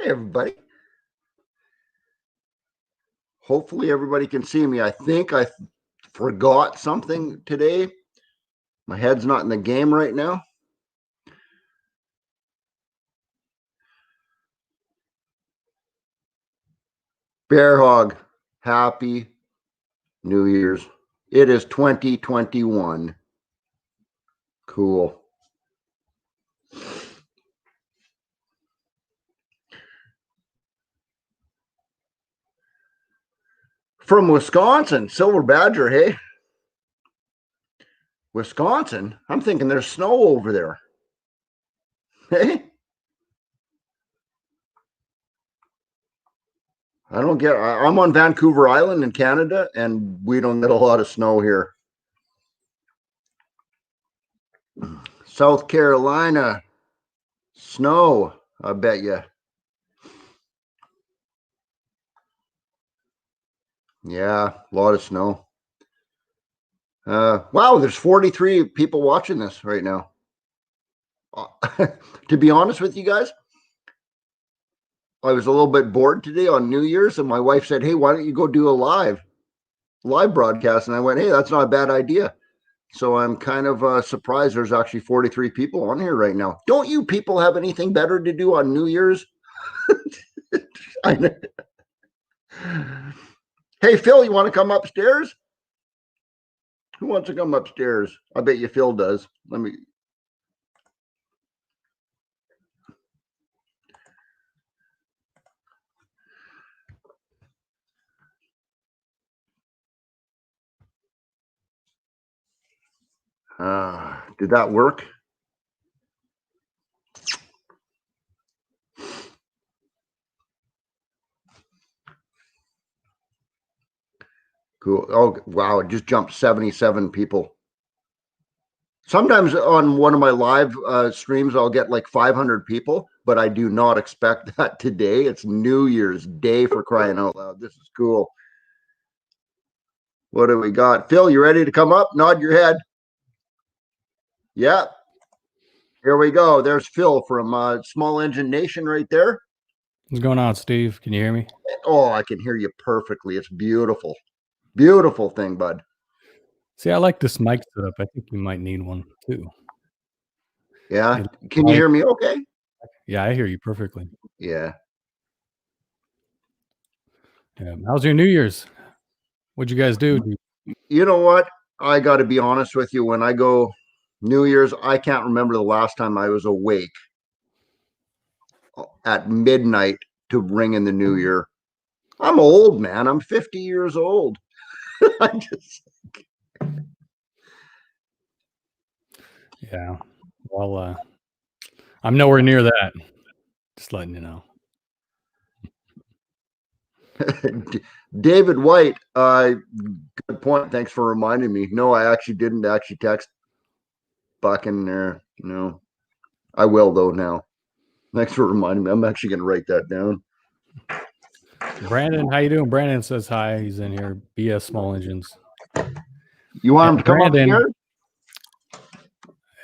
Hey, everybody. Hopefully everybody can see me. I think I forgot something today. My head's not in the game right now. Bear Hog, happy New Year's. It is 2021. Cool. From Wisconsin, Silver Badger, hey? Wisconsin? I'm thinking there's snow over there. Hey? I'm on Vancouver Island in Canada, and we don't get a lot of snow here. South Carolina, snow, I bet you. Yeah, a lot of snow. Wow, there's 43 people watching this right now. To be honest with you guys, I was a little bit bored today on New Year's, and my wife said, "Hey, why don't you go do a live broadcast?" And I went, "Hey, that's not a bad idea." So I'm kind of surprised there's actually 43 people on here right now. Don't you people have anything better to do on New Year's? I know. Hey, Phil, you want to come upstairs? Who wants to come upstairs? I bet you Phil does. Let me. Did that work? Cool. Oh, wow. It just jumped 77 people. Sometimes on one of my live streams, I'll get like 500 people, but I do not expect that today. It's New Year's Day, for crying out loud. This is cool. What do we got? Phil, you ready to come up? Nod your head. Yeah. Here we go. There's Phil from Small Engine Nation right there. What's going on, Steve? Can you hear me? Oh, I can hear you perfectly. It's beautiful. Beautiful thing, bud. See, I like this mic setup. I think you might need one too. Yeah. Can you hear me okay? Yeah, I hear you perfectly. Yeah. How's your New Year's? What'd you guys do? You know what? I got to be honest with you. When I go New Year's, I can't remember the last time I was awake at midnight to ring in the new year. I'm old, man. I'm 50 years old. I just. Yeah. Well, I'm nowhere near that. Just letting you know. David White, good point. Thanks for reminding me. No, I actually didn't actually text Buck in there. No, I will though now. Thanks for reminding me. I'm actually going to write that down. Brandon, how you doing? Brandon says hi. He's in here. BS Small Engines. You want him to come Brandon, up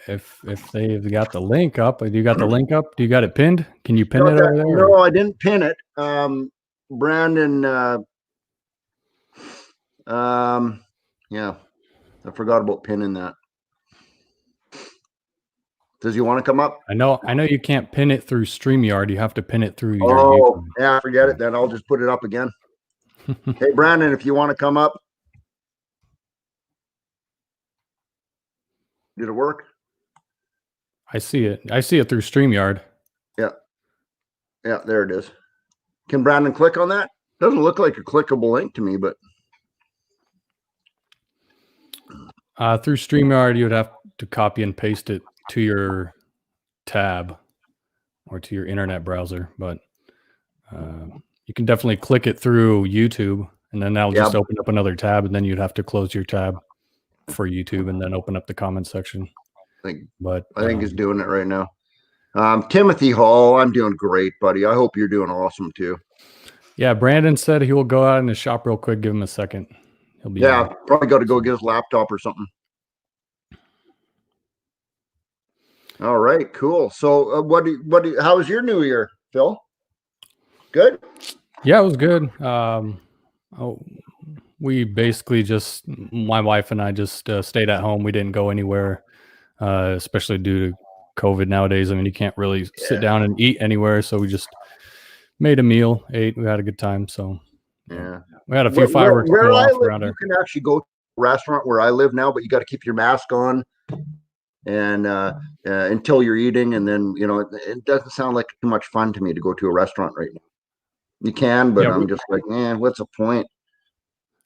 here? If they've got the link up, do you got the link up? Do you got it pinned? Can you pin it over there? No, I didn't pin it. Brandon, yeah, I forgot about pinning that. Does he want to come up? I know you can't pin it through StreamYard. You have to pin it through your YouTube. Yeah, forget it then. I'll just put it up again. Hey, Brandon, if you want to come up. Did it work? I see it. I see it through StreamYard. Yeah. Yeah, there it is. Can Brandon click on that? Doesn't look like a clickable link to me, but. Through StreamYard, you would have to copy and paste it to your tab or to your internet browser, but you can definitely click it through YouTube, and then that'll just open up another tab, and then you'd have to close your tab for YouTube and then open up the comment section. I think he's doing it right now. Timothy Hall, I'm doing great, buddy. I hope you're doing awesome too. Yeah, Brandon said he will go out in the shop real quick. Give him a second. He'll be probably got to go get his laptop or something. All right, cool. So how was your New Year, Phil? Good. Yeah, it was good. We basically just, my wife and I just stayed at home. We didn't go anywhere, especially due to COVID nowadays. I mean, you can't really sit down and eat anywhere. So we just made a meal, ate, we had a good time. So Yeah. we had a few fireworks Where go I off live, around you our. can actually go to a restaurant where I live now, but you got to keep your mask on and until you're eating. And then, it doesn't sound like too much fun to me to go to a restaurant right now. You can, but Yeah, I'm just like, man, what's the point?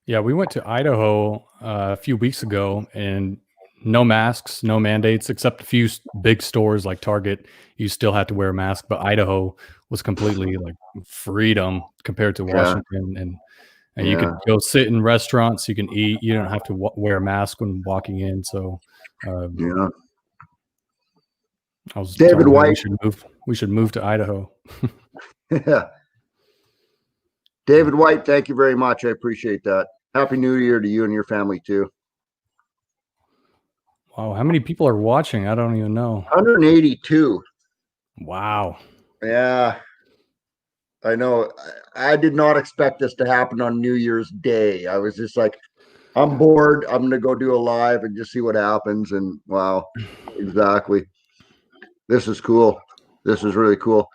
Yeah, we went to Idaho a few weeks ago, and no masks, no mandates, except a few big stores like Target. You still had to wear a mask, but Idaho was completely like freedom compared to Yeah. Washington, and you Yeah. could go sit in restaurants, you can eat, you don't have to wear a mask when walking in. So Yeah. I was David telling her White. we should move to Idaho. Yeah. David White, thank you very much. I appreciate that. Happy New Year to you and your family too. Wow, how many people are watching? I don't even know. 182. Wow. Yeah. I know. I did not expect this to happen on New Year's Day. I was just like, I'm bored. I'm going to go do a live and just see what happens. And wow, exactly. This is cool. This is really cool.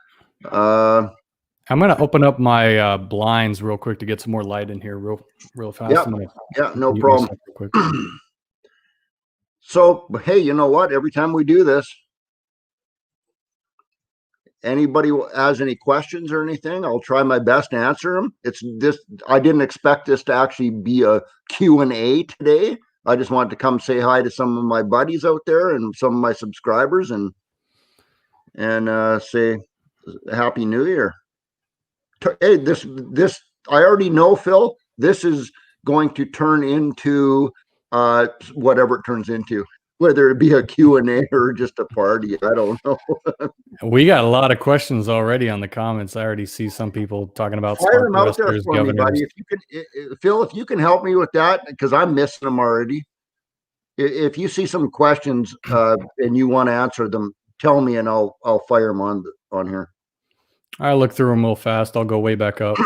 I'm going to open up my blinds real quick to get some more light in here real fast. Yeah, no problem. Quick. So, hey, you know what? Every time we do this, anybody has any questions or anything, I'll try my best to answer them. I didn't expect this to actually be a Q&A today. I just wanted to come say hi to some of my buddies out there and some of my subscribers and say Happy New Year. Hey, this I already know, Phil, this is going to turn into whatever it turns into, whether it be a Q&A or just a party. I don't know. We got a lot of questions already on the comments. I already see some people talking about Fire them out there for governors. me, buddy. If you can, Phil, if you can help me with that, because I'm missing them already. If you see some questions and you want to answer them, tell me and I'll fire them on here. I look through them real fast. I'll go way back up.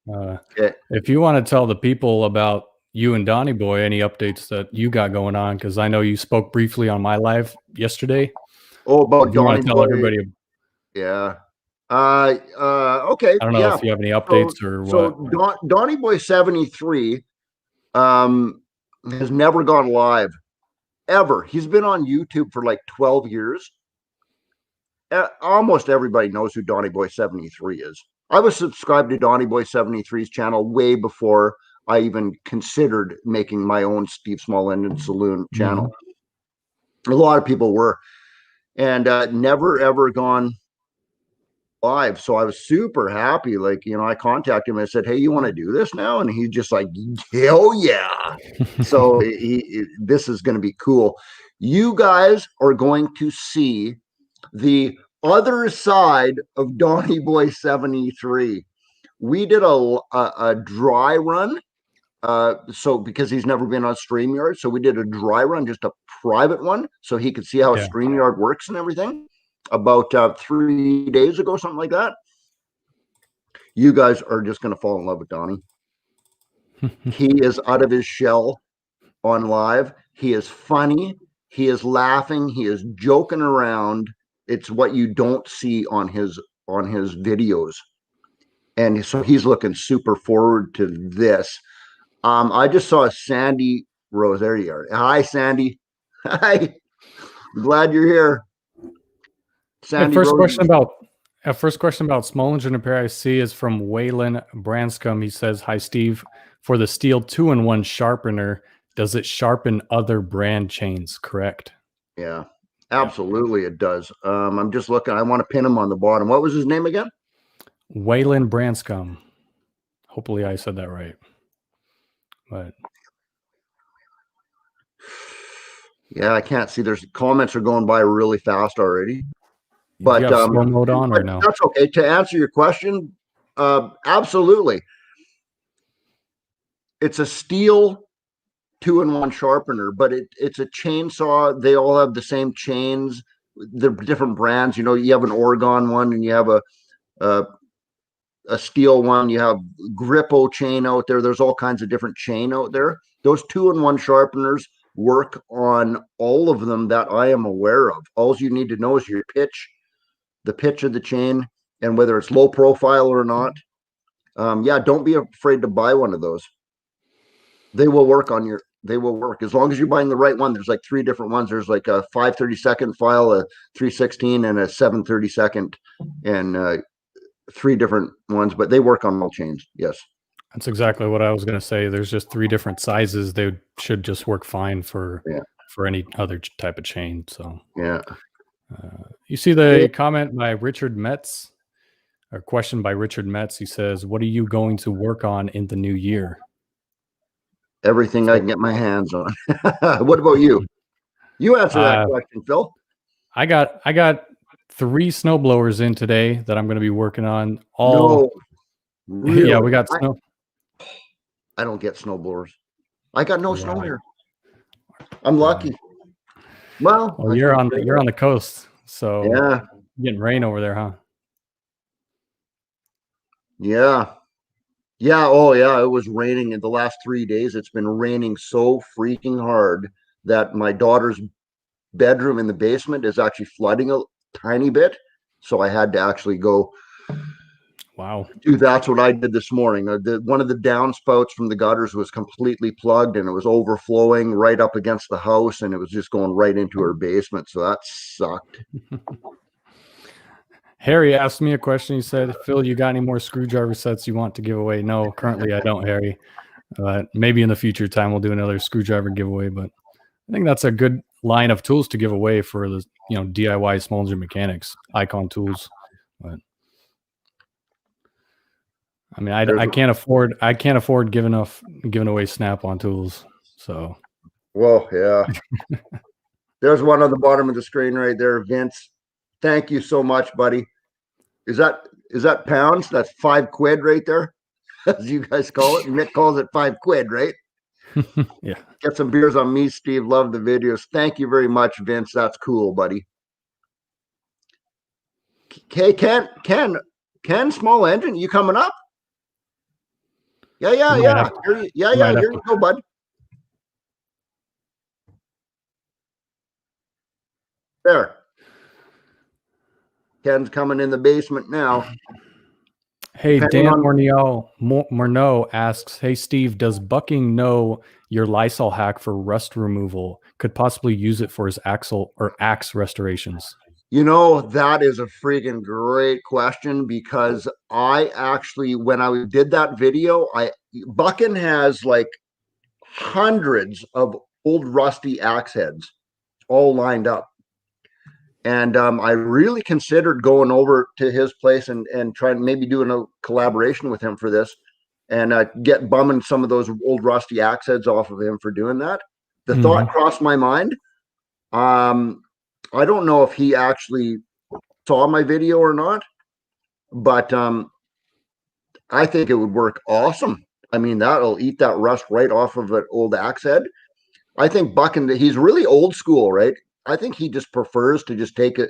Okay. If you want to tell the people about you and Donnie Boy, any updates that you got going on, because I know you spoke briefly on my live yesterday. Oh, about Donnie want to tell everybody. Yeah. Okay. I don't know if you have any updates or what. So Donnie Boy 73 has never gone live ever. He's been on YouTube for like 12 years. Almost everybody knows who Donnie Boy 73 is. I was subscribed to Donnie Boy 73's channel way before I even considered making my own Steve Small and Saloon channel. A lot of people were, and never ever gone live. So I was super happy. Like, I contacted him and I said, hey, you want to do this now? And he's just like, hell yeah. So this is going to be cool. You guys are going to see the other side of Donnie Boy 73. We did a dry run. So because he's never been on StreamYard, so we did a dry run, just a private one, so he could see how StreamYard works and everything. About 3 days ago, something like that. You guys are just going to fall in love with Donnie. He is out of his shell on live. He is funny. He is laughing. He is joking around. It's what you don't see on his videos. And so he's looking super forward to this. I just saw Sandy Rose. There you are. Hi, Sandy. Hi. I'm glad you're here. Sandy first Rose. question about small engine repair I see is from Waylon Branscombe. He says, hi, Steve. For the Steel 2-in-1 sharpener, does it sharpen other brand chains, correct? Yeah, absolutely it does. I'm just looking. I want to pin him on the bottom. What was his name again? Waylon Branscombe. Hopefully I said that right. But yeah, I can't see. There's comments are going by really fast already. But do you have slow mode on or no? That's okay. To answer your question, absolutely. It's a steel 2-in-1 sharpener, but it's a chainsaw. They all have the same chains. They're different brands. You have an Oregon one, and you have a a steel one. You have Grippo chain out there. There's all kinds of different chain out there. Those 2-in-1 sharpeners work on all of them that I am aware of. All you need to know is your pitch, the pitch of the chain, and whether it's low profile or not. Yeah, don't be afraid to buy one of those. They will work as long as you're buying the right one. There's like 3 different ones. There's like a 5/32 file, a 3/16, and a 7/32, and 3 different ones, but they work on all chains. Yes. That's exactly what I was going to say. There's just 3 different sizes. They should just work fine for any other type of chain. So yeah. You see the comment by Richard Metz, or question by Richard Metz. He says, "What are you going to work on in the new year?" Everything I can get my hands on. What about you? You answer that question, Phil. I got 3 snowblowers in today that I'm going to be working on. No, really? Yeah, we got snow. I don't get snowblowers. I got no snow here. I'm lucky. Well, you're on the coast, so yeah, getting rain over there, huh? Yeah. Oh yeah, it was raining in the last 3 days. It's been raining so freaking hard that my daughter's bedroom in the basement is actually flooding a tiny bit. So I had to actually go. Wow. Dude, that's what I did this morning. One of the downspouts from the gutters was completely plugged, and it was overflowing right up against the house, and it was just going right into her basement. So that sucked. Harry asked me a question. He said, "Phil, you got any more screwdriver sets you want to give away?" No, currently I don't, Harry. Maybe in the future time we'll do another screwdriver giveaway, but I think that's a good line of tools to give away for the DIY small engine mechanics, Icon tools. But I mean, I can't afford giving away Snap-on tools. So, well, yeah. There's one on the bottom of the screen right there, Vince. Thank you so much, buddy. Is that pounds? That's £5 right there, as you guys call it. Nick calls it £5, right? Yeah. Get some beers on me, Steve. Love the videos. Thank you very much, Vince. That's cool, buddy. Okay, Ken, small engine, you coming up? Yeah. Here you go, bud. There. Ken's coming in the basement now. Hey, Dan Morneau asks, "Hey, Steve, does Bucking know your Lysol hack for rust removal? Could possibly use it for his axle or axe restorations." That is a freaking great question, because I actually, when I did that video, Bucking has like hundreds of old rusty axe heads all lined up. And I really considered going over to his place and trying maybe doing a collaboration with him for this, and get bumming some of those old rusty axe heads off of him for doing that. The thought crossed my mind. I don't know if he actually saw my video or not, but I think it would work awesome. I mean, that'll eat that rust right off of an old axe head. I think Bucking, he's really old school, right? I think he just prefers to just take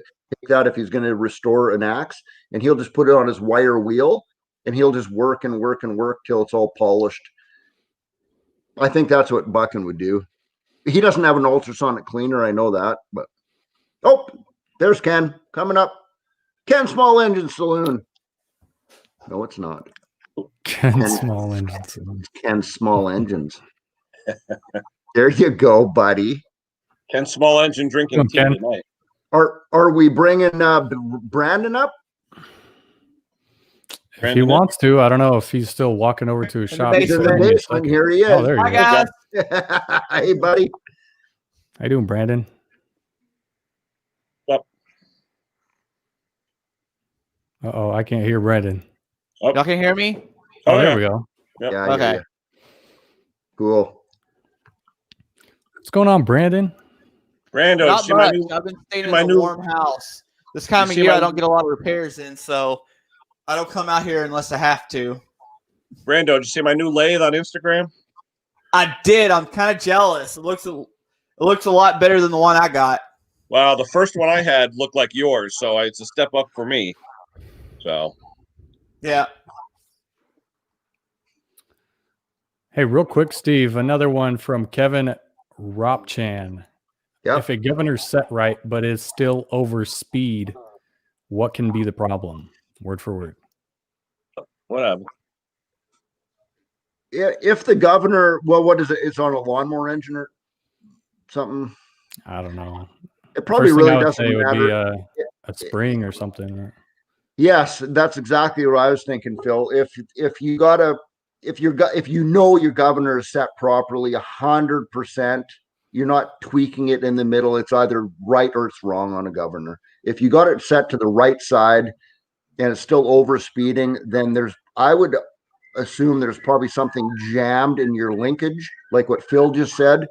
that if he's going to restore an axe, and he'll just put it on his wire wheel, and he'll just work and work and work till it's all polished. I think that's what Bucking would do. He doesn't have an ultrasonic cleaner, I know that, but there's Ken coming up. Ken Small Engine Saloon. No, it's not. Ken Small Engine Saloon. Ken Small Engines. There you go, buddy. Ken Small Engine drinking tea tonight. Are we bringing Brandon up? If he wants to, I don't know if he's still walking over to his shop. He's in the basement. Here he is. Oh, there you go. Guys. Hey, buddy. How you doing, Brandon? Yep. Uh-oh, I can't hear Brandon. Y'all can hear me? Oh, there we go. Yep. Yeah, okay. Cool. What's going on, Brandon? Brando, Not much. I've been staying in a warm house. This time of year, I don't get a lot of repairs in, so I don't come out here unless I have to. Brando, did you see my new lathe on Instagram? I did. I'm kind of jealous. It looks a lot better than the one I got. Well, the first one I had looked like yours, so it's a step up for me. So, yeah. Hey, real quick, Steve, another one from Kevin Ropchan. Yep. If a governor's set right but is still over speed, what can be the problem? Word for word. Whatever. If the governor, well, what is it? It's on a lawnmower engine or something. I don't know. It probably First thing really I would doesn't say would be matter. a spring or something. Yes, that's exactly what I was thinking, Phil. If you know your governor is set properly, 100%, you're not tweaking it in the middle. It's either right or it's wrong on a governor. If you got it set to the right side and it's still over speeding, then I would assume there's probably something jammed in your linkage, like what Phil just said.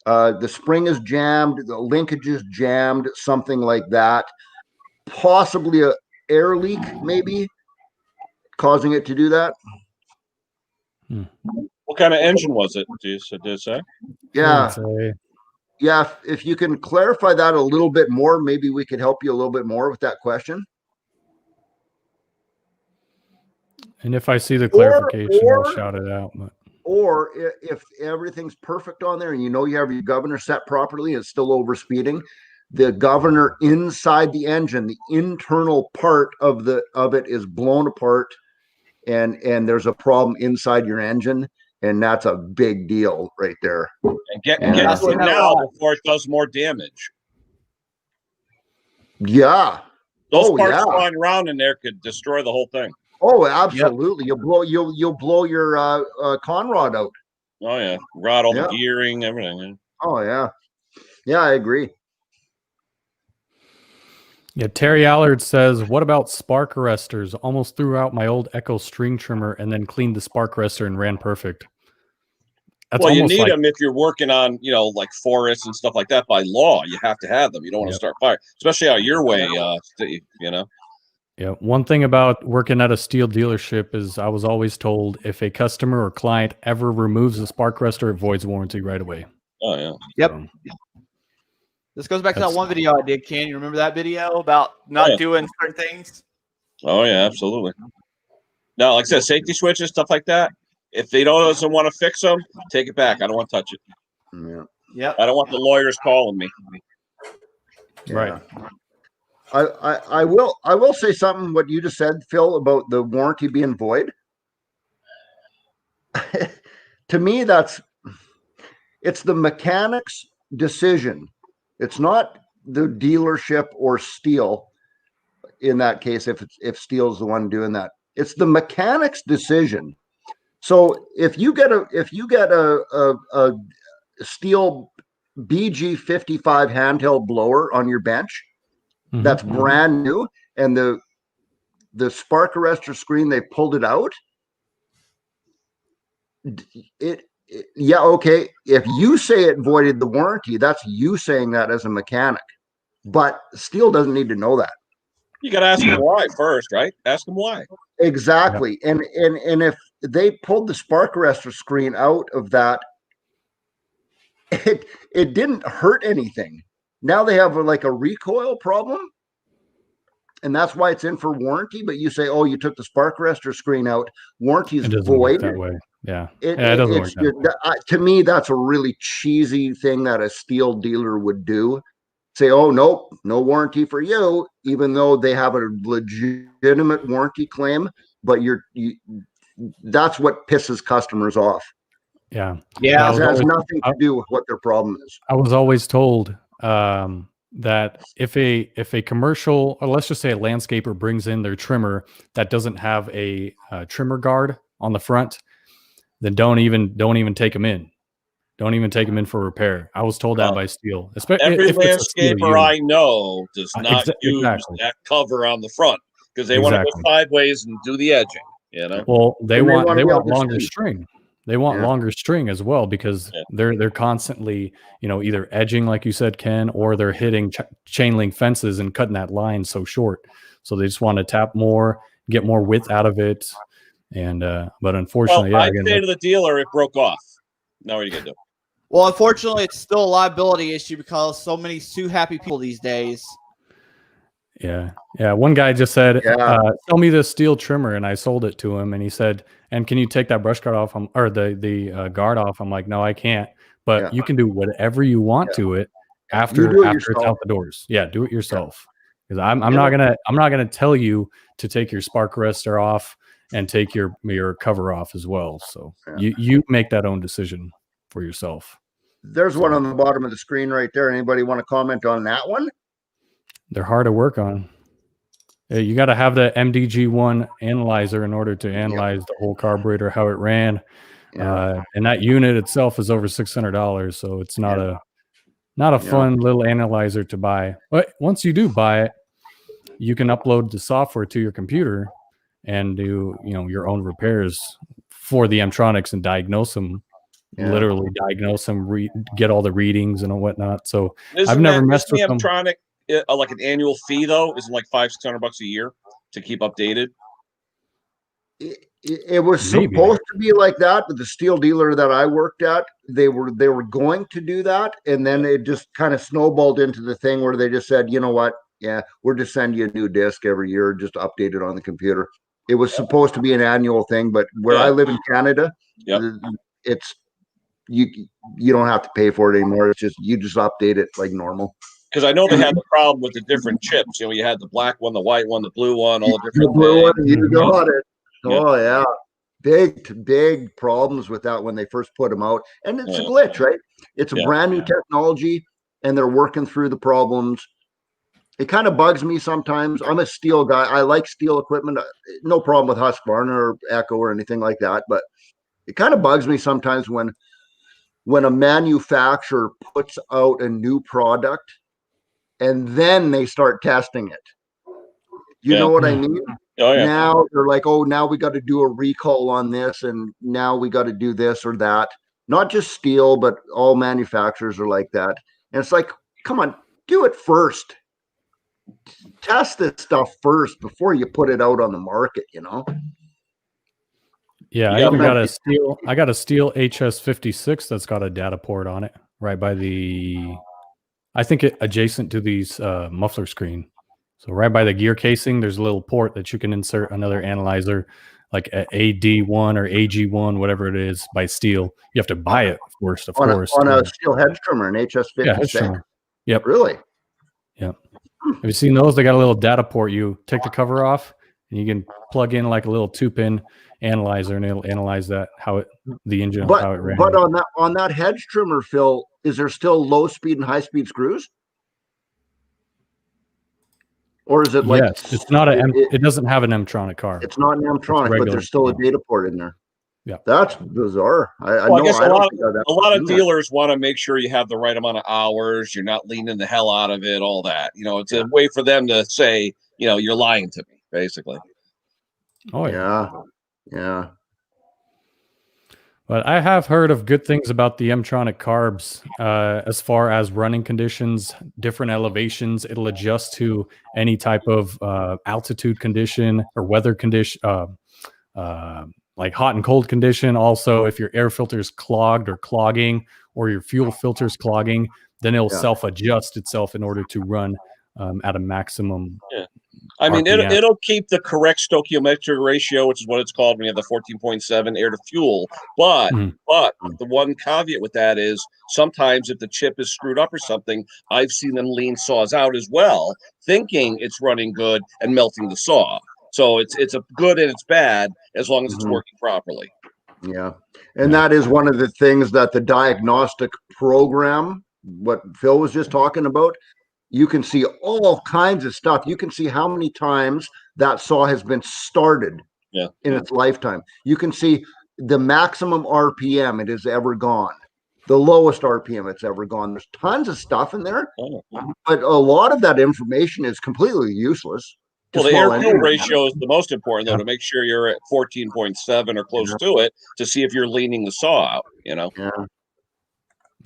The spring is jammed, the linkage is jammed, something like that. Possibly a air leak, maybe causing it to do that. What kind of engine was it? Did it say? Yeah. Yeah. If you can clarify that a little bit more, maybe we could help you a little bit more with that question. And if I see the clarification, I'll shout it out. But. Or if everything's perfect on there and you know you have your governor set properly, it's still over speeding, the governor inside the engine, the internal part of it is blown apart, and there's a problem inside your engine, and that's a big deal right there. And get to it now before it does more damage. Yeah. Those parts flying around in there could destroy the whole thing. Oh, absolutely. Yep. You'll blow your con rod out. Oh yeah. Rod all the gearing, everything. Oh yeah. Yeah, I agree. Yeah, Terry Allard says, what about spark arresters? Almost threw out my old Echo string trimmer and then cleaned the spark arrestor and ran perfect. That's well, you need them if you're working on, like forests and stuff like that. By law, you have to have them. You don't want to start fire, especially out your way, Yeah, one thing about working at a steel dealership is I was always told if a customer or client ever removes the spark arrestor, it voids warranty right away. Oh, yeah. Yep. This goes back to that one video I did, Ken. You remember that video about not doing certain things? Oh, yeah, absolutely. Now, like I said, safety switches, stuff like that. If they doesn't want to fix them, take it back. I don't want to touch it. Yeah. Yep. I don't want the lawyers calling me. Right. I will say something what you just said, Phil, about the warranty being void. To me, it's the mechanic's decision. It's not the dealership or steel. In that case, if steel's the one doing that, it's the mechanic's decision. So if you get a steel BG55 handheld blower on your bench, that's brand new, and the spark arrestor screen, they pulled it out. Okay. If you say it voided the warranty, that's you saying that as a mechanic, but steel doesn't need to know that. You got to ask them why first, right? Ask them why. Exactly. Yep. And if they pulled the spark arrestor screen out of that, it didn't hurt anything. Now they have like a recoil problem, and that's why it's in for warranty. But you say, oh, you took the spark arrestor screen out, warranty is void. That way. Yeah. It doesn't work that way. To me, that's a really cheesy thing that a steel dealer would do. Say, oh, nope, no warranty for you, even though they have a legitimate warranty claim. But that's what pisses customers off. Yeah. Yeah. It has nothing to do with what their problem is. I was always told that if a commercial, or let's just say a landscaper, brings in their trimmer that doesn't have a trimmer guard on the front, then don't even take them in. Don't even take them in for repair. I was told that by steel. Every landscaper I know does not use that cover on the front because they want to go sideways and do the edging. Well, they want longer string. They want longer string as well because they're constantly, either edging, like you said, Ken, or they're hitting chain link fences and cutting that line so short. So they just want to tap more, get more width out of it. And but unfortunately, I'd say to the dealer, it broke off. Now what are you gonna do? Well, unfortunately, it's still a liability issue because so many sue happy people these days. Yeah. One guy just said, "Sell me this steel trimmer," and I sold it to him, and he said, and can you take that brush guard off? Or the guard off? I'm like, no, I can't. But you can do whatever you want to it after it's out the doors. Yeah, do it yourself. Because I'm not gonna tell you to take your spark arrestor off and take your cover off as well. So you make that own decision for yourself. There's one on the bottom of the screen right there. Anybody want to comment on that one? They're hard to work on. You got to have the MDG1 analyzer in order to analyze the whole carburetor, how it ran. And that unit itself is over $600. So it's not a fun little analyzer to buy. But once you do buy it, you can upload the software to your computer and do, your own repairs for the Mtronics and diagnose them. Literally diagnose them, get all the readings and whatnot. So I've never messed with them. Mtronic like an annual fee though? Isn't like $500-600 a year to keep updated? It was supposed to be like that, but the steel dealer that I worked at, they were going to do that, and then it just kind of snowballed into the thing where they just said, you know what? Yeah, we're just sending you a new disc every year, just update it on the computer. It was supposed to be an annual thing, but where I live in Canada, it's you don't have to pay for it anymore. It's just you just update it like normal. Because I know they had the problem with the different chips. You had the black one, the white one, the blue one, all the different. The blue one, you got it. Oh yeah, big problems with that when they first put them out, and it's a glitch, right? It's a brand new technology, and they're working through the problems. It kind of bugs me sometimes. I'm a steel guy. I like steel equipment. No problem with Husqvarna or Echo or anything like that, but it kind of bugs me sometimes when a manufacturer puts out a new product and then they start testing it. You know what I mean? Oh, yeah. Now they're like, oh, now we got to do a recall on this, and now we got to do this or that. Not just steel, but all manufacturers are like that. And it's like, come on, do it first. Test this stuff first before you put it out on the market, Yeah, I got a steel HS56 that's got a data port on it right by I think adjacent to these muffler screen. So right by the gear casing, there's a little port that you can insert another analyzer, like a AD1 or AG1, whatever it is, by steel. You have to buy it first, of course. On a steel hedge trimmer, an HS56. Yeah, hedge trimmer. Yep. Really? Yep. Have you seen those? They got a little data port. You take the cover off, and you can plug in like a little 2-pin analyzer, and it'll analyze the engine, how it ran. But on that hedge trimmer, Phil, is there still low speed and high speed screws? Or is it like? Yes, it's not it doesn't have an Mtronic car. It's not an Mtronic, but there's still a data port in there. Yeah, that's bizarre. I guess a lot of dealers want to make sure you have the right amount of hours. You're not leaning the hell out of it. All that, it's a way for them to say, you're lying to me, basically. Oh yeah. But I have heard of good things about the Mtronic carbs as far as running conditions, different elevations. It'll adjust to any type of altitude condition or weather condition, like hot and cold condition. Also, if your air filter is clogged or clogging, or your fuel filter is clogging, then it'll self-adjust itself in order to run at a maximum. Yeah. I mean, it'll keep the correct stoichiometric ratio, which is what it's called when you have the 14.7 air to fuel. But the one caveat with that is sometimes if the chip is screwed up or something, I've seen them lean saws out as well, thinking it's running good and melting the saw. So it's a good and it's bad as long as it's working properly. Yeah. And that is one of the things that the diagnostic program, what Phil was just talking about, you can see all kinds of stuff. You can see how many times that saw has been started in its lifetime. You can see the maximum RPM it has ever gone, the lowest RPM it's ever gone. There's tons of stuff in there, but a lot of that information is completely useless. Well, the air fuel ratio is the most important, though, to make sure you're at 14.7 or close to it to see if you're leaning the saw out, Yeah.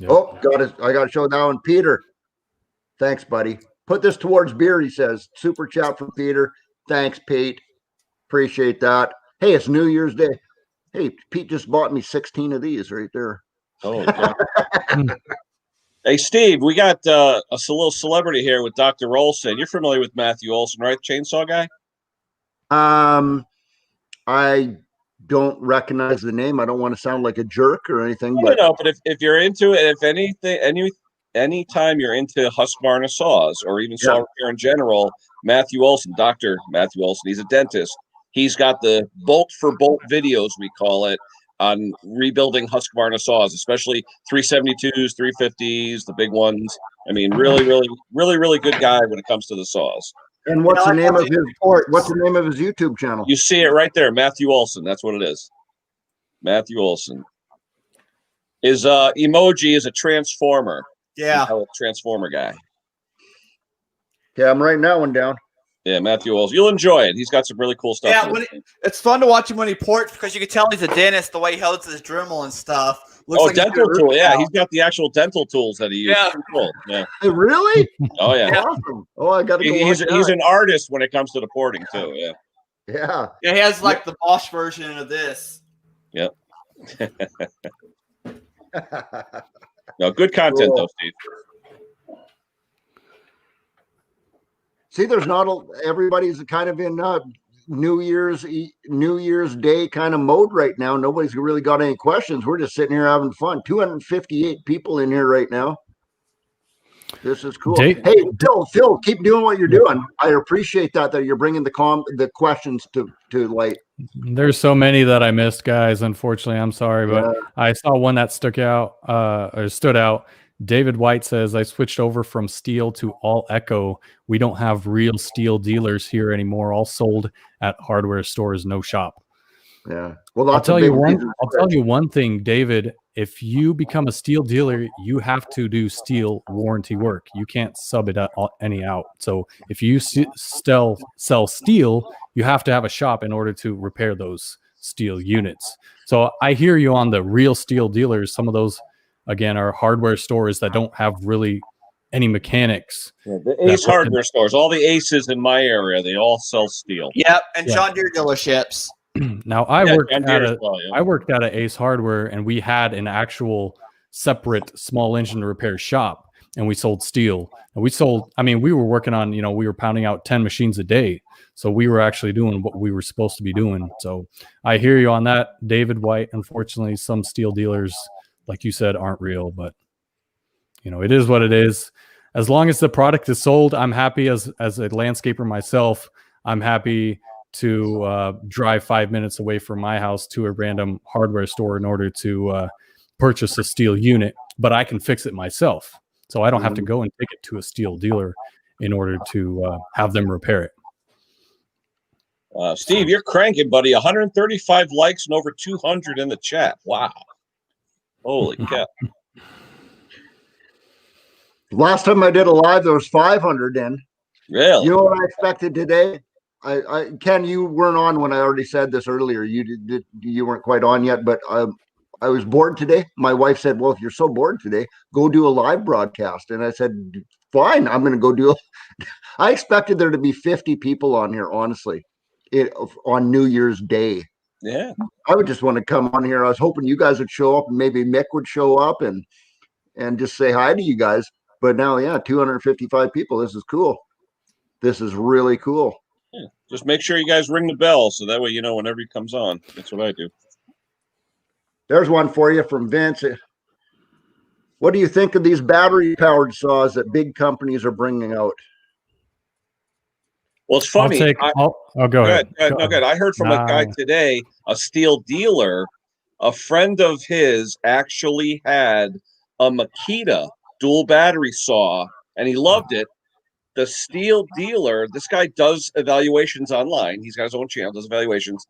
Oh, I got to show that one, Peter. Thanks, buddy. Put this towards beer, he says. Super chat from Peter. Thanks, Pete. Appreciate that. Hey, it's New Year's Day. Hey, Pete just bought me 16 of these right there. Oh, Hey, Steve, we got a little celebrity here with Dr. Olson. You're familiar with Matthew Olson, right? Chainsaw guy? I don't recognize the name. I don't want to sound like a jerk or anything, but no. But if you're into it, if anything, anytime you're into Husqvarna saws or even saw repair in general, Matthew Olson, Dr. Matthew Olson, he's a dentist. He's got the bolt for bolt videos, we call it, on rebuilding Husqvarna saws, especially 372s, 350s, the big ones. I mean, really good guy when it comes to the saws. And what's the name of his YouTube channel? You see it right there, Matthew Olson. That's what it is. Matthew Olson. His emoji is a transformer. Yeah, a transformer guy. Yeah, I'm writing that one down. Yeah, Matthew Olson. You'll enjoy it. He's got some really cool stuff. Yeah, it's fun to watch him when he ports because you can tell he's a dentist the way he holds his Dremel and stuff. Looks like dental tool. Yeah, he's got the actual dental tools that he uses. Yeah. Cool. Yeah. Really? Oh yeah. Awesome. Oh, I got to go. He's an artist when it comes to the porting too. Yeah. Yeah. Yeah, he has like the Bosch version of this. Yep. No, good content though, Steve. See, there's not everybody's kind of in New Year's Day kind of mode right now. Nobody's really got any questions. We're just sitting here having fun. 258 people in here right now. This is cool. Hey, Phil, keep doing what you're doing. I appreciate that you're bringing the questions to light. There's so many that I missed, guys. Unfortunately, I'm sorry, but I saw one that stood out. David White says, I switched over from steel to all Echo. We don't have real steel dealers here anymore. All sold at hardware stores, no shop. Yeah. Well, I'll tell you one thing, David. If you become a steel dealer, you have to do steel warranty work. You can't sub it any out. So if you sell steel, you have to have a shop in order to repair those steel units. So I hear you on the real steel dealers. Some of those, again, are hardware stores that don't have really any mechanics. Yeah, the Ace hardware stores, all the Aces in my area, they all sell steel. Yep, and John Deere dealerships. Now I worked at a Ace Hardware, and we had an actual separate small engine repair shop, and we sold steel. And we were working on, we were pounding out 10 machines a day. So we were actually doing what we were supposed to be doing. So I hear you on that, David White. Unfortunately, some steel dealers, like you said, aren't real, but it is what it is. As long as the product is sold, I'm happy. As a landscaper myself, I'm happy to drive 5 minutes away from my house to a random hardware store in order to purchase a steel unit, but I can fix it myself. So I don't have to go and take it to a steel dealer in order to have them repair it. Steve, you're cranking, buddy. 135 likes and over 200 in the chat. Wow. Holy cow. Last time I did a live, there was 500 in. Really? You know what I expected today? Ken, you weren't on when I already said this earlier. You weren't quite on yet, but I was bored today. My wife said, well, if you're so bored today, go do a live broadcast. And I said, fine, I'm going to go do it. I expected there to be 50 people on here, honestly, on New Year's Day. Yeah. I would just want to come on here. I was hoping you guys would show up and maybe Mick would show up and just say hi to you guys. But now, 255 people. This is cool. This is really cool. Yeah. Just make sure you guys ring the bell so that way whenever he comes on. That's what I do. There's one for you from Vince. What do you think of these battery-powered saws that big companies are bringing out? Well, it's funny. Go ahead. No, good. I heard from a guy today, a steel dealer. A friend of his actually had a Makita dual battery saw, and he loved it. The steel dealer, this guy does evaluations online. He's got his own channel, does evaluations.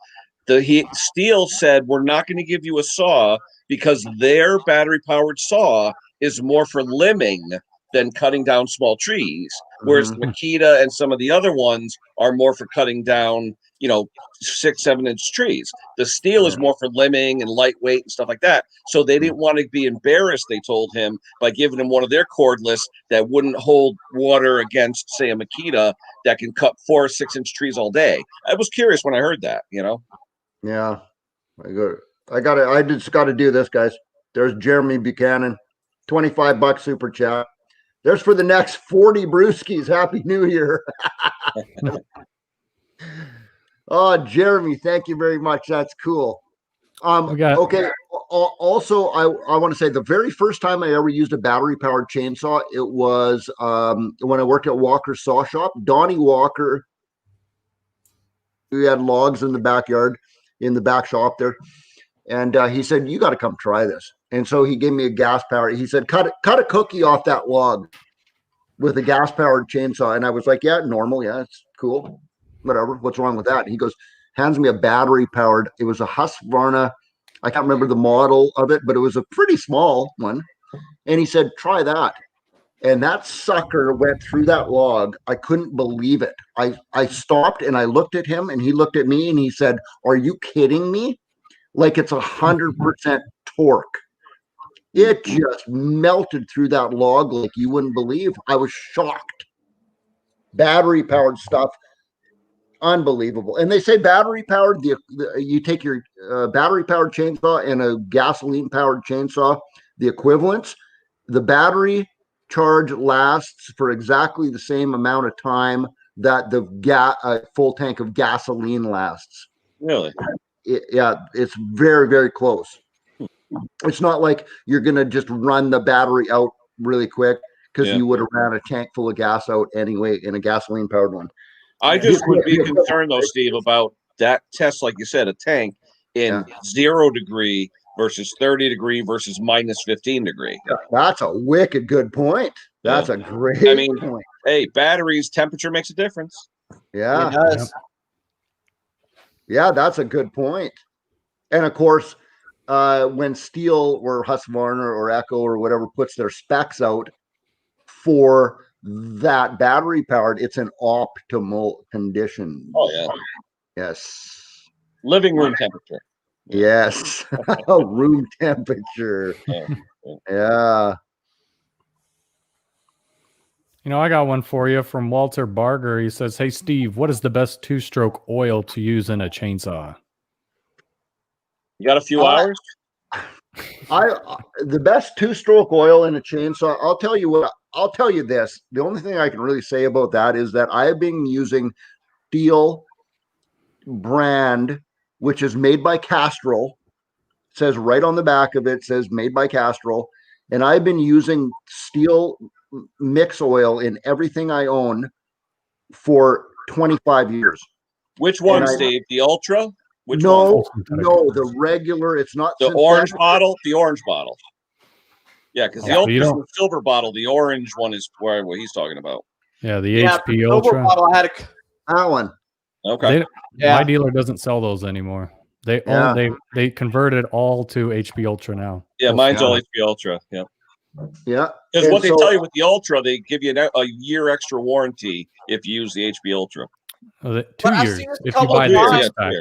Steel said, we're not going to give you a saw because their battery-powered saw is more for limbing than cutting down small trees, whereas the Makita and some of the other ones are more for cutting down, 6-7 inch trees. The steel is more for limbing and lightweight and stuff like that. So they didn't want to be embarrassed, they told him, by giving him one of their cordless that wouldn't hold water against, say, a Makita that can cut 4 or 6 inch trees all day. I was curious when I heard that, Yeah. I just got to do this, guys. There's Jeremy Buchanan, $25 super chat. There's for the next 40 brewskis. Happy New Year. Oh, Jeremy, thank you very much. That's cool. Okay. Also, I want to say the very first time I ever used a battery-powered chainsaw, it was when I worked at Walker's Saw Shop. Donnie Walker, we had logs in the backyard, in the back shop there, and he said, "You got to come try this." And so he gave me a gas-powered. He said, "Cut a cookie off that log with a gas-powered chainsaw." And I was like, "Yeah, normal. Yeah, it's cool. Whatever. What's wrong with that?" And he goes, hands me a battery-powered. It was a Husqvarna. I can't remember the model of it, but it was a pretty small one. And he said, "Try that." And that sucker went through that log. I couldn't believe it. I stopped and I looked at him and he looked at me and he said, "Are you kidding me?" Like it's 100% torque. It just melted through that log like you wouldn't believe. I was shocked. Battery-powered stuff. Unbelievable. And they say battery powered, you take your battery powered chainsaw and a gasoline powered chainsaw, the equivalents, the battery charge lasts for exactly the same amount of time that the full tank of gasoline lasts. Really? Yeah, it's very, very close. It's not like you're going to just run the battery out really quick, because you would have ran a tank full of gas out anyway in a gasoline powered one. I just would be concerned, though, Steve, about that test, like you said, a tank in 0 degree versus 30 degree versus minus 15 degree. Yeah, that's a wicked good point. That's a great point. Hey, batteries, temperature makes a difference. Yeah. It does. Yeah, that's a good point. And of course, when Steel or Husqvarna or Echo or whatever puts their specs out for that battery powered, it's an optimal condition. Oh yeah. Yes. Living room temperature. Yes. Room temperature. Yeah. You know, I got one for you from Walter Barger. He says, "Hey Steve, what is the best 2-stroke oil to use in a chainsaw?" You got a few hours? The best 2-stroke oil in a chainsaw, I'll tell you this. The only thing I can really say about that is that I've been using Steel brand, which is made by Castrol. It says right on the back of it, says made by Castrol. And I've been using Steel mix oil in everything I own for 25 years. Which one, Steve? The Ultra? Which no, one? No, the regular. It's not the orange bottle. The orange bottle. Yeah, because the Ultra is the silver bottle. The orange one is what he's talking about. Yeah, the HP Ultra. Bottle I had that one. Okay. My dealer doesn't sell those anymore. They converted all to HP Ultra now. Yeah, mine's all HP Ultra. Yeah. Yeah. Because what they tell you with the Ultra, they give you a year extra warranty if you use the HP Ultra. 2 years if you buy the 6-pack.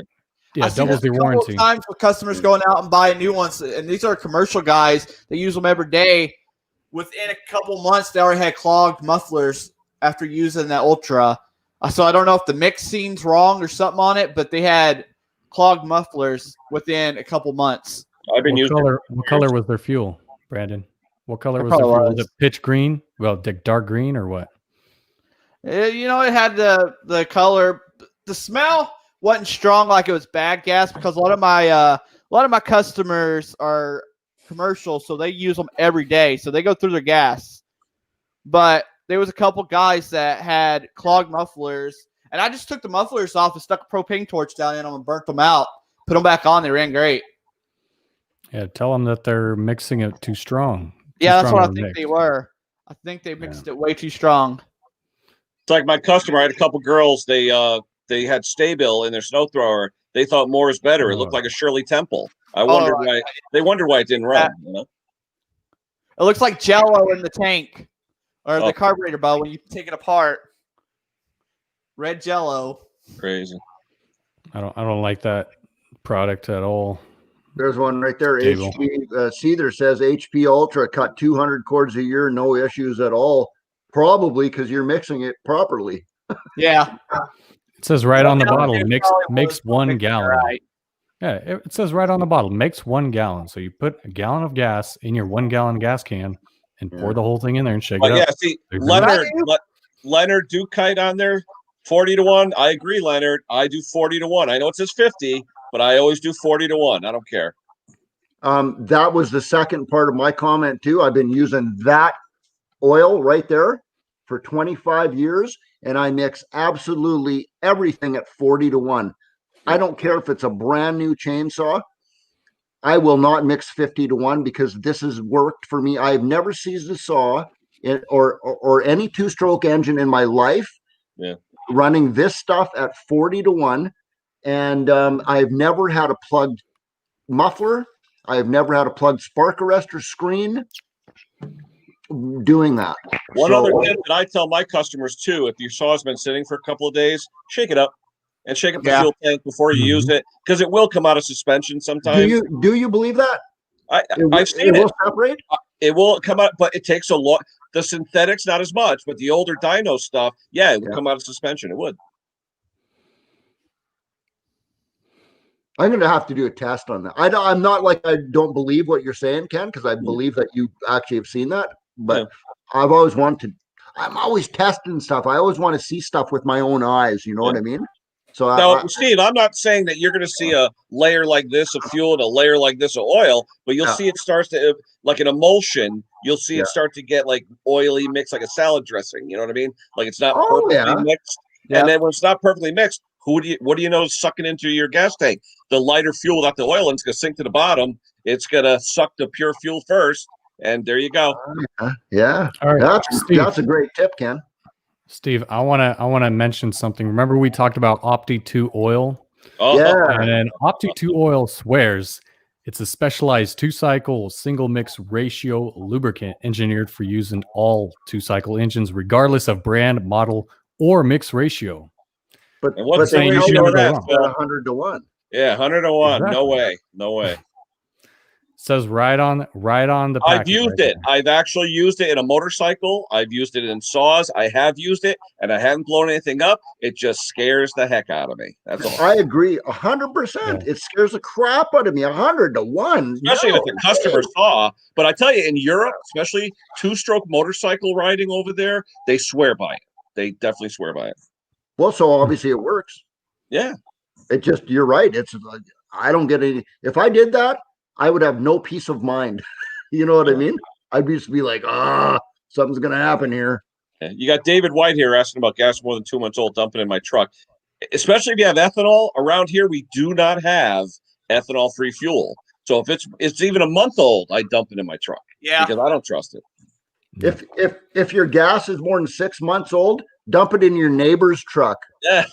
Yeah, doubles the warranty. Times with customers going out and buying new ones, and these are commercial guys. They use them every day. Within a couple months, they already had clogged mufflers after using that Ultra. So I don't know if the mix seems wrong or something on it, but they had clogged mufflers within a couple months. I've been using. What color was their fuel, Brandon? What color was their fuel? Was it pitch green? Well, dark green or what? You know, it had the color. The smell wasn't strong like it was bad gas, because a lot of my customers are commercial, so they use them every day, so they go through their gas. But there was a couple guys that had clogged mufflers, and I just took the mufflers off and stuck a propane torch down in them and burnt them out. Put them back on; they ran great. Yeah, tell them that they're mixing it too strong. That's what I think they were. I think they mixed it way too strong. It's like my customer. I had a couple girls. They had Stabil in their snow thrower. They thought more is better. It looked like a Shirley Temple. I wondered why. They wondered why it didn't run. You know? It looks like Jello in the tank or the carburetor bowl when you take it apart. Red Jello. Crazy. I don't like that product at all. There's one right there. HP Seether says HP Ultra cut 200 cords a year, no issues at all. Probably because you're mixing it properly. Yeah. It says right on the bottle, makes 1 gallon. Right. Yeah, it says right on the bottle, makes 1 gallon. So you put a gallon of gas in your 1 gallon gas can and pour the whole thing in there and shake it up. Yeah, see, Leonard Dukite on there, 40 to 1. I agree, Leonard. I do 40 to 1. I know it says 50, but I always do 40-1. I don't care. That was the second part of my comment too. I've been using that oil right there for 25 years, and I mix absolutely everything at 40-1. I don't care if it's a brand new chainsaw. I will not mix 50-1 because this has worked for me. I've never seized a saw or any two-stroke engine in my life running this stuff at 40-1. And I've never had a plugged muffler. I've never had a plugged spark arrestor screen doing that. One other tip that I tell my customers too, if your saw's been sitting for a couple of days, shake it up and shake up the fuel tank before you use it, because it will come out of suspension sometimes. Do you believe that? I've seen it. Will separate? It will come out, but it takes a lot. The synthetics, not as much, but the older dyno stuff, it would come out of suspension. It would. I'm going to have to do a test on that. I'm not like I don't believe what you're saying, Ken, because I believe that you actually have seen that. But I've always wanted. I'm always testing stuff. I always want to see stuff with my own eyes. You know what I mean? So now, Steve, I'm not saying that you're going to see a layer like this of fuel and a layer like this of oil, but you'll see it starts to, like an emulsion, you'll see it start to get like oily mixed, like a salad dressing. You know what I mean? Like it's not perfectly mixed. And then when it's not perfectly mixed, what do you know is sucking into your gas tank? The lighter fuel without the oil in, it's going to sink to the bottom. It's going to suck the pure fuel first. And there you go. Yeah. All right. That's a great tip, Ken. Steve, I wanna mention something. Remember we talked about Opti 2 oil? And then Opti 2 oil swears it's a specialized 2-cycle single mix ratio lubricant engineered for use in all 2-cycle engines, regardless of brand, model, or mix ratio. But what's the ratio of that? 100-1. Yeah, 100-1. Exactly. No way. Says right on the packet. I've used it. I've actually used it in a motorcycle. I've used it in saws. I have used it, and I haven't blown anything up. It just scares the heck out of me. That's all. I agree 100%. It scares the crap out of me. 100-1, especially if it's a customer saw. But I tell you, in Europe, especially 2-stroke motorcycle riding over there, they swear by it. They definitely swear by it. Well, so obviously it works. Yeah. It just, you're right. It's like, I don't get any. If I did that, I would have no peace of mind. You know what I mean? I'd just be like, something's going to happen here. You got David White here asking about gas more than 2 months old dumping in my truck. Especially if you have ethanol. Around here, we do not have ethanol-free fuel. So if it's even a month old, I dump it in my truck. Yeah. Because I don't trust it. If your gas is more than 6 months old, dump it in your neighbor's truck. Yeah.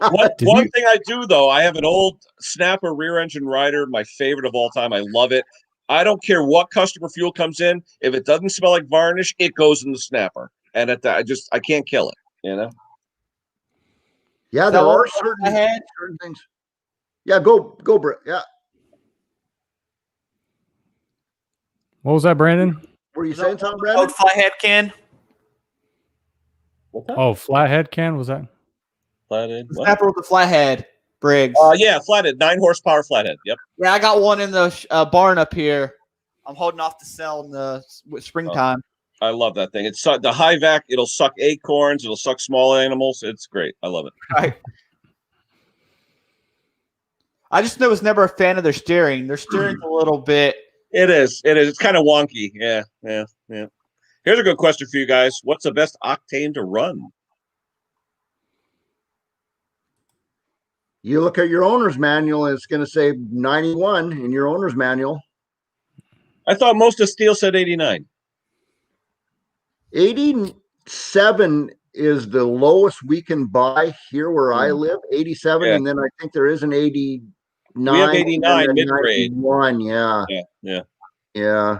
One thing I do, though, I have an old Snapper rear engine rider, my favorite of all time. I love it. I don't care what customer fuel comes in. If it doesn't smell like varnish, it goes in the Snapper. And I can't kill it, you know? Yeah, there are certain things. Yeah, go, Brett. Yeah. What was that, Brandon? Were you saying something, Brandon? Flathead can. Oh, flathead can, was that? Flathead. Snapper with the flathead, Briggs. Yeah, flathead, 9 horsepower flathead. Yep. Yeah, I got one in the barn up here. I'm holding off to sell in the springtime. I love that thing. It's the high vac. It'll suck acorns. It'll suck small animals. It's great. I love it. Right. I just was never a fan of their steering. Their steering's a little bit. It is. It's kind of wonky. Yeah. Here's a good question for you guys. What's the best octane to run? You look at your owner's manual, and it's going to say 91 in your owner's manual. I thought most of steel said 89. 87 is the lowest we can buy here where I live. 87, and then I think there is an 89. We have 89 mid-grade. 91, yeah.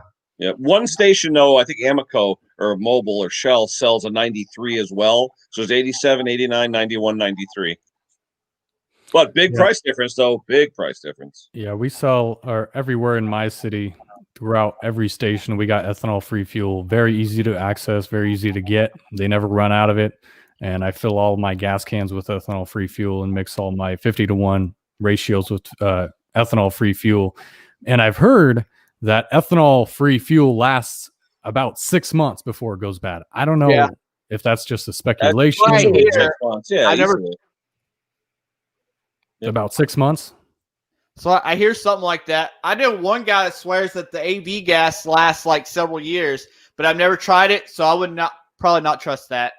One station, though, I think Amoco or Mobile or Shell sells a 93 as well. So it's 87, 89, 91, 93. But big price difference, though. Big price difference. Yeah, we sell everywhere in my city. Throughout every station, we got ethanol-free fuel. Very easy to access, very easy to get. They never run out of it. And I fill all my gas cans with ethanol-free fuel and mix all my 50-1 ratios with ethanol-free fuel. And I've heard that ethanol-free fuel lasts about 6 months before it goes bad. I don't know if that's just a speculation. Yeah, About 6 months. So I hear something like that. I know one guy that swears that the AV gas lasts like several years, but I've never tried it, so I would probably not trust that.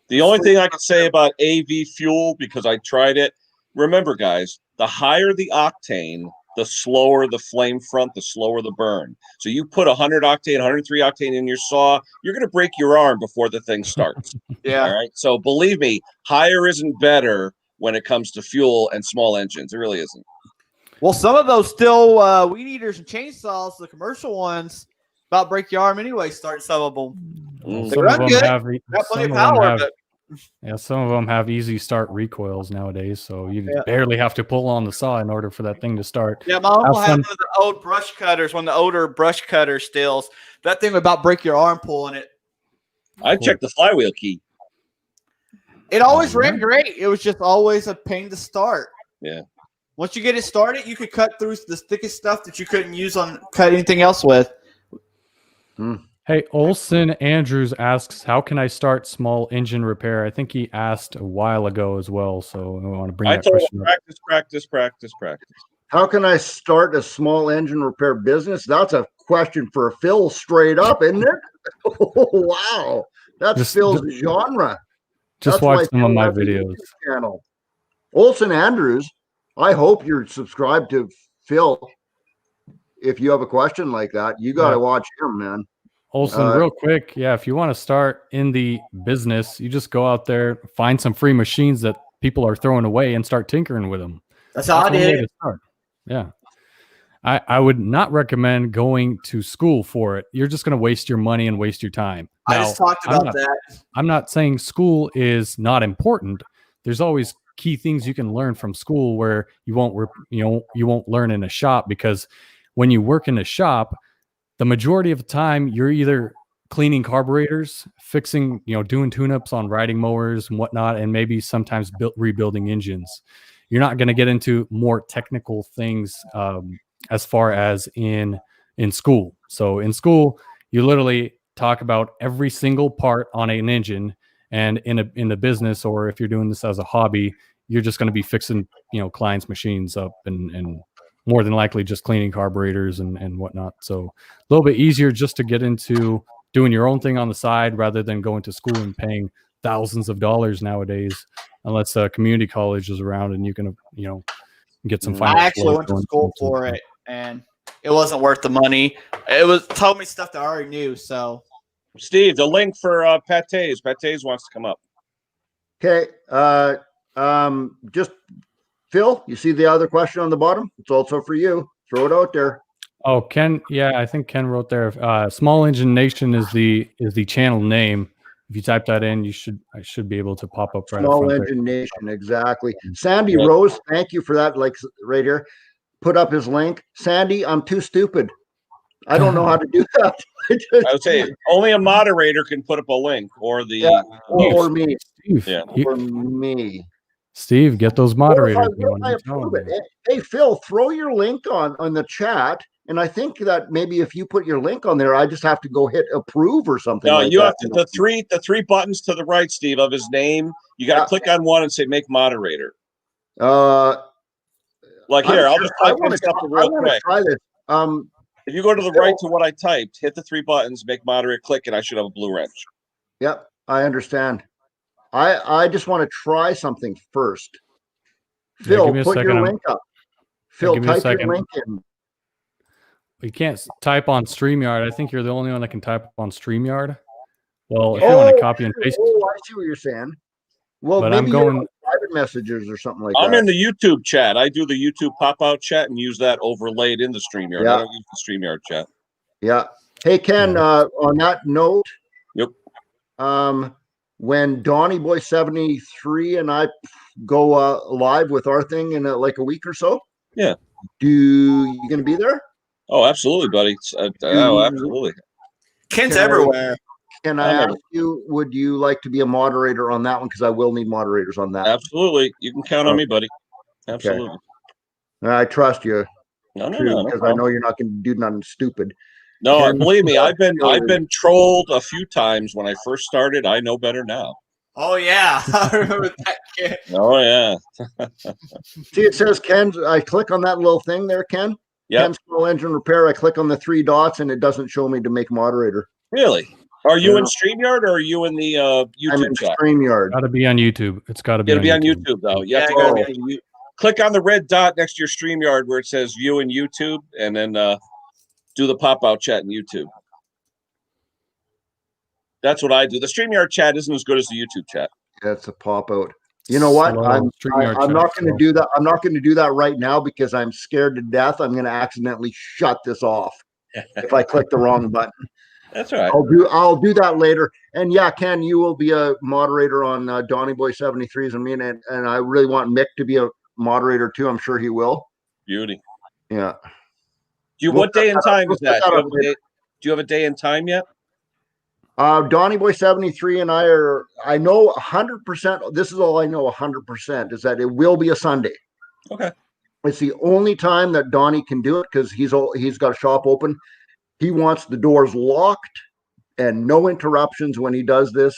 The only thing I can say about AV fuel, because I tried it, remember, guys, the higher the octane, the slower the flame front, the slower the burn. So you put 100 octane, 103 octane in your saw, you're going to break your arm before the thing starts. Yeah. All right. So believe me, higher isn't better when it comes to fuel and small engines. It really isn't. Well, some of those still weed eaters and chainsaws, the commercial ones, about break your arm anyway. Start some of them. They run good. Got plenty of power, but yeah, some of them have easy start recoils nowadays, so you barely have to pull on the saw in order for that thing to start. Yeah, my uncle had one of the old brush cutters, one of the older brush cutter stills. That thing would about break your arm pulling it. I checked the flywheel key. It always ran great. It was just always a pain to start. Yeah. Once you get it started, you could cut through the thickest stuff that you couldn't cut anything else with. Hey, Olson Andrews asks, how can I start small engine repair? I think he asked a while ago as well, so I want to bring that question up. Practice. How can I start a small engine repair business? That's a question for Phil straight up, isn't it? Oh, wow. That's Phil's genre. Just watch some of my videos. Channel. Olson Andrews, I hope you're subscribed to Phil. If you have a question like that, you got to watch him, man. Olson, real quick, if you want to start in the business, you just go out there, find some free machines that people are throwing away and start tinkering with them. That's how I did. Yeah. I would not recommend going to school for it. You're just going to waste your money and waste your time. Now, I just talked about that. I'm not saying school is not important. There's always key things you can learn from school where you won't learn in a shop, because when you work in a shop, the majority of the time you're either cleaning carburetors, fixing, doing tune-ups on riding mowers and whatnot, and maybe sometimes rebuilding engines. You're not going to get into more technical things as far as in school. So in school, you literally talk about every single part on an engine, and in the business, or if you're doing this as a hobby, you're just going to be fixing, clients' machines up and more than likely just cleaning carburetors and whatnot. So a little bit easier just to get into doing your own thing on the side rather than going to school and paying thousands of dollars nowadays, unless a community college is around and you can, get some financial. I actually went to school for it, and it wasn't worth the money. It told me stuff that I already knew. So, Steve, the link for Pates. Pates wants to come up. Okay. Just Phil, you see the other question on the bottom? It's also for you. Throw it out there. Oh, Ken. Yeah, I think Ken wrote there. Small Engine Nation is the channel name. If you type that in, I should be able to pop up right. Small Engine Nation, exactly. Sandy Rose, thank you for that. Like right here, put up his link. Sandy, I'm too stupid. I don't know how to do that. I would say only a moderator can put up a link, or or me. Steve. Yeah, or me. Steve, get those moderators. Hey, Phil, throw your link on the chat. And I think that maybe if you put your link on there, I just have to go hit approve or something. No, like you that. have to the three buttons to the right, Steve, of his name. You got to click on one and say make moderator. Like here, I'll just type in something real quick. Try this. If you go to the right to what I typed, hit the three buttons, make moderator, click, and I should have a blue wrench. Yep, I understand. I just want to try something first. Phil, put your link up. Phil, type your link in. You can't type on StreamYard. I think you're the only one that can type on StreamYard. Well, if you want to copy and paste. Oh, I see what you're saying. Well, but maybe I'm going private messages or something like that. I'm in the YouTube chat. I do the YouTube pop-out chat and use that overlaid in the StreamYard. Yeah. I don't use the StreamYard chat. Yeah. Hey, Ken, on that note. Yep. When Donnie Boy 73 and I go live with our thing in like a week or so. Yeah. You going to be there? Oh, absolutely, buddy. Absolutely. Ken's everywhere. Can I ask you, would you like to be a moderator on that one? Because I will need moderators on that. Absolutely. You can count on me, buddy. Absolutely. Okay. I trust you. No, because I know you're not going to do nothing stupid. No, believe me, I've been trolled a few times when I first started. I know better now. Oh yeah, I remember that kid. Oh yeah. See, it says Ken. I click on that little thing there, Ken. Yep. Ken Small Engine Repair. I click on the 3 dots, and it doesn't show me to make moderator. Really? Are you in Yeah. StreamYard or are you in the I'm YouTube in chat? StreamYard. Got to be on YouTube. It's got to be. It'll be on YouTube though. You have to go to click on the red dot next to your StreamYard where it says View in YouTube, and then do the pop-out chat in YouTube. That's what I do. The StreamYard chat isn't as good as the YouTube chat. That's a pop out. You know what? I'm not going to do that. I'm not going to do that right now because I'm scared to death. I'm going to accidentally shut this off if I click the wrong button. That's all right. I'll do that later. And yeah, Ken, you will be a moderator on Donny Boy 73s and me, and I really want Mick to be a moderator too. I'm sure he will. Beauty. Yeah. What day and time is that? Do you have a day and time yet? Donny Boy 73 and I know 100%. This is all I know 100% is that it will be a Sunday. Okay. It's the only time that Donnie can do it because he's got a shop open. He wants the doors locked and no interruptions when he does this.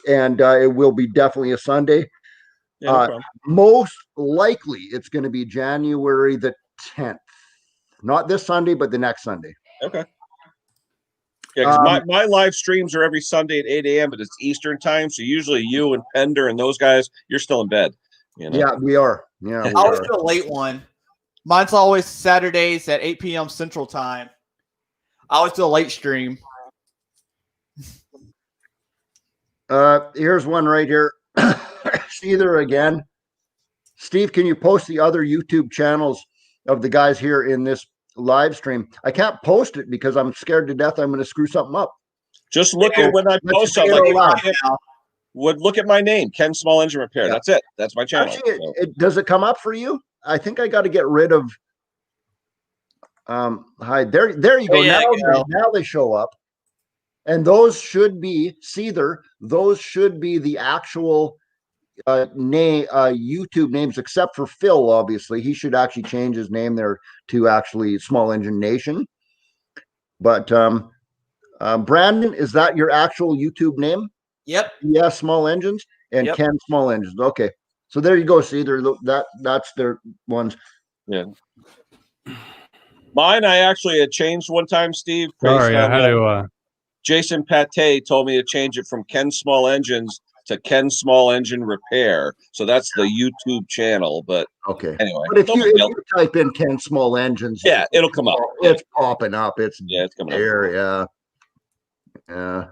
And it will be definitely a Sunday. Yeah, no most likely it's going to be January the 10th. Not this Sunday, but the next Sunday. Okay. Yeah, because my live streams are every Sunday at 8 a.m., but it's Eastern time. So usually you and Pender and those guys, you're still in bed. You know? Yeah, we are. Yeah, I always do a late one. Mine's always Saturdays at 8 p.m. Central Time. I always do a late stream. Here's one right here. See there again. Steve, can you post the other YouTube channels of the guys here in this live stream? I can't post it because I'm scared to death I'm going to screw something up. Just look at when I post something. Look at my name, Ken Small Engine Repair. Yeah. That's it. That's my channel. Actually, does it come up for you? I think I got to get rid of. Hi, there you go. Now they show up, and those should be those should be the actual name YouTube names, except for Phil. Obviously, he should actually change his name there to actually Small Engine Nation. But Brandon, is that your actual YouTube name? Yep. Yeah, Small Engines and Ken Small Engines. Okay, so there you go. See, that's their ones. Yeah. Mine, I actually had changed one time, Steve. Sorry, I had to. Jason Pate told me to change it from Ken Small Engines to Ken Small Engine Repair. So that's the YouTube channel. But okay, anyway. But if you type in Ken Small Engines, yeah, it'll come up. It's popping up. It's coming there. Up. Yeah.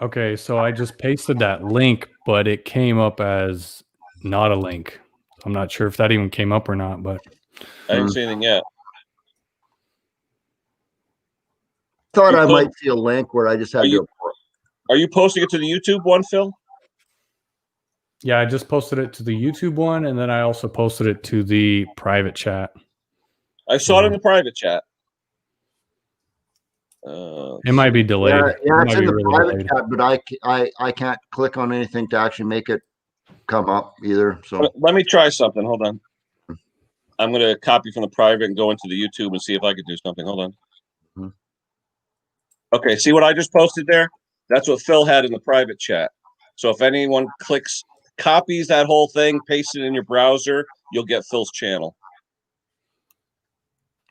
Okay, so I just pasted that link, but it came up as not a link. I'm not sure if that even came up or not, but I didn't see anything yet. Thought I might see a link where I just had to. Are you posting it to the YouTube one, Phil? Yeah, I just posted it to the YouTube one, and then I also posted it to the private chat. I saw it in the private chat. It might be delayed. Yeah, it's in the private chat, but I can't click on anything to actually make it come up either. So let me try something. Hold on. I'm going to copy from the private and go into the YouTube and see if I can do something. Hold on. Mm-hmm. Okay, see what I just posted there? That's what Phil had in the private chat. So if anyone copies that whole thing, pastes it in your browser, you'll get Phil's channel.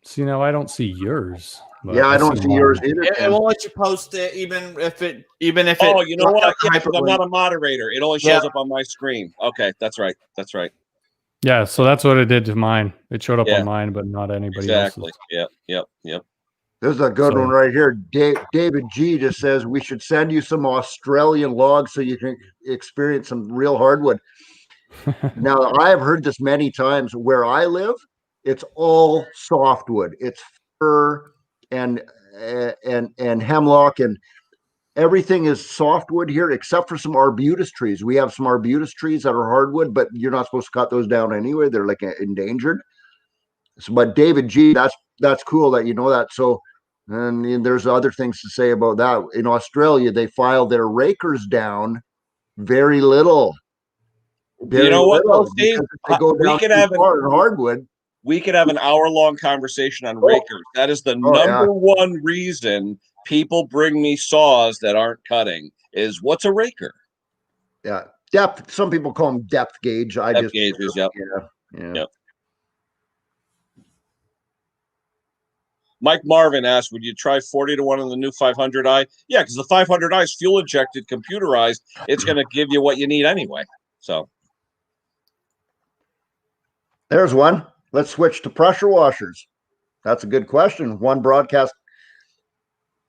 See, now I don't see yours. Yeah, I don't see yours either. It won't let you post it, even if it. Oh, you know what? Yeah, I'm not a moderator. It only shows up on my screen. Okay, that's right. That's right. Yeah, so that's what it did to mine. It showed up on mine, but not anybody else's. Yep. There's a good one right here. David G just says we should send you some Australian logs so you can experience some real hardwood. Now, I have heard this many times. Where I live, it's all softwood. It's fir and hemlock, and everything is softwood here except for some arbutus trees. We have some arbutus trees that are hardwood, but you're not supposed to cut those down anyway. They're like endangered. So, but David G, that's cool that you know that. So, and there's other things to say about that. In Australia, they file their rakers down very little. You know what, though, Steve? We could have hardwood. We could have an hour-long conversation on rakers. That is the number one reason people bring me saws that aren't cutting. Is what's a raker? Yeah. Depth. Some people call them depth gauge. Depth gauges. Yep. Yeah. Yep. Mike Marvin asked, would you try 40-1 on the new 500i? Yeah, because the 500i is fuel injected, computerized. It's going to give you what you need anyway. So there's one. Let's switch to pressure washers. That's a good question. One broadcast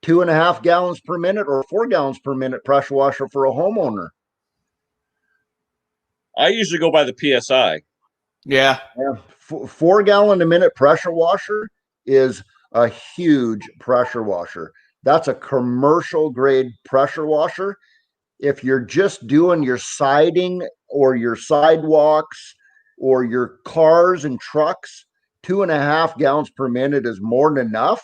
2.5 gallons per minute or 4 gallons per minute pressure washer for a homeowner. I usually go by the PSI. Yeah. 4 gallon a minute pressure washer is a huge pressure washer. That's a commercial grade pressure washer. If you're just doing your siding or your sidewalks or your cars and trucks, 2.5 gallons per minute is more than enough.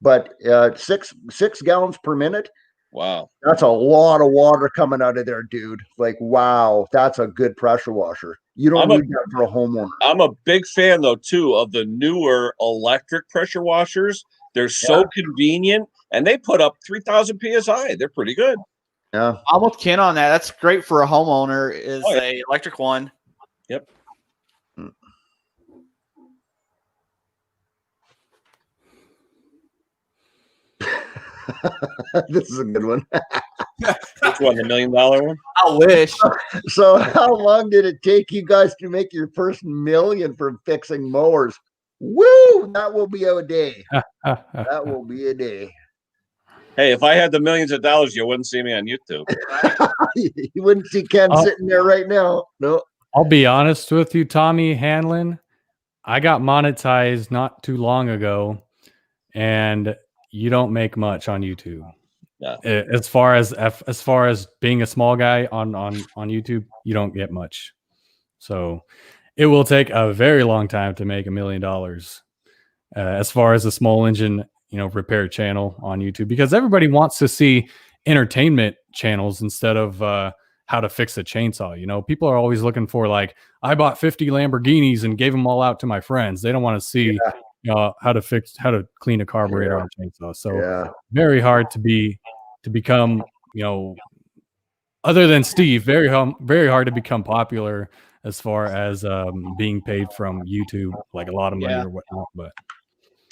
But 6 gallons per minute, wow, that's a lot of water coming out of there, dude. Like, wow, that's a good pressure washer. You don't need that for a homeowner. I'm a big fan, though, too, of the newer electric pressure washers. They're so convenient, and they put up 3,000 PSI. They're pretty good. Yeah. I'm with Ken on that. That's great for a homeowner, is a electric one. Yep. This is a good one. Which one, the $1 million one? I wish. So how long did it take you guys to make your first million from fixing mowers? Woo! That will be a day. That will be a day. Hey, if I had the millions of dollars, you wouldn't see me on YouTube. You wouldn't see Ken sitting there right now. No. I'll be honest with you, Tommy Hanlon. I got monetized not too long ago, and you don't make much on YouTube. No. As far as being a small guy on YouTube, you don't get much. So it will take a very long time to make $1 million. As far as a small engine, repair channel on YouTube, because everybody wants to see entertainment channels instead of how to fix a chainsaw. People are always looking for, like, I bought 50 Lamborghinis and gave them all out to my friends. They don't want to see how to clean a carburetor on a chainsaw. So very hard to become, other than Steve, very hard to become popular as far as being paid from YouTube, like a lot of money or whatnot. But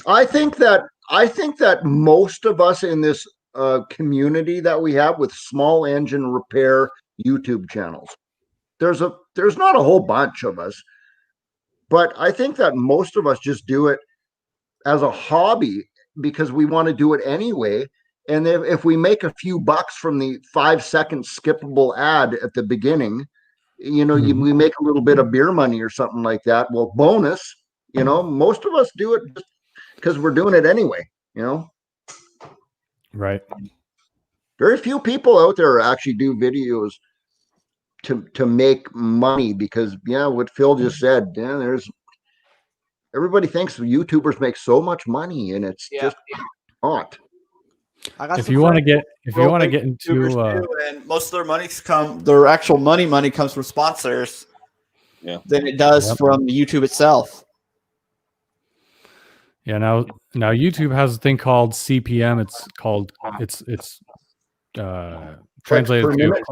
I think that most of us in this community that we have with small engine repair YouTube channels, there's not a whole bunch of us, but I think that most of us just do it as a hobby because we want to do it anyway. And if we make a few bucks from the 5-second skippable ad at the beginning, we make a little bit of beer money or something like that. Well, bonus, most of us do it just because we're doing it anyway, Right. Very few people out there actually do videos to make money because, what Phil just said, everybody thinks YouTubers make so much money, and it's just not. If you want to get into and most of their actual money comes from sponsors than it does from YouTube itself. Yeah, now YouTube has a thing called CPM. It's translated to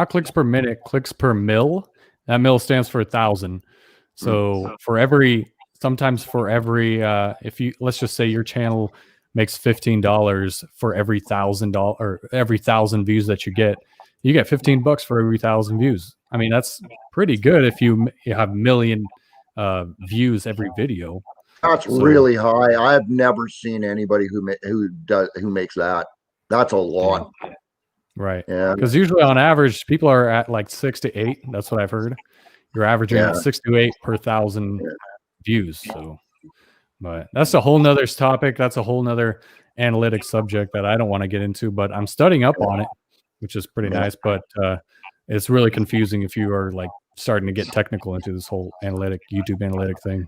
clicks per minute, clicks per mil. That mil stands for 1,000. So let's just say your channel makes $15 for every $1,000 or every 1,000 views that you get $15 for every 1,000 views. I mean, that's pretty good if you have 1 million views every video. That's really high. I have never seen anybody who makes that. That's a lot. Yeah. Right. Yeah. Because usually on average, people are at like 6 to 8. That's what I've heard. You're averaging at 6 to 8 per 1,000 views. So, but that's a whole nother topic. That's a whole nother analytic subject that I don't want to get into, but I'm studying up on it, which is pretty nice. But it's really confusing if you are like starting to get technical into this whole YouTube analytic thing.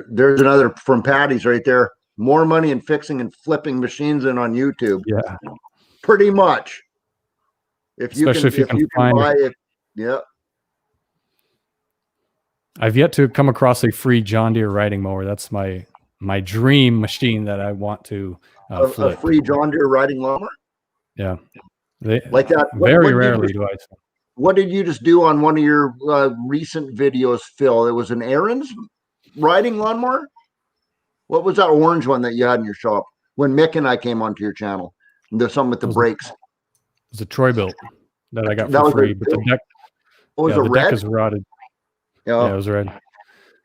There's another from Patty's right there. More money in fixing and flipping machines in on YouTube. Yeah, pretty much. Especially if you can find buy it. Yeah. I've yet to come across a free John Deere riding mower. That's my dream machine that I want to flip. A free John Deere riding mower? Yeah. like that. Very rarely do I. What did you just do on one of your recent videos, Phil? It was an Aaron's riding lawnmower. What was that orange one that you had in your shop when Mick and I came onto your channel? There's something with the brakes. It was a Troy built that I got for free, but the deck. Oh, was the it red? deck is rotted. Yeah, it was red.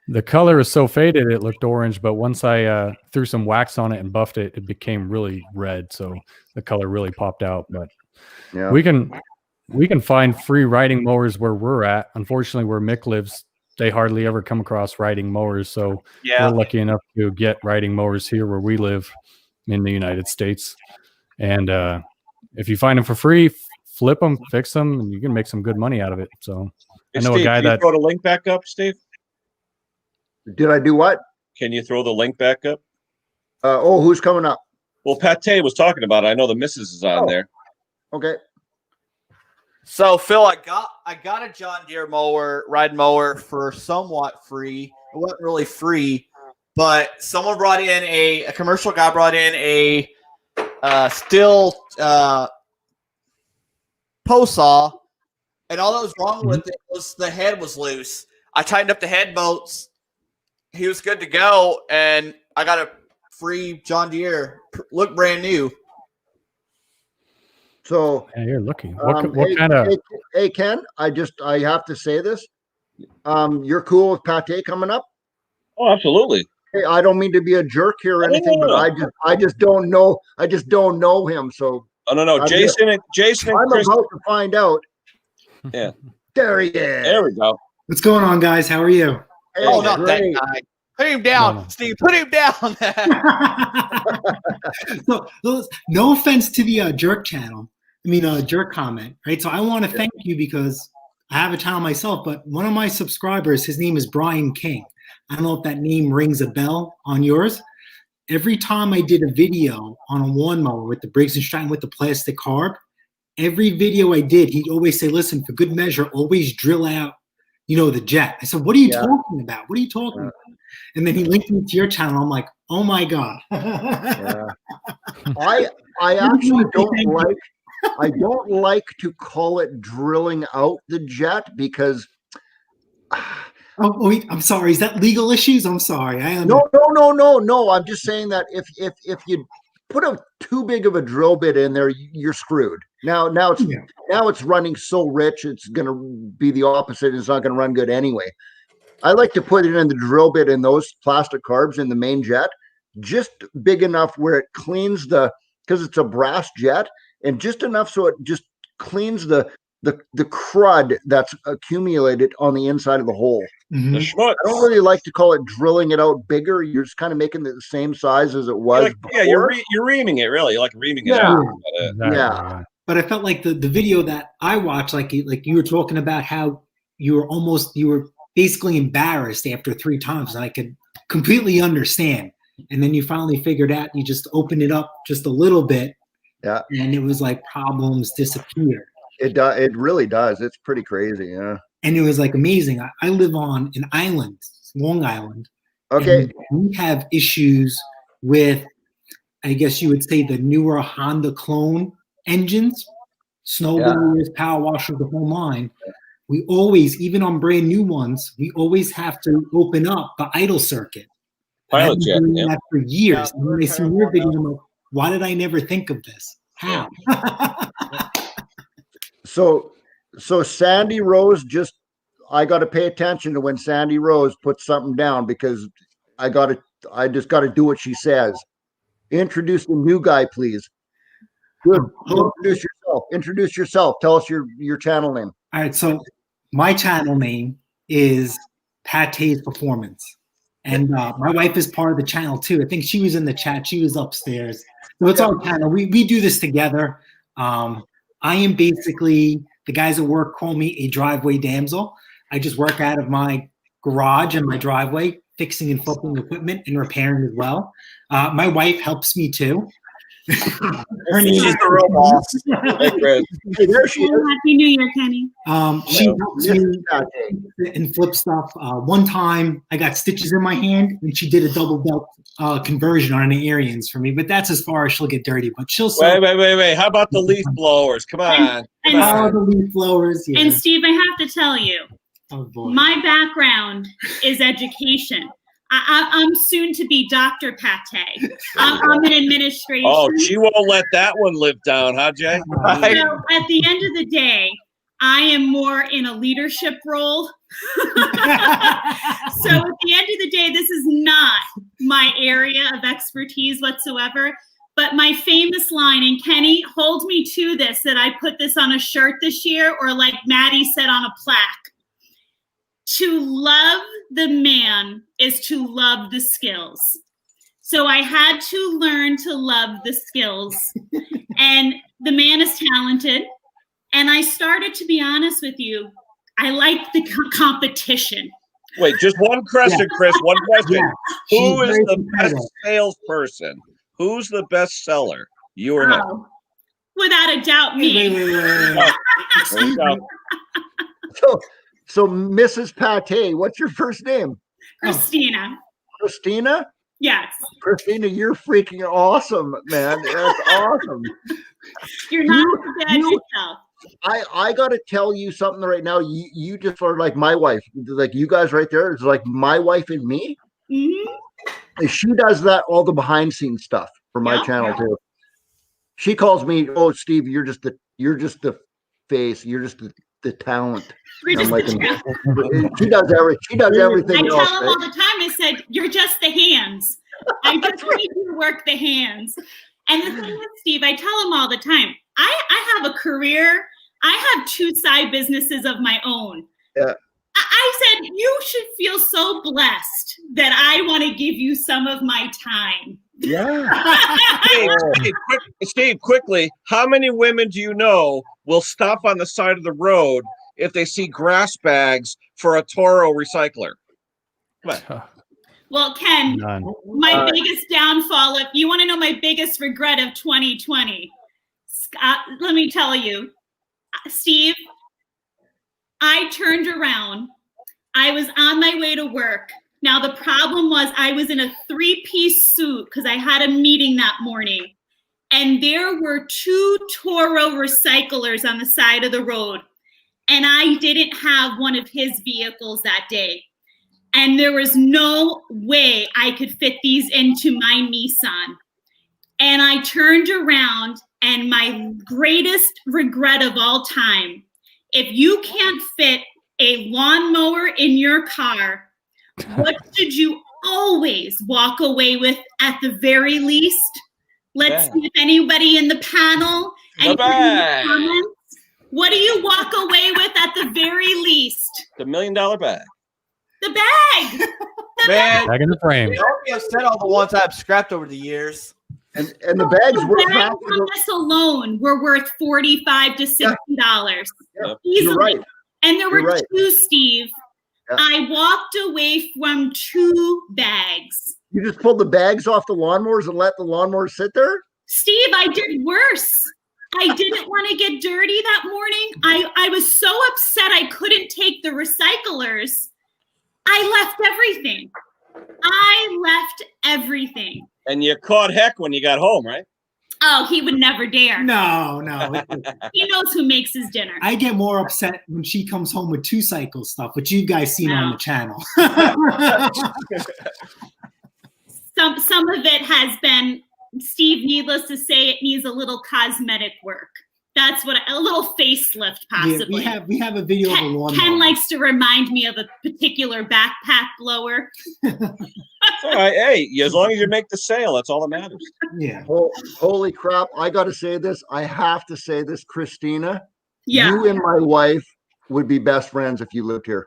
The color is so faded it looked orange, but once I threw some wax on it and buffed it, it became really red. So the color really popped out. But yeah, we can find free riding mowers where we're at. Unfortunately, where Mick lives, they hardly ever come across riding mowers. So we're lucky enough to get riding mowers here where we live in the United States. And if you find them for free, flip them, fix them, and you can make some good money out of it. So hey, I know Steve, a guy can that you throw the link back up, Steve? Did I do what? Can you throw the link back up? Who's coming up? Well, Pate was talking about it. I know the missus is on there. Okay. So Phil, I got a John Deere riding mower for somewhat free. It wasn't really free, but someone brought in a commercial guy brought in a steel post saw, and all that was wrong with it was the head was loose. I tightened up the head bolts. He was good to go, and I got a free John Deere. Look brand new. So yeah, you're lucky. What kind of? Hey Ken, I have to say this. You're cool with Pate coming up? Oh, absolutely. Hey, I don't mean to be a jerk here or anything, but I just don't know. I just don't know him. So no. Jason and I'm Chris. about to find out. Yeah. There he is. There we go. What's going on, guys? How are you? Hey, Not great. that guy. Put him down, No. Steve. Put him down. So, no offense to the jerk channel. Jerk comment, right? So I want to thank you because I have a channel myself, but one of my subscribers, his name is Brian King. I don't know if that name rings a bell on yours. Every time I did a video on a lawnmower with the Briggs & Stratton with the plastic carb, every video I did, he'd always say, listen, for good measure, always drill out, the jet. I said, what are you talking about? What are you talking about? And then he linked me to your channel. I'm like, oh my God. Yeah. I actually don't like to call it drilling out the jet because Oh, wait, I'm sorry. Is that legal issues? I'm sorry. No. I'm just saying that if you put too big of a drill bit in there, you're screwed. Now it's running so rich, it's going to be the opposite. It's not going to run good anyway. I like to put it in the drill bit in those plastic carbs in the main jet, just big enough where it cleans because it's a brass jet, and just enough so it just cleans the crud that's accumulated on the inside of the hole. Mm-hmm. The schmutz. I don't really like to call it drilling it out bigger. You're just kind of making it the same size as it was before. You're reaming it, really. You're like reaming it out. Exactly, Yeah. But I felt like the video that I watched, like you were talking about how you were basically embarrassed after 3 times, and I could completely understand. And then you finally figured out, you just opened it up just a little bit, Yeah. and it was like problems disappeared. It really does. It's pretty crazy. Yeah. And it was like amazing. I live on an island, Long Island. Okay. We have issues with, I guess you would say, the newer Honda clone engines, snow blowers, power washers, the whole line. We always, even on brand new ones, we always have to open up the idle circuit. Pilot jet. That for years. Yeah, and when I see your video, I'm like, why did I never think of this? How? So Sandy Rose I got to pay attention to when Sandy Rose puts something down because I just got to do what she says. Introduce the new guy, please. Good. Introduce yourself. Tell us your channel name. All right. So my channel name is Pate's Performance. And my wife is part of the channel too. I think she was in the chat. She was upstairs. So it's our channel. We do this together. I am basically, the guys at work call me a driveway damsel. I just work out of my garage and my driveway, fixing and flipping equipment and repairing as well. My wife helps me too. Her name She's is the real boss. Hey, Chris. Hey, there she is. Happy New Year, Kenny. She helps me and flip stuff. One time I got stitches in my hand and she did a double belt conversion on an Arians for me, but that's as far as she'll get dirty. But she'll sell. Wait. How about the leaf blowers? Come on. Oh, the leaf blowers. Yeah. And Steve, I have to tell you, Oh, boy. my background is education. I'm soon to be Dr. Pate. I'm in administration. Oh, she won't let that one live down, huh, Jay? So at the end of the day, I am more in a leadership role. So at the end of the day, this is not my area of expertise whatsoever. But my famous line, and Kenny, hold me to this, that I put this on a shirt this year, or like Maddie said, on a plaque. To love the man is to love the skills. So I had to learn to love the skills. And the man is talented. And I started, to be honest with you, I like the competition. Wait, just one question, Chris. One question. Yeah. Who She's is very the best competitive. salesperson? Who's the best seller? You or him? Oh, without a doubt, me. Wait. There you go. So Mrs. Pate, what's your first name? Christina. Christina? Yes. Christina, you're freaking awesome, man. That's awesome. You're not bad yourself. I got to tell you something right now. You just are like my wife. Like you guys right there. It's like my wife and me. Mm-hmm. She does that, all the behind scenes stuff for my channel too. She calls me, "Oh, Steve, you're just the face. You're just the talent." I'm like, she does everything. I tell else, him right? all the time, I said, you're just the hands. I just need you to work the hands. And the thing is, Steve, I tell him all the time, I have a career. I have 2 side businesses of my own. Yeah. I said, you should feel so blessed that I want to give you some of my time. Yeah. Steve, quickly, how many women do you know will stop on the side of the road if they see grass bags for a Toro recycler? Come on. Well, Ken, None. my biggest downfall, if you want to know my biggest regret of 2020, let me tell you, Steve, I turned around. I was on my way to work. Now, the problem was I was in a 3-piece suit because I had a meeting that morning. And there were 2 Toro recyclers on the side of the road. And I didn't have one of his vehicles that day. And there was no way I could fit these into my Nissan. And I turned around, and my greatest regret of all time, if you can't fit a lawnmower in your car, what should you always walk away with at the very least? Let's see if anybody in the panel and comments. What do you walk away with at the very least? The $1 million bag. The bag. Man, Back in the frame. don't be upset all the ones I've scrapped over the years. And the bags The worth bags half on this alone were worth $45 to $60. Yep. Easily. You're right. And there were You're right. 2, Steve. Yeah. I walked away from 2 bags. You just pulled the bags off the lawnmowers and let the lawnmowers sit there? Steve, I did worse. I didn't want to get dirty that morning. I was so upset I couldn't take the recyclers. I left everything. And you caught heck when you got home, right? Oh, he would never dare. No. He knows who makes his dinner. I get more upset when she comes home with 2 cycle stuff, which you guys seen on the channel. Some of it has been, Steve, needless to say, it needs a little cosmetic work. That's what a little facelift, possibly. Yeah, we have a video of a lawnmower. Ken likes to remind me of a particular backpack blower. All right, hey, as long as you make the sale, that's all that matters. Yeah. Holy crap. I got to say this. I have to say this, Christina. Yeah. You and my wife would be best friends if you lived here.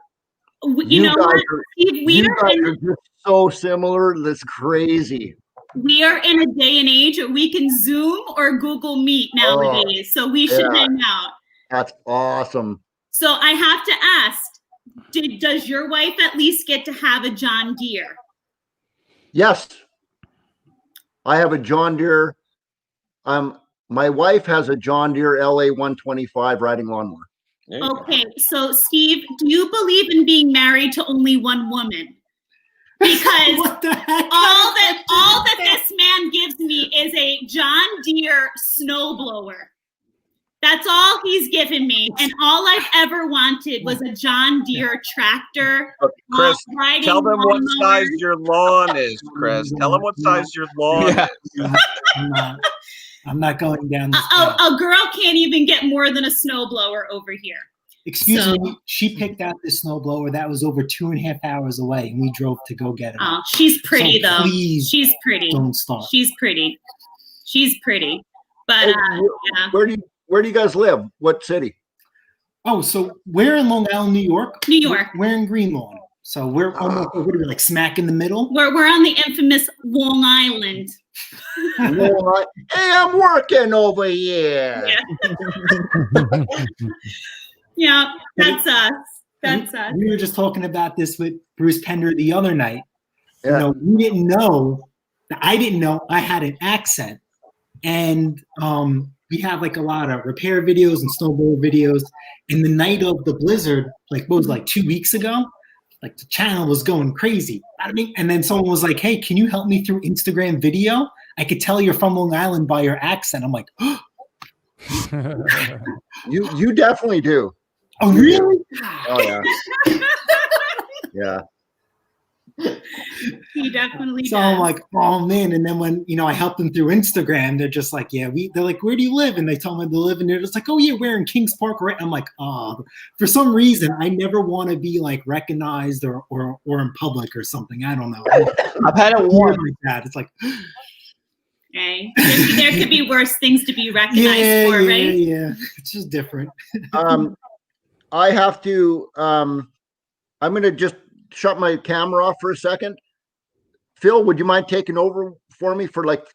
You know what, Steve, we are just so similar. That's crazy. We are in a day and age where we can Zoom or Google Meet nowadays, so we should hang out. That's awesome. So I have to ask, does your wife at least get to have a John Deere? Yes. I have a John Deere My wife has a John Deere LA 125 riding lawnmower. Okay, so Steve, do you believe in being married to only one woman? Because What the heck? all that this man gives me is a John Deere snowblower. That's all he's given me, and all I've ever wanted was a John Deere tractor. Chris, riding tell them what lawnmowers. size your lawn is, Chris. Tell them what size your lawn is. I'm not going down this path. A girl can't even get more than a snowblower over here. Excuse me, she picked out this snowblower that was over 2.5 hours away, and we drove to go get it. Oh, she's pretty though. Please, she's pretty. don't stop. She's pretty. But yeah. Where do you guys live? What city? Oh, so we're in Long Island, New York. New York. We're in Greenlawn. So we're almost, what are we, like smack in the middle? We're on the infamous Long Island. Hey, I'm working over here. Yeah, that's us. That's us. We were just talking about this with Bruce Pender the other night. Yeah. You know, we didn't know that I didn't know I had an accent. And we have like a lot of repair videos and snowboard videos. And the night of the blizzard, like what was it, like 2 weeks ago, like the channel was going crazy. I mean, and then someone was like, "Hey, can you help me through Instagram video? I could tell you're from Long Island by your accent." I'm like, "Oh, You definitely do. oh really?" Oh yeah. Yeah. He definitely So does. I'm like, "Oh man!" And then when I help them through Instagram, they're just like, "Yeah, they're like, where do you live?" And they tell me they live, and they're just like, "Oh yeah, we're in Kings Park, right?" I'm like, "Oh." For some reason, I never want to be like recognized or in public or something. I don't know. I've had it Weird once. like that. It's like, Okay. There could be worse things to be recognized for, right? Yeah. It's just different. I have to. I'm gonna just shut my camera off for a second. Phil, would you mind taking over for me for like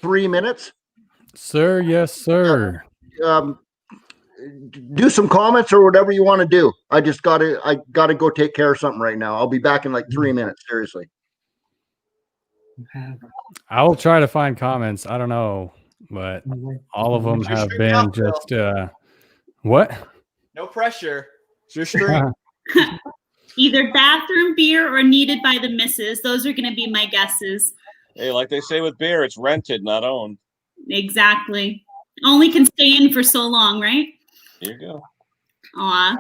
3 minutes? Sir, yes, sir. Do some comments or whatever you want to do. I gotta go take care of something right now. I'll be back in like 3 minutes. Seriously. I will try to find comments. I don't know, but all of them have been just what? No pressure. It's your stream. Either bathroom beer or needed by the missus. Those are going to be my guesses. Hey, like they say with beer, it's rented, not owned. Exactly. Only can stay in for so long, right? Here you go. Aw.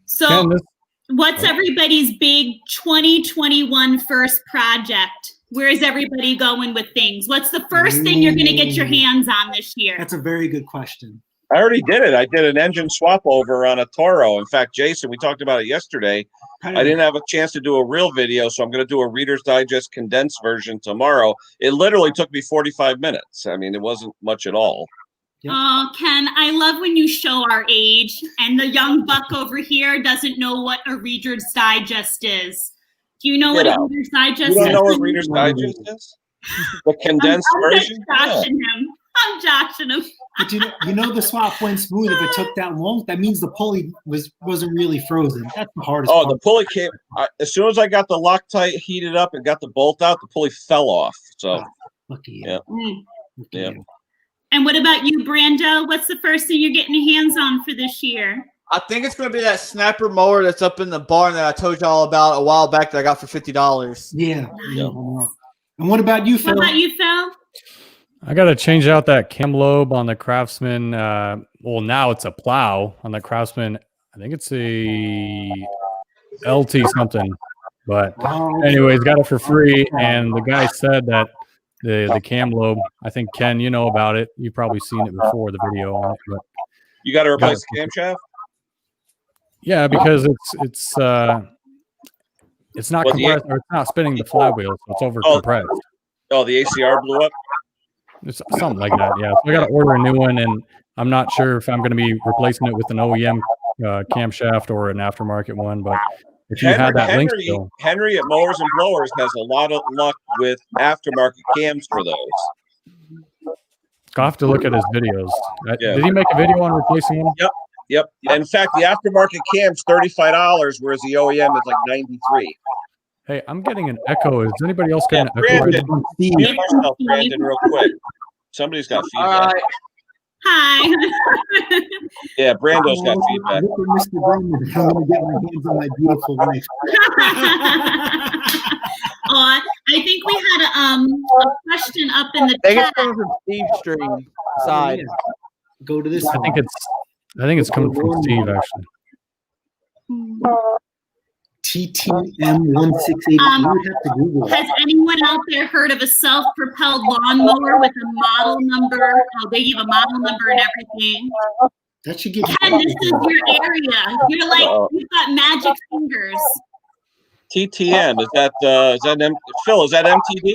So Ken, this- what's everybody's big 2021 first project? Where is everybody going with things? What's the first thing you're going to get your hands on this year? That's a very good question. I already did it. I did an engine swap over on a Toro. In fact, Jason, we talked about it yesterday. I didn't have a chance to do a real video, so I'm going to do a Reader's Digest condensed version tomorrow. It literally took me 45 minutes. I mean, it wasn't much at all. Yep. Oh, Ken, I love when you show our age, and the young buck over here doesn't know what a Reader's Digest is. Do you know what a Reader's Digest is? You don't know what Reader's Digest is? The condensed version? I'm joshing him. But you know the swap went smooth. If it took that long, that means the pulley wasn't really frozen. That's the hardest part. The pulley came as soon as I got the Loctite heated up and got the bolt out, the pulley fell off. So lucky. Yeah. Lucky Yeah. you. And what about you, Brando? What's the first thing you're getting your hands on for this year? I think it's going to be that snapper mower that's up in the barn that I told you all about a while back that I got for $50. Yeah. And what about you, Phil? What about you, Phil? I got to change out that cam lobe on the Craftsman. Well, now it's a plow on the Craftsman. I think it's a LT something. But anyways, got it for free. And the guy said that the cam lobe, I think, Ken, you know about it. You've probably seen it before, the video on it. But you got to replace the camshaft? Yeah, because it's not compressed, or it's not spinning the flywheel, so it's over compressed. Oh, the ACR blew up? It's something like that, yeah. So I got to order a new one, and I'm not sure if I'm going to be replacing it with an OEM camshaft or an aftermarket one. But if you had that link still, Henry at Mowers and Blowers has a lot of luck with aftermarket cams for those. I'll have to look at his videos. Did he make a video on replacing them? Yep. In fact, the aftermarket cam's $35, whereas the OEM is like $93. Hey, I'm getting an echo. Is anybody else getting an echo? Brandon, mute yourself, Brandon, real quick. Somebody's got All feedback. right. Hi. Yeah, Brando's got feedback. Look at Mr. Bowman. I'm going to get my hands on my beautiful wife. I think we had a question up in the I think it's chat. coming from Steve's stream side. Go to this I think it's coming from Steve actually. TTM168. You would have to Google it. Has anyone out there heard of a self-propelled lawnmower with a model number? Oh, they give a model number and everything. That should give you. Ken, this is your area. You're like, you've got magic fingers. TTM, is that Phil, is that MTD?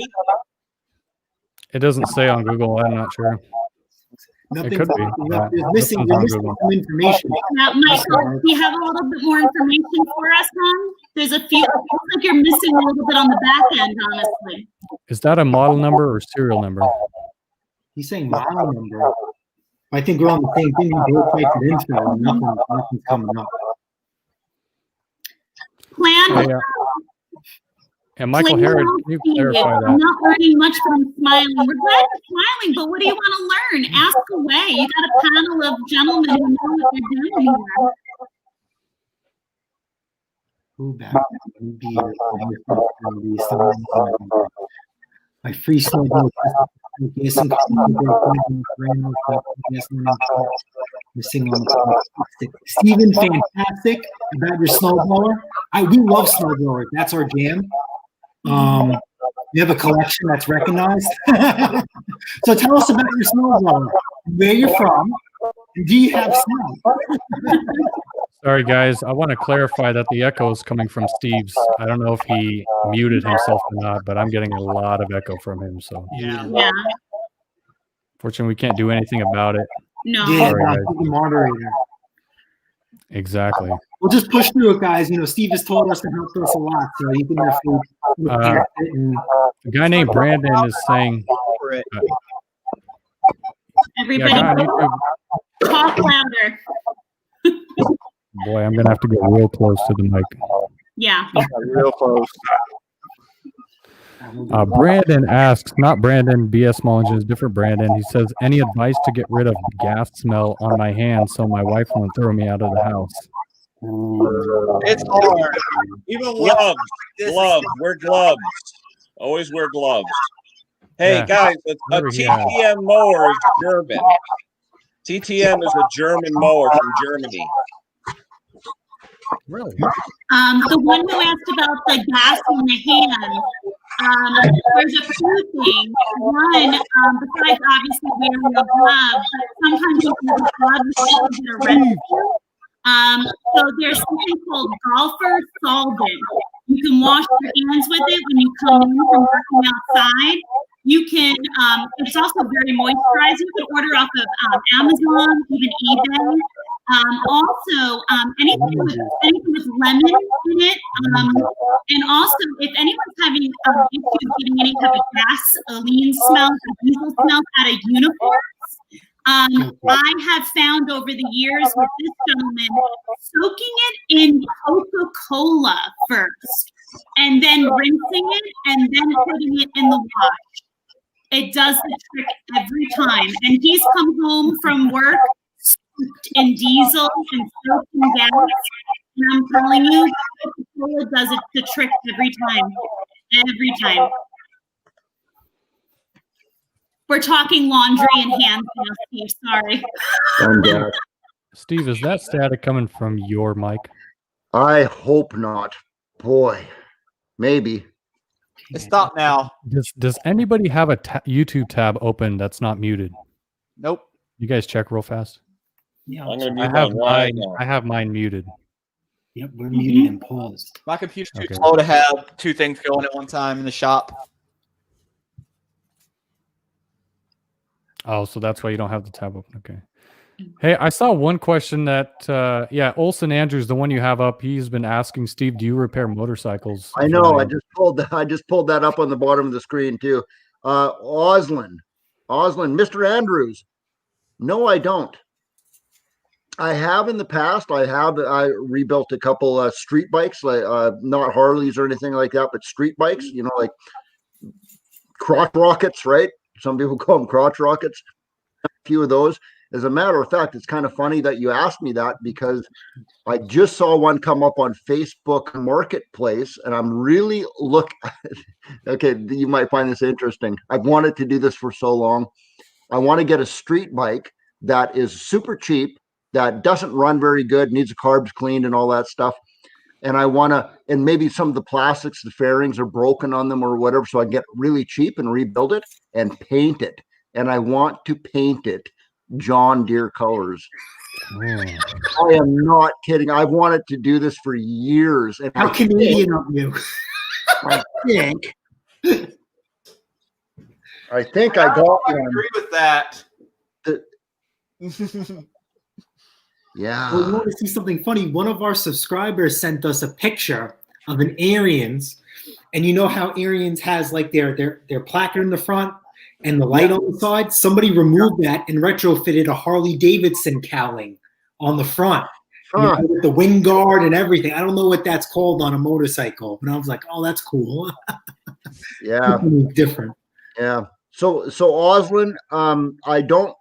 It doesn't say on Google. I'm not sure. Nothing. It could be. You're missing some information. Now, Michael, do you have a little bit more information for us, hon? There's a few. It looks like you're missing a little bit on the back end, honestly. Is that a model number or serial number? He's saying model number. I think we're on the same thing. We both typed it info and nothing's coming up. Plan. And Michael Herod, can you clarify I'm that? not learning much from smiling. We're glad you're smiling, but what do you want to learn? Ask away. You got a panel of gentlemen who know what they're doing here. Who back? My free snowball. Missing on the Steven, fantastic about your snowblower. We love snowblowers. That's our jam. You have a collection that's recognized. So tell us about your snowblower, where you're from, and do you have snow? Sorry, guys. I want to clarify that the echo is coming from Steve's. I don't know if he muted himself or not, but I'm getting a lot of echo from him. So, Yeah. fortunately, we can't do anything about it. No. Yeah, Sorry, guys. the moderator. Exactly. We'll just push through it, guys. You know, Steve has told us to help us a lot, so you can definitely look past it. And A guy named Brandon is saying, Everybody, yeah, guy on YouTube, talk louder. boy, I'm gonna have to get real close to the mic. Yeah. Real close. Brandon asks, not Brandon, BS Small Engines, different Brandon. He says, any advice to get rid of gas smell on my hands so my wife won't throw me out of the house? It's hard. Even Gloves. Wear gloves. Always wear gloves. Hey, Yeah. guys, a TTM mower is German. TTM is a German mower from Germany. Really? The one who asked about the gas in the hand, there's a few things. One, besides obviously wearing a glove, but sometimes you can use gloves to get a residue. So there's something called golfer solvent. You can wash your hands with it when you come in from working outside. You can, it's also very moisturizing. You can order off of Amazon, even eBay. Also, anything with lemon in it. And also, if anyone's having issues getting any type of gasoline smells or diesel smells out of uniforms, I have found over the years with this gentleman, soaking it in Coca-Cola first, and then rinsing it, and then putting it in the wash. It does the trick every time. And he's come home from work soaked in diesel and soaked in gas. And I'm telling you, Coca-Cola does it the trick every time. Every time. We're talking laundry and hands now, Steve. Sorry. Steve, is that static coming from your mic? I hope not. Boy, maybe. It stopped now. Does anybody have a YouTube tab open that's not muted? Nope. You guys check real fast. yeah, I'm going to I mute have mine right mine. now. I have mine muted. yep, we're muted and paused. My computer's too Okay. slow to have two things going at one time in the shop. Oh, so that's why you don't have the tab open. Okay. Hey, I saw one question that, Olson Andrews, the one you have up, he's been asking, Steve, do you repair motorcycles? I know. I just pulled that up on the bottom of the screen too. Oslin, Mr. Andrews. No, I don't. I have in the past. I rebuilt a couple street bikes, like not Harleys or anything like that, but street bikes. You know, like crotch rockets, right? Some people call them crotch rockets. A few of those. As a matter of fact, it's kind of funny that you asked me that because I just saw one come up on Facebook Marketplace, and I'm really okay, you might find this interesting. I've wanted to do this for so long. I want to get a street bike that is super cheap, that doesn't run very good, needs the carbs cleaned and all that stuff. And I want to, and maybe some of the plastics, the fairings are broken on them or whatever, so I can get really cheap and rebuild it and paint it. And I want to paint it John Deere colors. I am not kidding. I've wanted to do this for years. And how Canadian of you? I think I got one. Agree with that. Yeah. Well, you want to see something funny? One of our subscribers sent us a picture of an Ariens, and you know how Ariens has like their placard in the front and the light on the side? Somebody removed that and retrofitted a Harley Davidson cowling on the front. You know, with the wind guard and everything. I don't know what that's called on a motorcycle, but I was like, oh, that's cool. Yeah. Different. Yeah. So Oslin, I don't.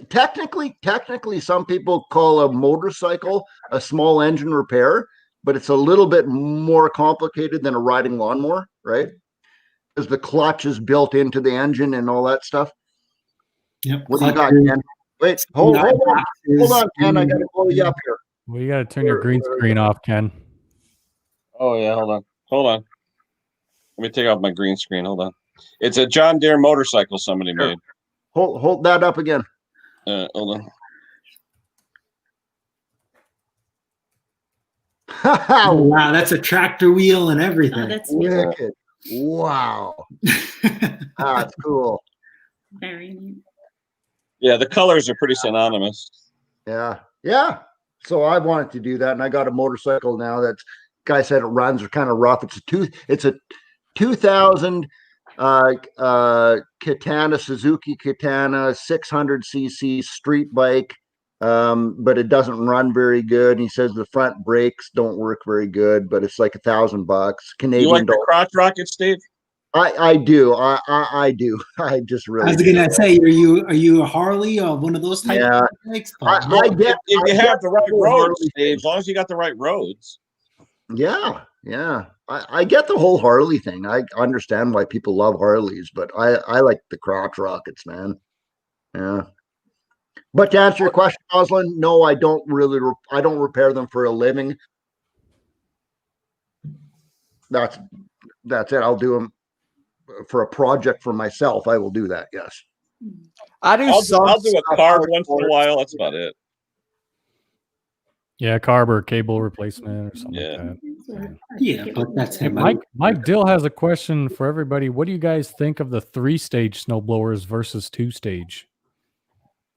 Technically, some people call a motorcycle a small engine repair, but it's a little bit more complicated than a riding lawnmower, right? Because the clutch is built into the engine and all that stuff. Yep. What do you got, Ken? Wait, hold on, Ken. I got to blow you up here. Well, you got to turn your green screen off, Ken. Oh yeah, hold on. Let me take off my green screen. Hold on. It's a John Deere motorcycle somebody made. Hold that up again. Hold on. Oh, wow, that's a tractor wheel and everything. Oh, that's wicked. Wow. That's cool. very neat. Yeah, the colors are pretty synonymous. Yeah. So I wanted to do that, and I got a motorcycle now that guy said it runs are kind of rough. It's a 2000 Katana, Suzuki Katana, 600cc street bike, but it doesn't run very good. And he says the front brakes don't work very good, but it's like $1,000 Canadian. You like the crotch rocket, Steve? I do. I do. I just really. I was gonna say, are you a Harley or one of those type of bikes? If you have the right roads, Steve, as long as you got the right roads. Yeah. I get the whole Harley thing. I understand why people love Harleys, but I like the crotch rockets, man. Yeah. But to answer your question, Oslin, no, I don't repair them for a living. That's it. I'll do them for a project for myself. I will do that. Yes. I'll do a carb once in a while. That's about it. Yeah, carb or cable replacement or something like that. Yeah, but that's him. Mike Dill has a question for everybody. What do you guys think of the 3-stage snowblowers versus 2-stage?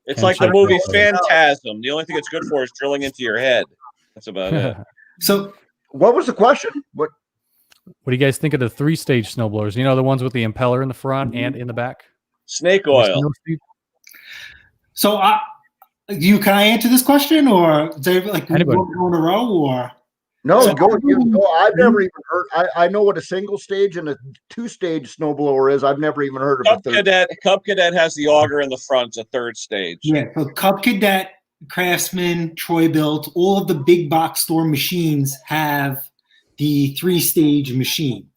It's like the movie Phantasm. The only thing it's good for is drilling into your head. That's about it. So, what was the question? What do you guys think of the 3-stage snowblowers? You know, the ones with the impeller in the front and in the back? Snake oil. So, can I answer this question, or is there like one in a row, or no? Go. I've never even heard. I know what a single stage and a 2-stage snowblower is. I've never even heard of Cub Cadet has the auger in the front. It's a 3rd stage. Yeah, so Cub Cadet, Craftsman, Troy Built, all of the big box store machines have the 3-stage machine.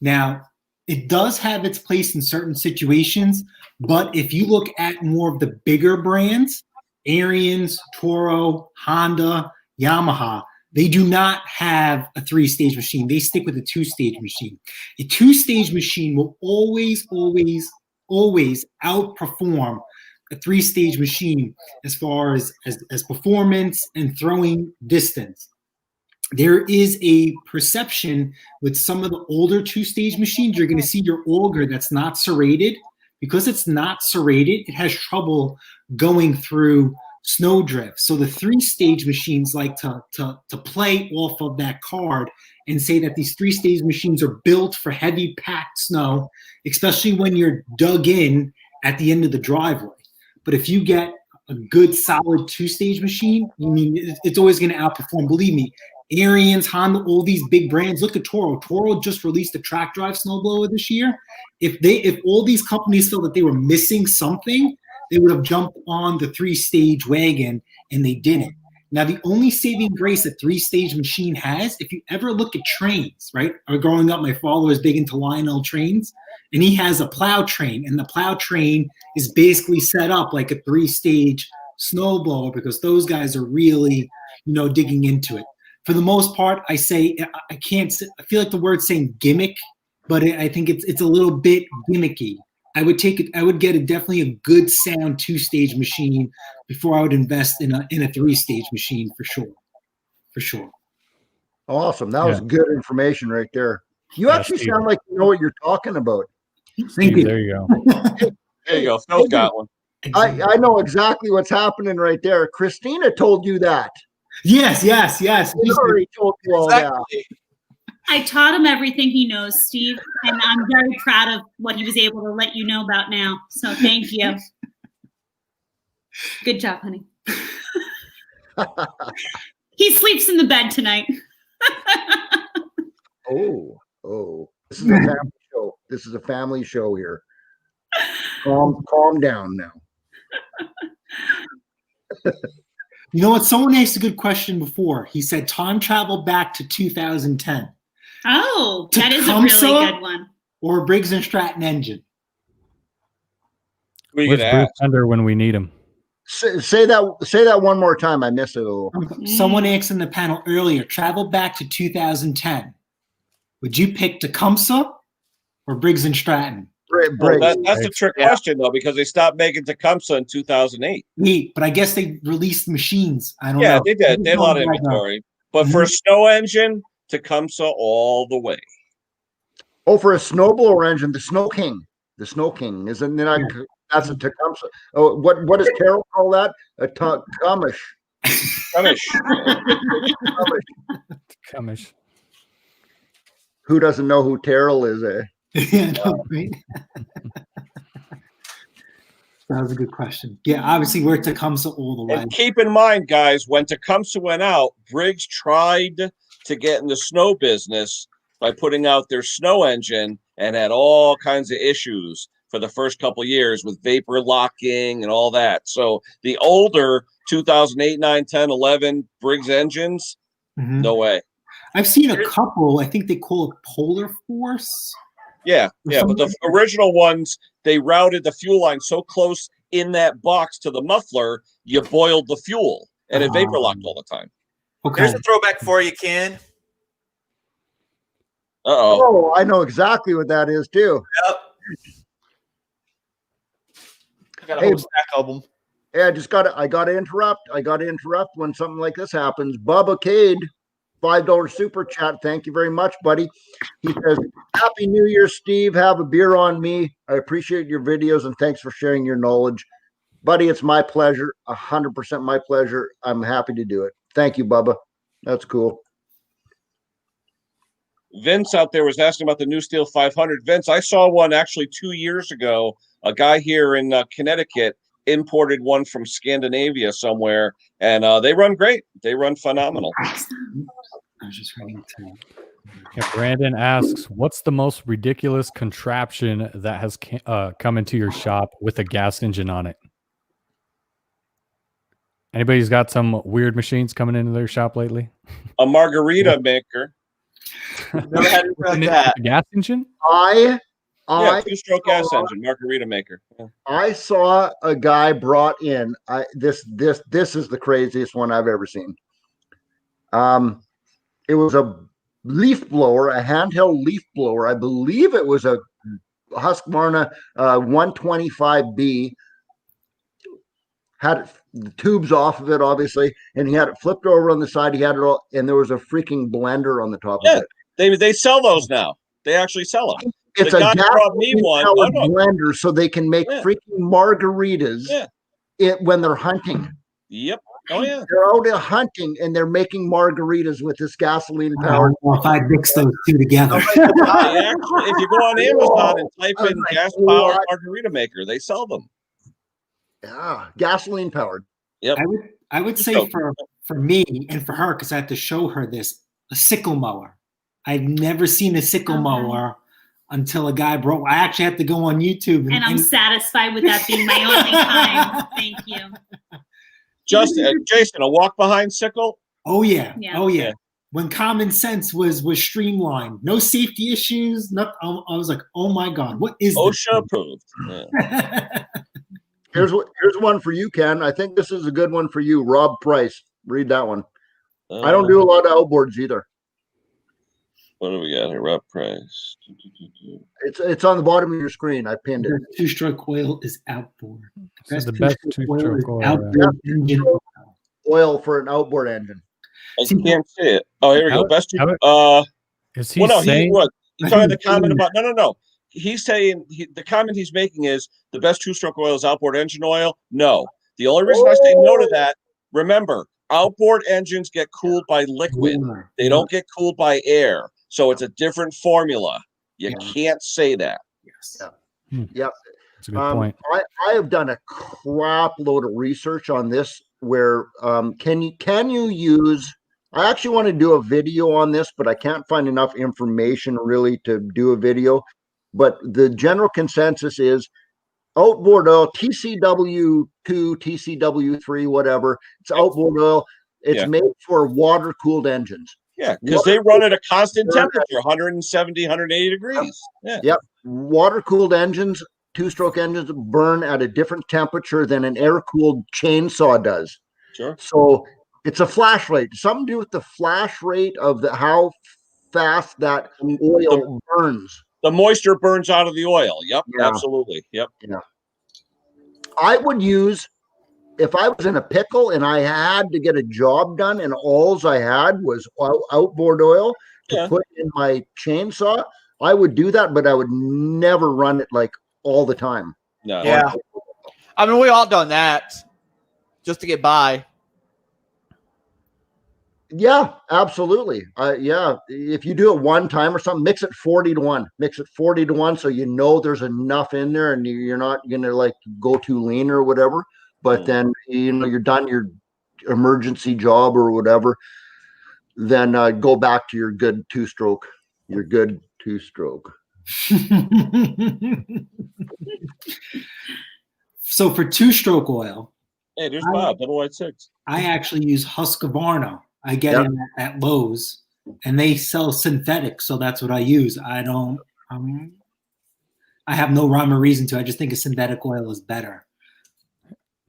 Now, it does have its place in certain situations, but if you look at more of the bigger brands, Ariens, Toro, Honda, Yamaha, they do not have a 3-stage machine. They stick with a 2-stage machine. A 2-stage machine will always outperform a 3-stage machine as far as performance and throwing distance. There is a perception with some of the older 2-stage machines, you're going to see your auger that's not serrated. Because it's not serrated, it has trouble going through snowdrift. So the 3-stage machines like to play off of that card and say that these 3-stage machines are built for heavy packed snow, especially when you're dug in at the end of the driveway. But if you get a good solid 2-stage machine, it's always going to outperform. Believe me, Ariens, Honda, all these big brands. Look at Toro. Toro just released a track drive snowblower this year. If all these companies felt that they were missing something, they would have jumped on the 3-stage wagon, and they didn't. Now, the only saving grace a 3-stage machine has, if you ever look at trains, right? Growing up, my father was big into Lionel trains, and he has a plow train, and the plow train is basically set up like a 3-stage snowblower because those guys are really, digging into it. For the most part, I say I feel like the word's saying gimmick, but I think it's a little bit gimmicky. I would get definitely a good sound 2-stage machine before I would invest in a 3-stage machine for sure. Awesome. That was good information right there. You actually sound like you know what you're talking about. Thank you. There you go. There you go. Phil's got one. I know exactly what's happening right there. Christina told you that. Yes. She already told you all that. I taught him everything he knows, Steve, and I'm very proud of what he was able to let you know about now. So thank you. Good job, honey. He sleeps in the bed tonight. Oh. This is a family show. This is a family show here. Calm down now. You know what? Someone asked a good question before. He said time travel back to 2010. Oh, that is a really good one. Or a Briggs & Stratton engine. Where's Bruce Thunder when we need him? Say that one more time. I missed it a little. Someone asked in the panel earlier, travel back to 2010. Would you pick Tecumseh or Briggs & Stratton? Well, that's a trick question, though, because they stopped making Tecumseh in 2008. Neat, but I guess they released machines. I don't know. Yeah, they did. They had a lot of inventory. But for a snow engine, Tecumseh all the way. Oh, for a snowblower engine, the Snow King. The Snow King. Isn't it? That's a Tecumseh. Oh, what does Carol call that? A Tecumseh. Tecumseh. Who doesn't know who Terrell is, eh? Yeah, no, right? That was a good question. Yeah, obviously we're Tecumseh all the way. And keep in mind, guys, when Tecumseh went out, Briggs tried to get in the snow business by putting out their snow engine and had all kinds of issues for the first couple of years with vapor locking and all that. So the older 2008, 9, 10, 11 Briggs engines, no way. I've seen a couple. I think they call it Polar Force. Yeah, but the original ones, they routed the fuel line so close in that box to the muffler, you boiled the fuel, and it vapor locked all the time. Okay. There's a throwback for you, Ken. Oh, I know exactly what that is too. Yep. I got a whole stack of them. Hey, I gotta interrupt when something like this happens. Bubba Cade, $5 super chat. Thank you very much, buddy. He says, Happy New Year, Steve. Have a beer on me. I appreciate your videos and thanks for sharing your knowledge. Buddy, it's my pleasure. 100% my pleasure. I'm happy to do it. Thank you, Bubba. That's cool. Vince out there was asking about the New Steel 500. Vince, I saw one actually 2 years ago. A guy here in Connecticut imported one from Scandinavia somewhere, and they run great. They run phenomenal. I was just reading too. Yeah, Brandon asks, what's the most ridiculous contraption that has come into your shop with a gas engine on it? Anybody's got some weird machines coming into their shop lately? A margarita maker. Never had that. A gas engine? Two-stroke gas engine, margarita maker. Yeah. I saw a guy brought in. This is the craziest one I've ever seen. It was a leaf blower, a handheld leaf blower. I believe it was a Husqvarna 125B. Had the tubes off of it, obviously, and he had it flipped over on the side. He had it all, and there was a freaking blender on the top of it. They sell those now. They actually sell them. It's the a guy brought me one blender, so they can make freaking margaritas when they're hunting. Yep. Oh yeah. They're out hunting and they're making margaritas with this gasoline powered. If I mix those two together. If you go on Amazon and type in gas powered margarita maker, they sell them. Yeah, gasoline powered. Yep. I would say for me and for her, because I had to show her this, a sickle mower. I've never seen a sickle mower until a guy brought. I actually had to go on YouTube. And I'm satisfied with that being my only time. Thank you. Jason, a walk behind sickle? Oh yeah. Yeah. Oh yeah. When common sense was streamlined, no safety issues. I was like, oh my God, what is OSHA approved. Yeah. Here's one for you, Ken. I think this is a good one for you, Rob Price. Read that one. I don't do a lot of outboards either. What do we got here? Rob Price. It's on the bottom of your screen. I pinned it. The two-stroke oil is Outboard. The best two-stroke oil. Outboard engine oil for an outboard engine. I can't see it. Oh, here we go. Best two. Is he saying? He's talking the comment about no. He's saying the comment he's making is the best two-stroke oil is outboard engine oil. No, the only reason I say no to that. Remember, outboard engines get cooled by liquid. They don't get cooled by air. So it's a different formula. You can't say that. Yes. Yeah. That's a good point. I have done a crap load of research on this where can you use, I actually want to do a video on this, but I can't find enough information really to do a video. But the general consensus is outboard oil, TCW2, TCW3, whatever. It's outboard oil. It's made for water-cooled engines. Yeah, because they run at a constant temperature, 170, 180 degrees. Yeah. Yep. Water-cooled engines, two-stroke engines burn at a different temperature than an air-cooled chainsaw does. Sure. So it's a flash rate. Something to do with the flash rate of how fast that oil burns. The moisture burns out of the oil. Yep, absolutely. Yep. Yeah. I would use, if I was in a pickle and I had to get a job done and all I had was outboard oil to put in my chainsaw, I would do that, but I would never run it like all the time. No. Yeah. I mean, we all done that just to get by. Yeah, absolutely. Yeah, if you do it one time or something, mix it 40-1. Mix it 40-1 so you know there's enough in there and you're not going to like go too lean or whatever. But then, you're done your emergency job or whatever. Then go back to your good two-stroke. So for two-stroke oil. Hey, there's Bob, double white 6. I actually use Husqvarna. I get it at Lowe's, and they sell synthetic, so that's what I use. I don't. I have no rhyme or reason to. I just think a synthetic oil is better.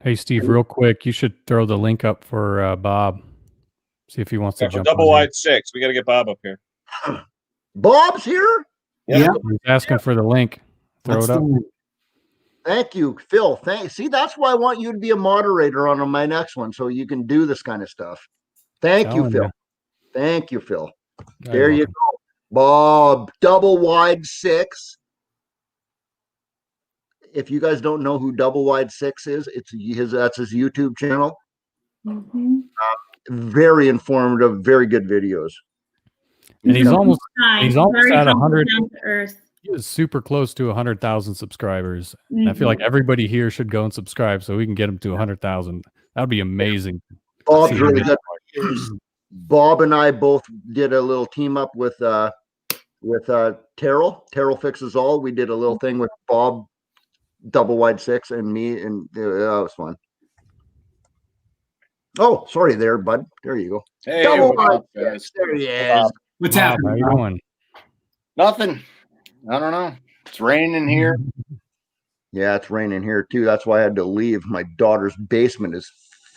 Hey, Steve, real quick, you should throw the link up for Bob. See if he wants to jump. Double wide 6. We got to get Bob up here. Bob's here? Yeah. He's asking for the link. Throw it up. Thank you, Phil. See, that's why I want you to be a moderator on my next one, so you can do this kind of stuff. Thank you, Phil. Thank you, Phil. There you go. Bob, double wide 6. If you guys don't know who double wide 6 is, that's his YouTube channel. Mm-hmm. Very informative, very good videos. And he's almost at 100. He is super close to 100,000 subscribers. Mm-hmm. And I feel like everybody here should go and subscribe so we can get him to 100,000. That would be amazing. Bob's really good. Bob and I both did a little team up with Terrell. Terrell Fixes All. We did a little thing with Bob, double wide 6, and me, and that was fun. Oh, sorry there, bud. There you go. Hey, double wide guys. 6. There he is. What's happening? How you doing? Nothing. I don't know. It's raining here. Yeah, it's raining here too. That's why I had to leave. My daughter's basement is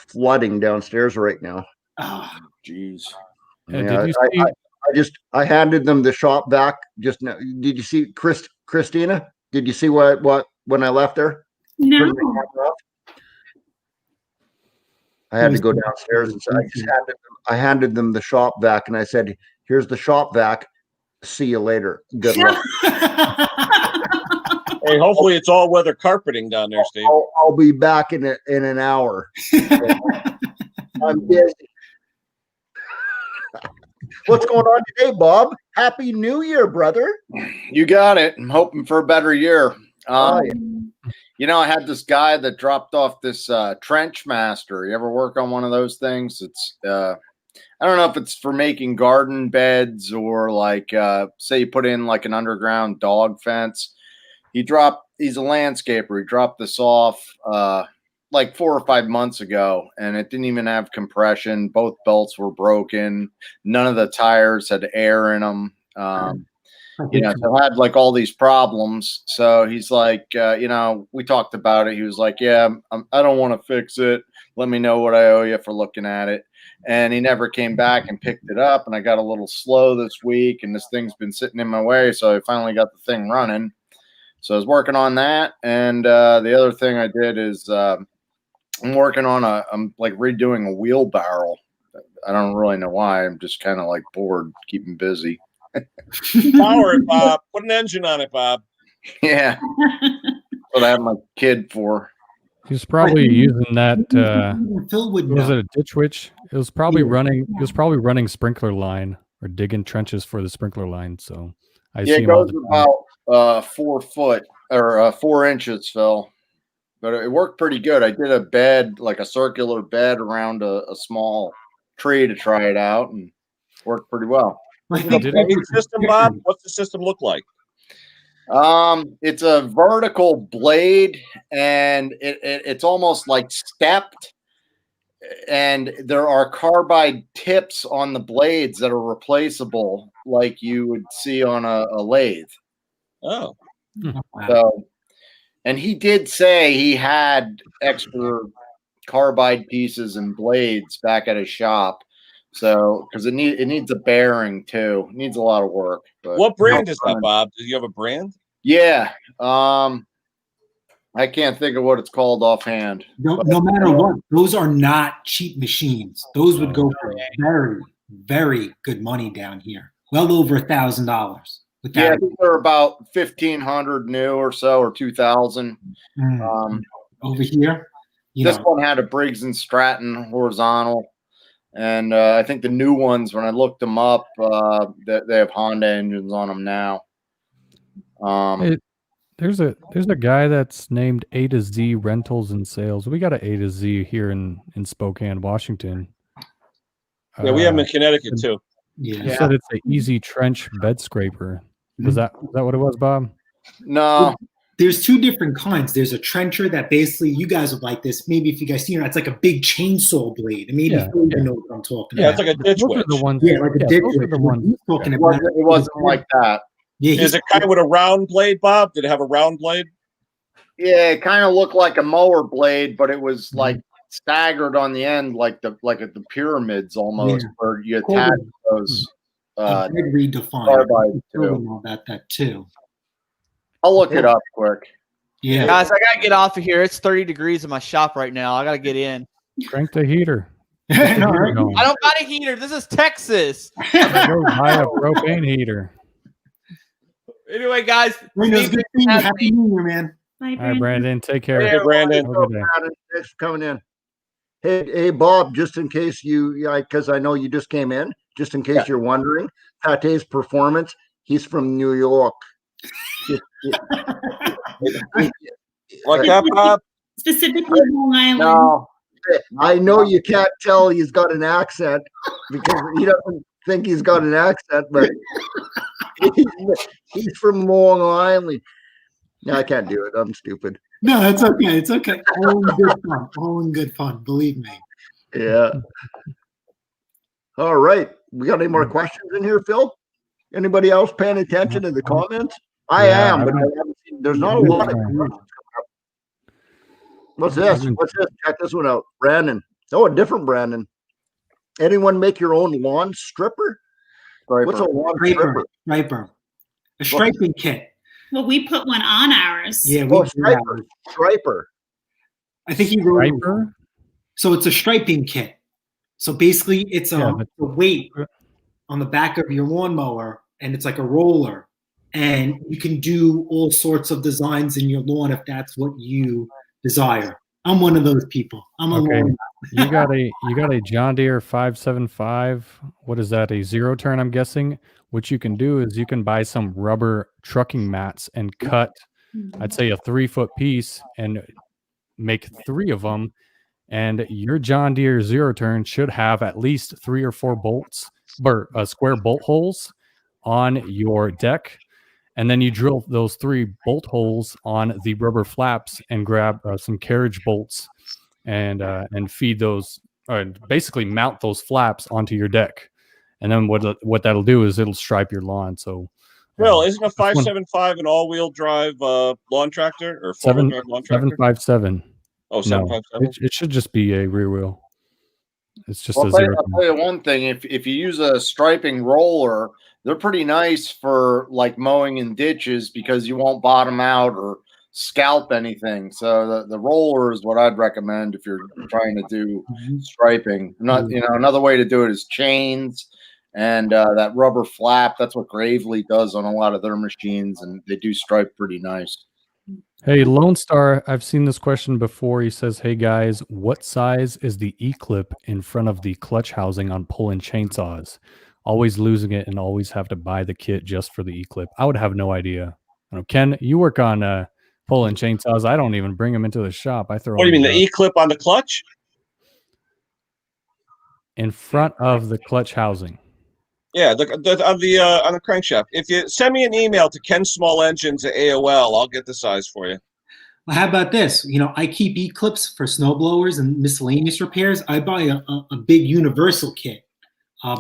flooding downstairs right now. Oh, jeez. Yeah, did you see? I handed them the shop vac just now. Did you see Christina? Did you see what when I left there? No. I had to go downstairs and so I handed them the shop vac and I said, "Here's the shop vac. See you later. Good luck." Hey, hopefully it's all weather carpeting down there, Steve. I'll be back in an hour. I'm busy. What's going on today, Bob? Happy New Year, brother. You got it. I'm hoping for a better year. I had this guy that dropped off this trench master. You ever work on one of those things? It's I don't know if it's for making garden beds or like say you put in like an underground dog fence. He's a landscaper. He dropped this off like 4 or 5 months ago, and it didn't even have compression. Both belts were broken. None of the tires had air in them. So I had like all these problems. So he's like, we talked about it. He was like, yeah, I don't want to fix it. Let me know what I owe you for looking at it. And he never came back and picked it up. And I got a little slow this week, and this thing's been sitting in my way. So I finally got the thing running. So I was working on that. And the other thing I did is I'm working on I'm like redoing a wheelbarrow. I don't really know why. I'm just kind of like bored, keeping busy. Power it, Bob. Put an engine on it, Bob. Yeah. That's what I have my kid for. He's probably using that. Phil would Was know. it a ditch witch? It was probably running. He was probably running sprinkler line or digging trenches for the sprinkler line. So I see It him all goes the time. about 4 foot or 4 inches, Phil. But it worked pretty good. I did a bed, like a circular bed around a small tree to try it out, and worked pretty well. I Is it think a blade system, Bob? What's the system look like? It's a vertical blade, and it's almost like stepped, and there are carbide tips on the blades that are replaceable, like you would see on a lathe. Oh, So, and he did say he had extra carbide pieces and blades back at his shop. So, because it needs a bearing too. It needs a lot of work. But what brand is that, Bob? Do you have a brand? Yeah. I can't think of what it's called offhand. no matter what, those are not cheap machines. Those would go for very, very good money down here. Well over $1,000. Yeah, I think they're about 1,500 new or so, or 2,000. Over here, this one had a Briggs and Stratton horizontal, and I think the new ones, when I looked them up, they have Honda engines on them now. There's a guy that's named A to Z Rentals and Sales. We got an A to Z here in Spokane, Washington. Yeah, we have them in Connecticut too. Yeah. He said it's an easy trench bed scraper. Was that what it was, Bob? No. There's 2 different kinds. There's a trencher that basically, you guys would like this. Maybe if you guys see it, it's like a big chainsaw blade. And maybe you know what I'm talking about. Yeah, it's like a ditch witch. Like a ditch witch. It wasn't like that. Yeah, is it kind of with a round blade, Bob? Did it have a round blade? Yeah, it kind of looked like a mower blade, but it was like staggered on the end, like the pyramids almost, where you attach those. Redefined. About that too. I'll look it up quick. Yeah, guys, I gotta get off of here. It's 30 degrees in my shop right now. I gotta get in. Crank the heater. I don't got a heater. This is Texas. Go buy a propane heater. Anyway, guys, Happy New Year, man. Bye, All right, Brandon. Take care. Hey, Brandon. Thanks for coming in. Hey, Bob. Just in case because I know you just came in. Just in case you're wondering, Pate's Performance. He's from New York. Like that, Bob? Specifically Long Island. No. I know you can't tell he's got an accent because he doesn't think he's got an accent, but he's from Long Island. No, I can't do it. I'm stupid. No, it's okay. It's okay. All in good fun. All in good fun. Believe me. Yeah. All right. We got any more questions in here, Phil? Anybody else paying attention to the comments? I am, but I haven't seen, there's not a lot of questions coming up. What's this? Check this one out. Brandon. Oh, a different Brandon. Anyone make your own lawn stripper? What's a lawn stripper? Striper. A striping kit. Well, we put one on ours. Yeah, we striper. I think he wrote it. So it's a striping kit. So basically, it's a weight on the back of your lawnmower, and it's like a roller. And you can do all sorts of designs in your lawn if that's what you desire. I'm one of those people. I'm a lawn. You got a John Deere 575. What is that? A 0-turn, I'm guessing. What you can do is you can buy some rubber trucking mats and cut I'd say a 3-foot piece, and make 3 of them. And your John Deere zero turn should have at least 3 or 4 bolts, square bolt holes on your deck. And then you drill those 3 bolt holes on the rubber flaps and grab some carriage bolts and feed those, basically mount those flaps onto your deck. And then what that'll do is it'll stripe your lawn. So, Phil, isn't a 575 an all-wheel drive lawn tractor or 4-wheel drive lawn tractor? 757. Oh, 757. It should just be a rear wheel. It's just I'll a zero. tell you one thing: if you use a striping roller, they're pretty nice for like mowing in ditches because you won't bottom out or scalp anything. So the roller is what I'd recommend if you're trying to do striping. Another way to do it is chains and that rubber flap. That's what Gravely does on a lot of their machines, and they do stripe pretty nice. Hey, Lone Star, I've seen this question before. He says, hey guys, what size is the E-clip in front of the clutch housing on pulling chainsaws? Always losing it and always have to buy the kit just for the E-clip. I would have no idea. Ken, you work on pulling chainsaws. I don't even bring them into the shop. I throw. What do you mean, the E-clip on the clutch? In front of the clutch housing. Yeah, on the crankshaft. If you send me an email to KenSmallEngines@AOL, I'll get the size for you. Well, how about this? I keep E-clips for snow blowers and miscellaneous repairs. I buy a big universal kit,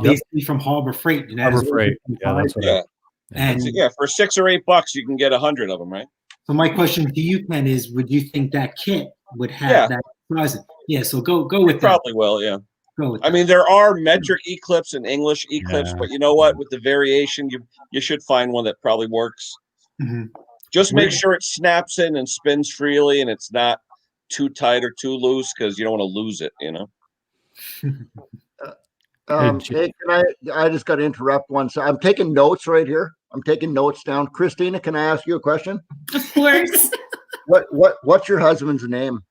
basically from Harbor Freight. Harbor Freight. Yeah, that's what and for $6 or $8, you can get 100 of them, right? So my question to you, Ken, is: would you think that kit would have that size? Yeah. So go with that. Probably will. Yeah. I mean, there are metric E-clips and English E-clips, but you know what? With the variation, you should find one that probably works. Mm-hmm. Just make sure it snaps in and spins freely, and it's not too tight or too loose because you don't want to lose it. Hey, I just got to interrupt one. So I'm taking notes right here. I'm taking notes down. Christina, can I ask you a question? Of course. What's your husband's name?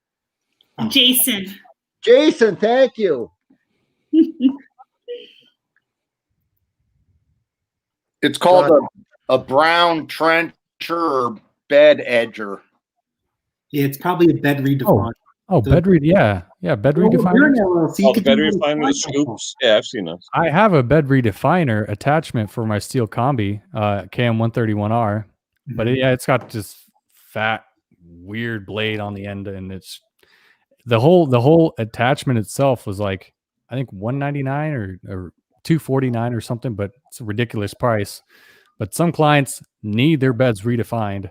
Jason. Jason, thank you. It's called a brown trencher or bed edger. Yeah, it's probably a bed redefiner. Bed redefiner. Yeah, bed redefiner. The bed redefiner scoops. Yeah, I've seen those. I have a bed redefiner attachment for my steel combi, KM131R, but it's got this fat, weird blade on the end, and it's the whole attachment itself was like, I think $199 or $249 or something, but it's a ridiculous price. But some clients need their beds redefined,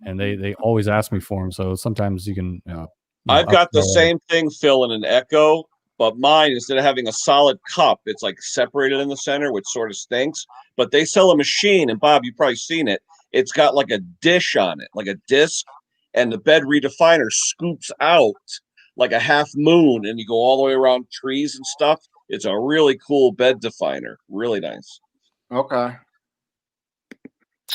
and they always ask me for them. So sometimes you can. I've got the same thing, Phil, in an Echo, but mine, instead of having a solid cup, it's like separated in the center, which sort of stinks. But they sell a machine, and Bob, you've probably seen it. It's got like a dish on it, like a disc, and the bed redefiner scoops out like a half moon, and you go all the way around trees and stuff. It's a really cool bed definer. Really nice. Okay.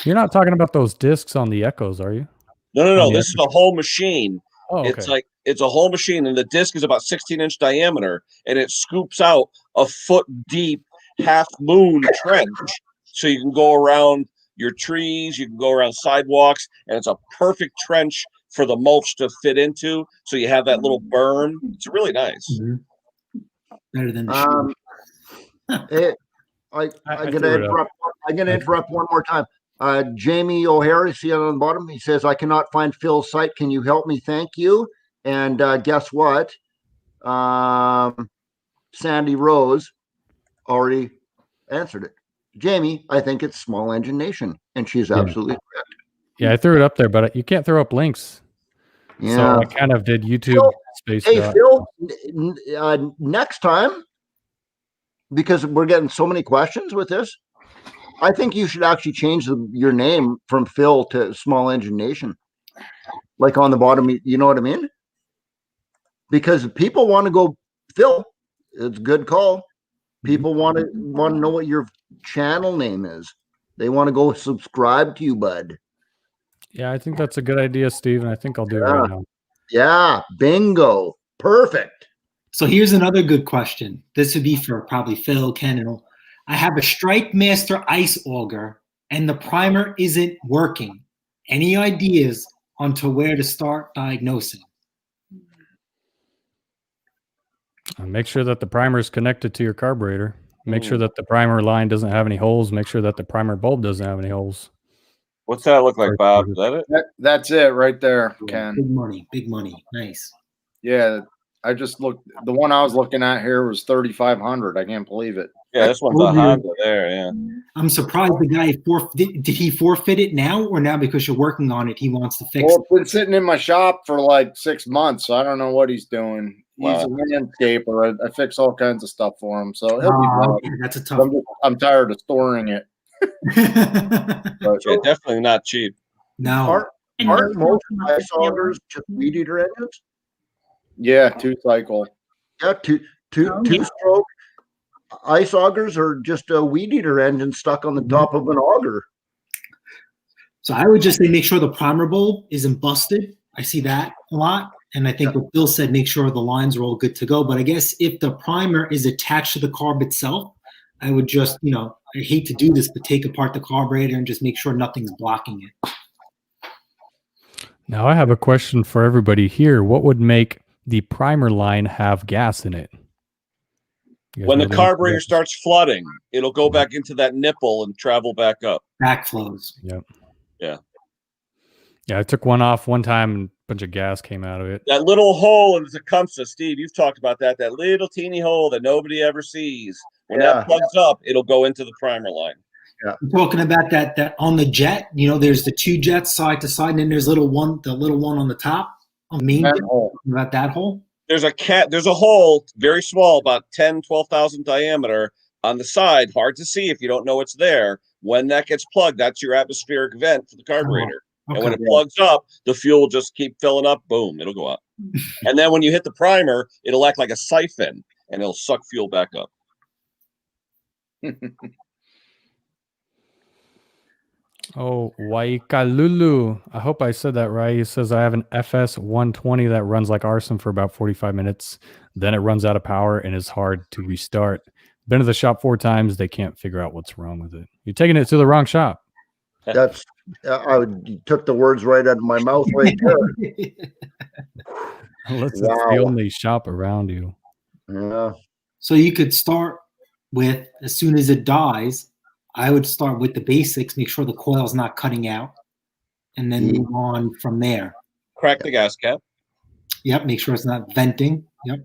You're not talking about those discs on the Echoes, are you? No. This is a whole machine. Oh, okay. It's a whole machine, and the disc is about 16-inch diameter, and it scoops out a foot deep half moon trench, so you can go around your trees, you can go around sidewalks, and it's a perfect trench for the mulch to fit into. So you have that little berm. It's really nice. Mm-hmm. Better than the I'm gonna interrupt one more time. Jamie O'Hara, see it on the bottom. He says, I cannot find Phil's site. Can you help me? Thank you. And guess what? Sandy Rose already answered it. Jamie, I think it's Small Engine Nation, and she's absolutely correct. Yeah, I threw it up there, but you can't throw up links. Yeah. So I kind of did YouTube space. Hey, Phil, next time, because we're getting so many questions with this, I think you should actually change your name from Phil to Small Engine Nation. Like on the bottom, you know what I mean? Because people want to go, Phil, it's a good call. People want to know what your channel name is. They want to go subscribe to you, bud. Yeah, I think that's a good idea, Steve, and I think I'll do it right now. Yeah, bingo. Perfect. So here's another good question. This would be for probably Phil, Ken, and all. I have a Strike Master ice auger, and the primer isn't working. Any ideas onto where to start diagnosing. Make sure that the primer is connected to your carburetor. Make sure that the primer line doesn't have any holes. Make sure that the primer bulb doesn't have any holes. What's that look like, Bob? Is that it? That's it right there, Ken. Big money, big money. Nice. Yeah, I just looked. The one I was looking at here was 3,500. I can't believe it. Yeah, this one's a Honda there. Yeah. I'm surprised the guy did he forfeit it now, or now because you're working on it, he wants to fix Well, it? it's been sitting in my shop for like 6 months, so I don't know what he's doing. He's a landscaper. I fix all kinds of stuff for him, so he'll be back. Okay, that's a tough. I'm tired of storing it. But yeah, definitely not cheap. No. Aren't most ice augers just weed eater engines? Yeah, 2-cycle. Yeah, two-stroke ice augers are just a weed eater engine stuck on the top of an auger. So I would just say make sure the primer bulb isn't busted. I see that a lot. And I think what Bill said, make sure the lines are all good to go. But I guess if the primer is attached to the carb itself, I would just, I hate to do this, but take apart the carburetor and just make sure nothing's blocking it. Now I have a question for everybody here. What would make the primer line have gas in it? When the carburetor starts flooding, it'll go back into that nipple and travel back up. Backflows. Yep. Yeah. Yeah, I took one off one time and a bunch of gas came out of it. That little hole in the Tecumseh, Steve, you've talked about that little teeny hole that nobody ever sees. When that plugs up, it'll go into the primer line. Yeah. I'm talking about that on the jet, there's the two jets side to side, and then there's the little one on the top. On main hole. About that hole? There's a hole, very small, about 10, 12,000 diameter on the side. Hard to see if you don't know it's there. When that gets plugged, that's your atmospheric vent for the carburetor. Okay. And when it plugs up, the fuel will just keep filling up. Boom, it'll go up. And then when you hit the primer, it'll act like a siphon, and it'll suck fuel back up. Oh, Waikalulu. I hope I said that right. He says, I have an FS 120 that runs like arson for about 45 minutes. Then it runs out of power and is hard to restart. Been to the shop 4 times. They can't figure out what's wrong with it. You're taking it to the wrong shop. You took the words right out of my mouth right there. Unless it's the only shop around you. Yeah. So you could start with, as soon as it dies, I would start with the basics, make sure the coil's not cutting out, and then move on from there. Crack the gas cap. Yep, make sure it's not venting. Yep.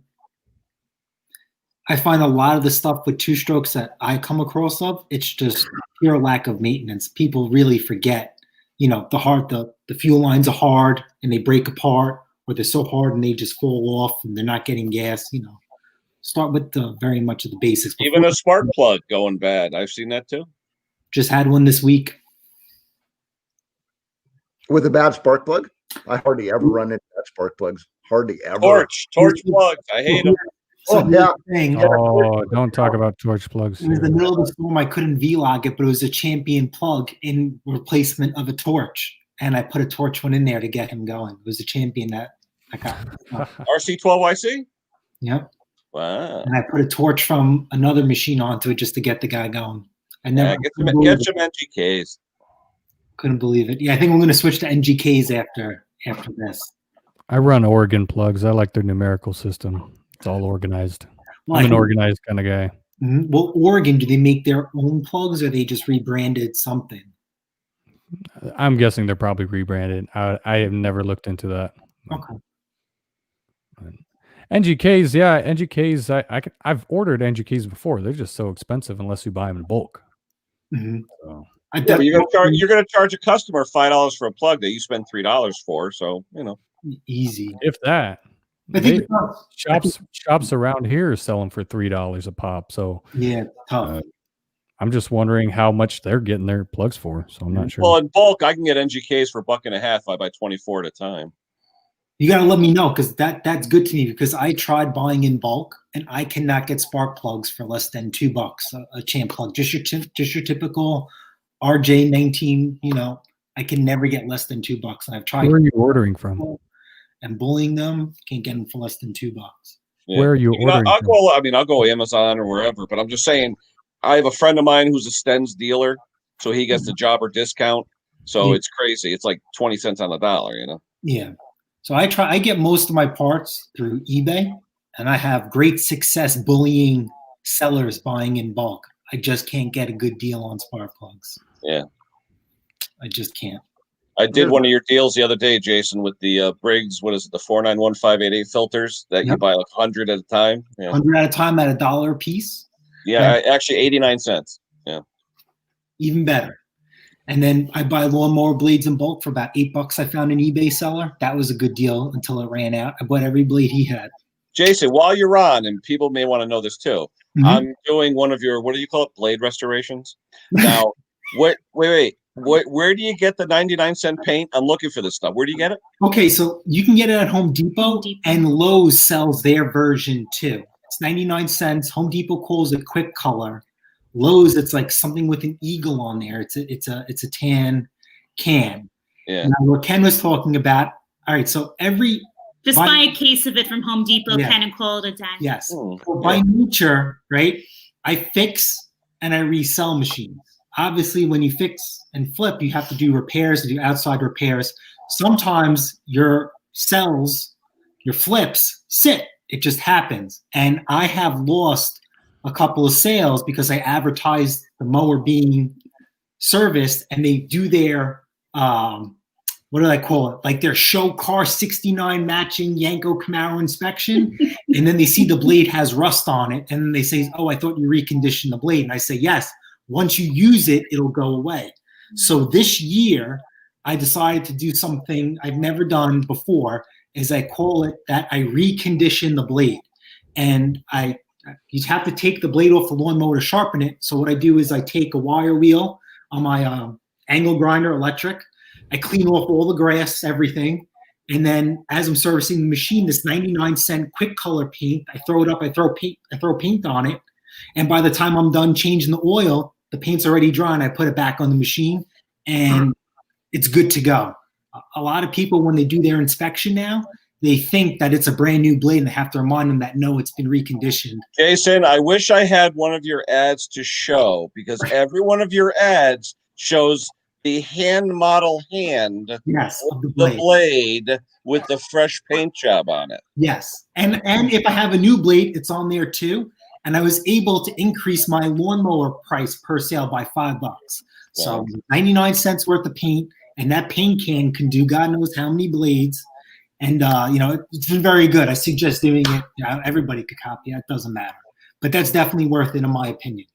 I find a lot of the stuff with 2-strokes that I come across it's just pure lack of maintenance. People really forget, the fuel lines are hard and they break apart, or they're so hard and they just fall off and they're not getting gas, Start with very much of the basics. Even a spark plug going bad. I've seen that too. Just had one this week. With a bad spark plug? I hardly ever run into bad spark plugs. Hardly ever. Torch plugs. I hate them. Oh, don't talk about torch plugs. It was the middle of the storm. I couldn't vlog it, but it was a champion plug in replacement of a torch. And I put a torch one in there to get him going. It was a champion that I got. RC12YC? Yep. Wow. And I put a torch from another machine onto it just to get the guy going. I never get some NGKs. Couldn't believe it. Yeah, I think I'm going to switch to NGKs after this. I run Oregon plugs. I like their numerical system. It's all organized. Well, I'm an organized kind of guy. Well, Oregon, do they make their own plugs, or they just rebranded something? I'm guessing they're probably rebranded. I have never looked into that. Okay. NGKs, yeah, NGKs. I've ordered NGKs before. They're just so expensive unless you buy them in bulk. Mm-hmm. So. But you're gonna charge a customer $5 for a plug that you spend $3 for. So easy. If that. I think shops around here are selling for $3 a pop. So yeah, tough. I'm just wondering how much they're getting their plugs for. So I'm not sure. Well, in bulk, I can get NGKs for $1.50. I buy 24 at a time. You got to let me know, because that's good to me, because I tried buying in bulk and I cannot get spark plugs for less than $2 a champ plug. Just your typical RJ19. I can never get less than $2. And I've tried. Where are you ordering from? And bullying them, can't get them for less than $2. Yeah. Where are you ordering? I'll go Amazon or wherever. But I'm just saying, I have a friend of mine who's a Stens dealer, so he gets the jobber discount. So it's crazy. It's like 20 cents on the dollar, Yeah. So I get most of my parts through eBay, and I have great success bullying sellers buying in bulk. I just can't get a good deal on spark plugs. Yeah. I just can't. I did one of your deals the other day, Jason, with the Briggs, what is it, the 491588 filters that you buy like 100 at a time. Yeah. 100 at a time at $1 a piece? Yeah, actually 89 cents. Yeah. Even better. And then I buy lawnmower blades in bulk for about $8. I found an eBay seller. That was a good deal until it ran out. I bought every blade he had. Jason, while you're on, and people may want to know this too, I'm doing one of your, what do you call it, blade restorations? Now, wait. Where do you get the 99-cent paint? I'm looking for this stuff. Where do you get it? Okay, so you can get it at Home Depot, and Lowe's sells their version too. It's 99 cents. Home Depot calls it Quick Color. Lowe's, it's like something with an eagle on there. It's a tan can. Yeah. Now, what Ken was talking about. All right, so just buy a case of it from Home Depot, Ken, and call it a day. Yes. So by nature, right? I fix and I resell machines. Obviously, when you fix and flip, you have to do repairs, do outside repairs. Sometimes your cells, your flips sit. It just happens. And I have lost a couple of sales because I advertised the mower being serviced, and they do their, what do I call it? Like their show car 69 matching Yanko Camaro inspection. And then they see the blade has rust on it. And then they say, oh, I thought you reconditioned the blade. And I say, yes. Once you use it, it'll go away. So this year, I decided to do something I've never done before, is I call it that I recondition the blade. And you have to take the blade off the lawnmower to sharpen it. So what I do is I take a wire wheel on my angle grinder electric. I clean off all the grass, everything. And then as I'm servicing the machine, this 99-cent Quick Color paint, I throw it up, I throw paint on it. And by the time I'm done changing the oil, the paint's already dry, and I put it back on the machine, and it's good to go. A lot of people, when they do their inspection now, they think that it's a brand new blade, and they have to remind them that, no, it's been reconditioned. Jason, I wish I had one of your ads to show, because every one of your ads shows the hand model hand of the blade with the fresh paint job on it. Yes. And if I have a new blade, it's on there too. And I was able to increase my lawnmower price per sale by $5. So 99 cents worth of paint, and that paint can do God knows how many blades. And it's been very good. I suggest doing it. Everybody could copy it. It doesn't matter. But that's definitely worth it, in my opinion.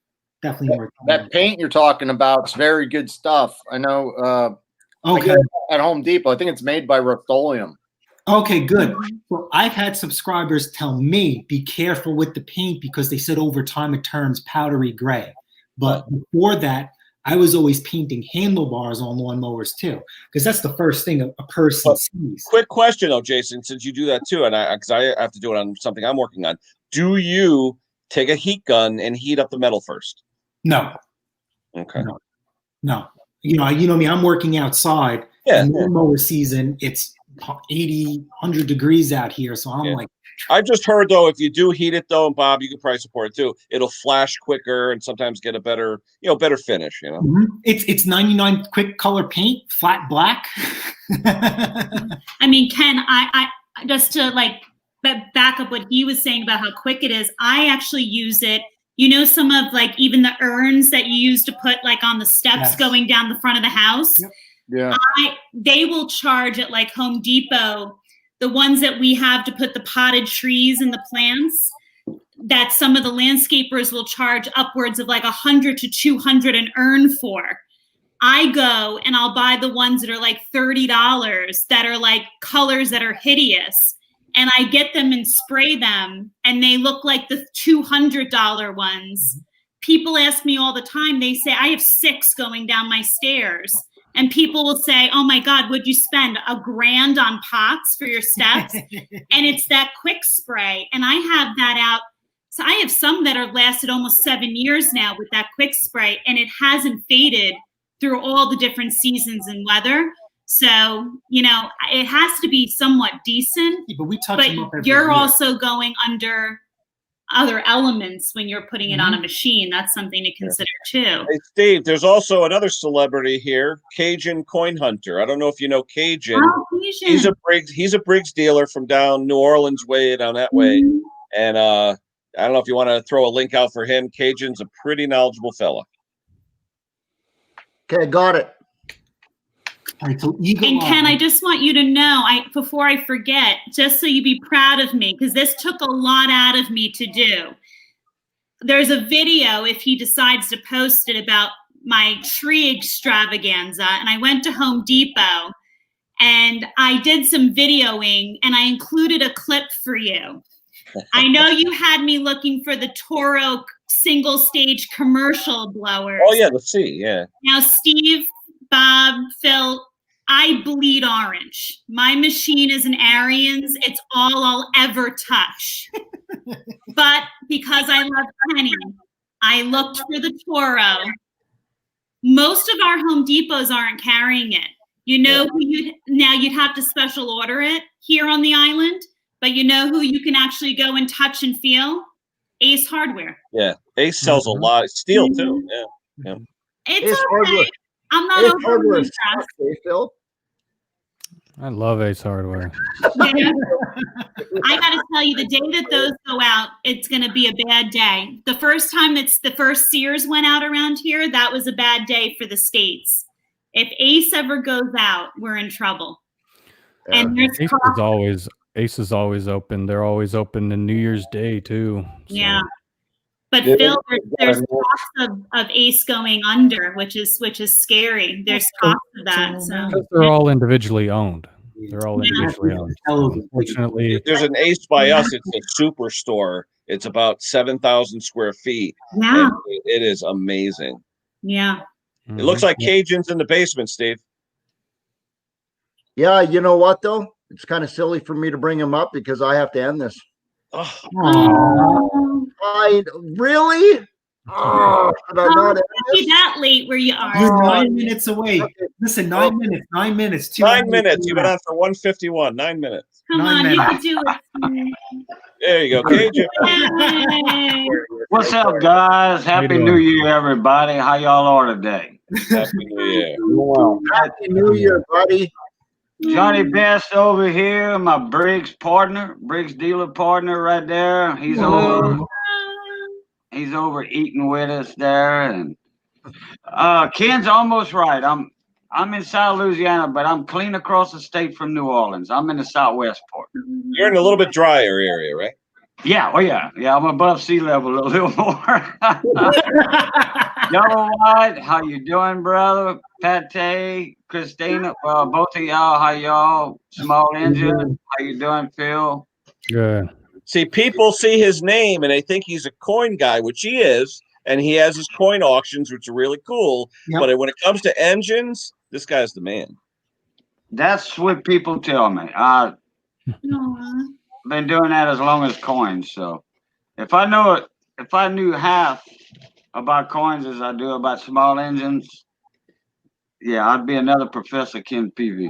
Definitely worth it. That paint you're talking about is very good stuff. I know. Okay. At Home Depot, I think it's made by Rust-Oleum. Okay, good. Well, I've had subscribers tell me, be careful with the paint, because they said over time it turns powdery gray. But before that, I was always painting handlebars on lawnmowers too, because that's the first thing a person sees. Quick question though, Jason, since you do that too, and because I have to do it on something I'm working on. Do you take a heat gun and heat up the metal first? No. Okay. No. You know me, I'm working outside. Yeah. In lawnmower season, it's 80, 100 degrees out here. So I'm like, I've just heard though, if you do heat it though, and Bob, you can probably support it too, it'll flash quicker and sometimes get a better finish, It's 99 Quick Color paint, flat black. I mean, Ken, I just to back up what he was saying about how quick it is, I actually use it. Some of even the urns that you use to put on the steps going down the front of the house. Yep. Yeah. They will charge at Home Depot, the ones that we have to put the potted trees and the plants, that some of the landscapers will charge upwards of $100 to $200 an urn for. I go and I'll buy the ones that are $30 that are colors that are hideous. And I get them and spray them, and they look like the $200 ones. People ask me all the time, they say, I have 6 going down my stairs. And people will say, oh my God, would you spend $1,000 on pots for your steps? And it's that quick spray. And I have that out. So I have some that are lasted almost 7 years now with that quick spray, and it hasn't faded through all the different seasons and weather. So, it has to be somewhat decent. Yeah, but we touch them up every you're year. also going under other elements when you're putting it on a machine. That's something to consider too. Hey, Steve, there's also another celebrity here, Cajun Coin Hunter. I don't know if you know Cajun. Oh, Cajun. He's a Briggs dealer from down New Orleans way, down that way. And I don't know if you want to throw a link out for him. Cajun's a pretty knowledgeable fella. Okay, got it. All right, so Eagle And Ken, Eye. I just want you to know, before I forget, just so you be proud of me, because this took a lot out of me to do. There's a video, if he decides to post it, about my tree extravaganza. And I went to Home Depot and I did some videoing and I included a clip for you. I know you had me looking for the Toro single stage commercial blowers. Oh, yeah, let's see. Yeah. Now, Steve, Bob, Phil, I bleed orange. My machine is an Arians. It's all I'll ever touch. But because I love Penny, I looked for the Toro. Most of our Home Depots aren't carrying it. You know who you'd have to special order it here on the island, but you know who you can actually go and touch and feel? Ace Hardware. Yeah. Ace sells a lot. Steel, too. Yeah. It's Ace okay. Hardware. I'm not Ace overly Hardware impressed. sucks, eh, Phil? I love Ace Hardware. Yeah. I gotta tell you, the day that those go out, it's gonna be a bad day. The first time the first Sears went out around here, that was a bad day for the States. If Ace ever goes out, we're in trouble. Yeah. And there's Ace is always open. They're always open on New Year's Day too. So. yeah. But Yeah. Phil, there's talks of Ace going under, which is scary. There's talks of that. So Because they're all individually owned. They're all Yeah. individually owned. Unfortunately, There's an Ace by us. It's a superstore. It's about 7,000 square feet. yeah, And it is amazing. yeah. It looks like Cajun's in the basement, Steve. Yeah, you know what though? It's kind of silly for me to bring him up because I have to end this. Oh, Oh, I really? Oh, should I not end be this? that late where you are. You're 9 minutes away. Listen, 9 minutes. 9 minutes. 2 9 minutes. You've been on for 151. 9 minutes. Come 9 on, you minutes. can do it. There you go, Cajun. Yay. What's up, guys? Happy doing? New Year, everybody. How y'all are today? Happy New Year. Well, Happy New Year, buddy. Johnny Best over here, my Briggs dealer partner right there. He's over eating with us there. And Ken's almost right. I'm in South Louisiana, but I'm clean across the state from New Orleans. I'm in the southwest part. You're in a little bit drier area, right? Yeah, I'm above sea level a little more. Yellow White, how you doing, brother? Pate, Christina, well, both of y'all, how y'all? Small Engine, how you doing, Phil? good. See, people see his name and they think he's a coin guy, which he is, and he has his coin auctions, which are really cool. Yep. But when it comes to engines, this guy's the man. That's what people tell me. I've Aw. been doing that as long as coins. So if I knew half about coins as I do about small engines, yeah, I'd be another Professor Ken PV.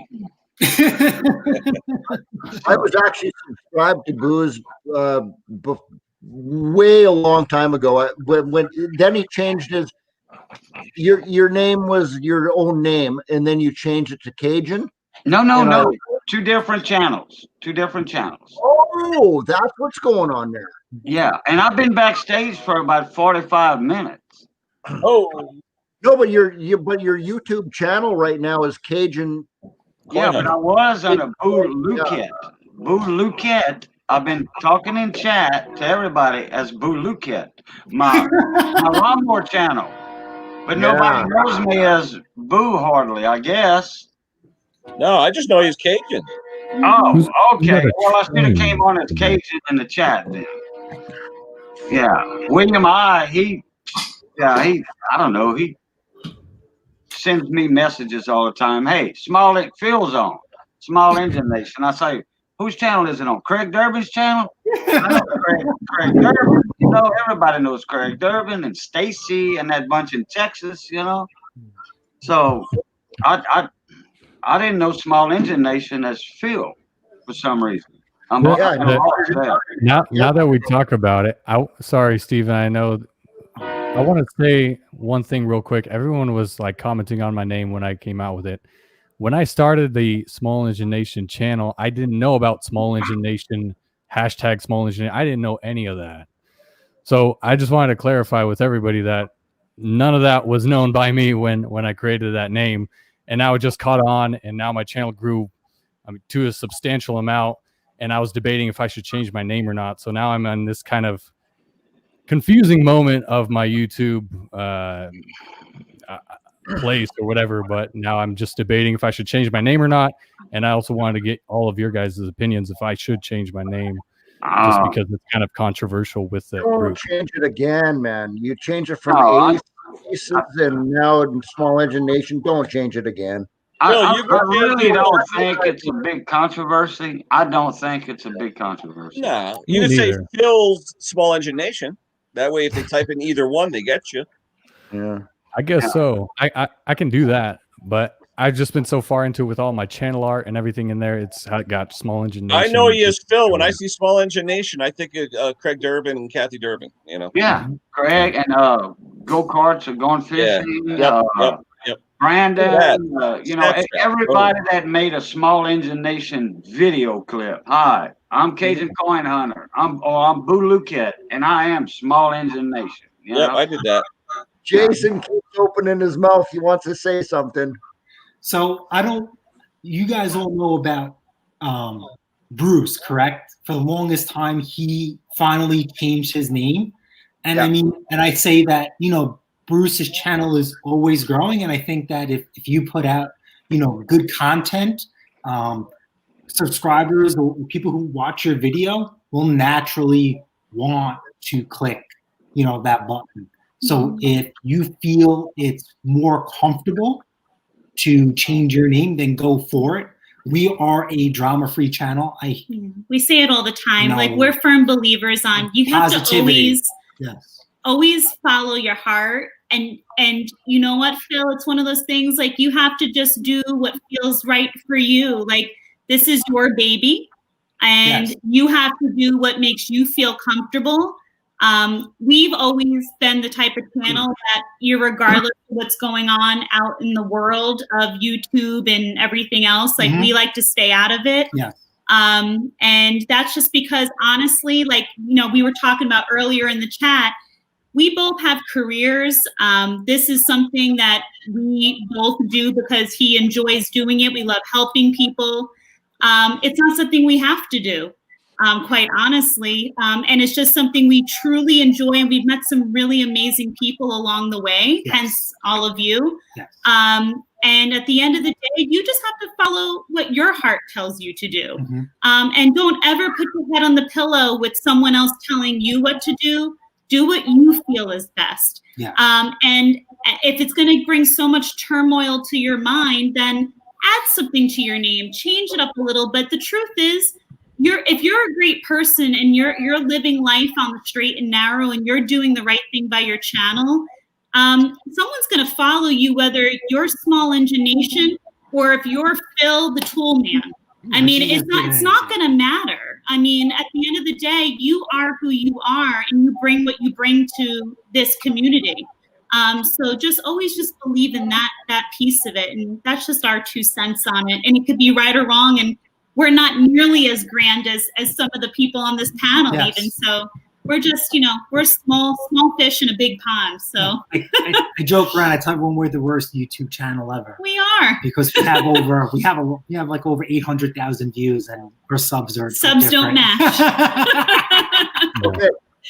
I was actually subscribed to Boo's way a long time ago. When then he changed his. Your name was your own name, and then you changed it to Cajun. No. Two different channels. Oh, that's what's going on there. Yeah, and I've been backstage for about 45 minutes. Oh, No, but your YouTube channel right now is Cajun. Yeah, but I was on a Boo Luquette. Boo Luquette. I've been talking in chat to everybody as Boo Luquette, my lawnmower channel. But nobody knows me as Boo hardly, I guess. no, I just know he's Cajun. Oh, okay. got a Well, I should have train. came on as Cajun in the chat then. Yeah, William I don't know, he sends me messages all the time. Hey, Phil's on Small Engine Nation. I say, whose channel is it on? Craig Durbin's channel? I know Craig Durbin. You know, everybody knows Craig Durbin and Stacy and that bunch in Texas. You know, so I didn't know Small Engine Nation as Phil for some reason. Now that we talk about it, sorry, Steven, I know I want to say one thing real quick. Everyone was like commenting on my name when I came out with it. When I started the Small Engine Nation channel, I didn't know about Small Engine Nation, hashtag Small Engine. I didn't know any of that. So I just wanted to clarify with everybody that none of that was known by me when I created that name. And now it just caught on, and now my channel grew to a substantial amount. And I was debating if I should change my name or not. So now I'm on this kind of confusing moment of my YouTube place or whatever. But now I'm just debating if I should change my name or not. And I also wanted to get all of your guys' opinions if I should change my name, just because it's kind of controversial with the group. Change it again, man. You change it from Aces and now Small Engine Nation. Don't change it again. I really don't think it's a big controversy. I don't think it's a big controversy. No, you can say Phil's Small Engine Nation. That way, if they type in either one, they get you. Yeah, I guess so. I can do that, but I've just been so far into it with all my channel art and everything in there. It's got Small Engine Nation. I know he is Phil. When I see Small Engine Nation, I think of Craig Durbin and Kathy Durbin. You know. Yeah, Craig and go-karts are going fishing. Yep. Brandon, everybody that made a Small Engine Nation video clip. Hi, I'm Cajun Coin Hunter. I'm Boo Luquette, and I am Small Engine Nation. Yeah, I did that. Jason keeps opening his mouth. He wants to say something. So you guys all know about Bruce, correct? For the longest time, he finally changed his name. And I say that, Bruce's channel is always growing. And I think that if you put out, good content, subscribers or people who watch your video will naturally want to click, that button. So if you feel it's more comfortable to change your name, then go for it. We are a drama-free channel. We say it all the time. Like, we're firm believers on you have positivity. To always follow your heart. And you know what, Phil? It's one of those things, like, you have to just do what feels right for you. Like, this is your baby, and you have to do what makes you feel comfortable. We've always been the type of channel that regardless of what's going on out in the world of YouTube and everything else, like, we like to stay out of it. And that's just because, honestly, like, we were talking about earlier in the chat, we both have careers. This is something that we both do because he enjoys doing it. We love helping people. It's not something we have to do, quite honestly. And it's just something we truly enjoy. And we've met some really amazing people along the way, hence all of you. And at the end of the day, you just have to follow what your heart tells you to do. And don't ever put your head on the pillow with someone else telling you what to do. Do what you feel is best. And if it's going to bring so much turmoil to your mind, then add something to your name, change it up a little bit. The truth is, if you're a great person and you're living life on the straight and narrow and you're doing the right thing by your channel, someone's going to follow you, whether you're Small Engine Nation or if you're Phil the Tool Man. I mean, it's not going to matter. I mean, at the end of the day, you are who you are, and you bring what you bring to this community. So just always just believe in that piece of it, and that's just our 2 cents on it. And it could be right or wrong, and we're not nearly as grand as some of the people on this panel, even. So we're just, we're small fish in a big pond. So I joke around. I tell everyone we're the worst YouTube channel ever. We are, because we have like over 800,000 views, and our subs don't match.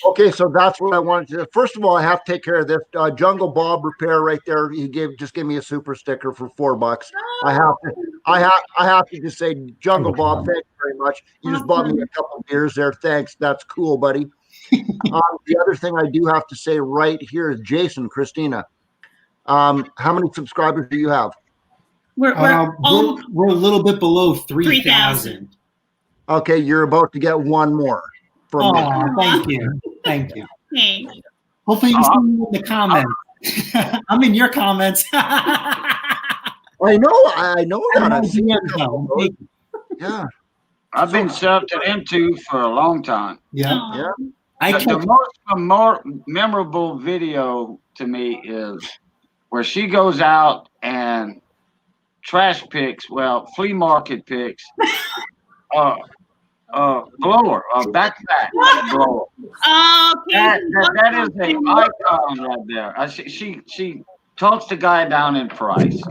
Okay, so that's what I wanted to do. First of all, I have to take care of this Jungle Bob repair right there. He just gave me a super sticker for $4. I have to just say, Jungle Bob, thank you very much. You just bought me a couple of beers there. Thanks. That's cool, buddy. The other thing I do have to say right here is Jason, Christina. How many subscribers do you have? We're a little bit below 3,000. Okay, you're about to get one more. Thank you. Thank you. Hopefully you see me in the comments. I'm in your comments. I know that. I've seen it. Yeah. I've been shoved into for a long time. Yeah. Yeah. The most memorable video to me is where she goes out and trash picks, flea market picks, blower, backpack blower. Oh, okay. That is an icon right there. She talks the guy down in price.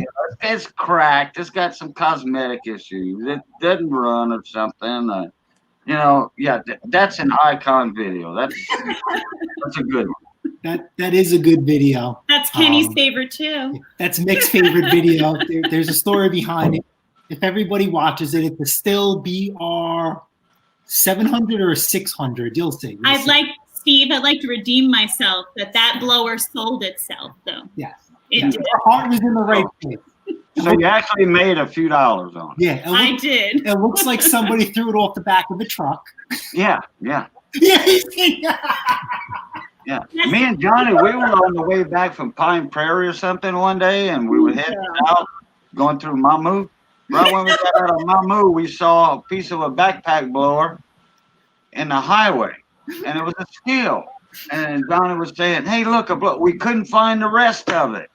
It's cracked. It's got some cosmetic issues. It doesn't run or something. That's an icon video. That's a good one. That is a good video. That's Kenny's favorite too. That's Mick's favorite video. There's a story behind it. If everybody watches it, it's a still BR 700 or 600. You'll see. I'd like to redeem myself that blower sold itself though. Yes. It did. Your heart was in the right place. So you actually made a few dollars on it. Yeah, I did. It looks like somebody threw it off the back of a truck. Yeah. Yeah. Yeah. Me and Johnny, we were on the way back from Pine Prairie or something one day, and we were heading out, going through Mamu. Right when we got out of Mamu, we saw a piece of a backpack blower in the highway, and it was a steal. And Johnny was saying, "Hey, look, we couldn't find the rest of it."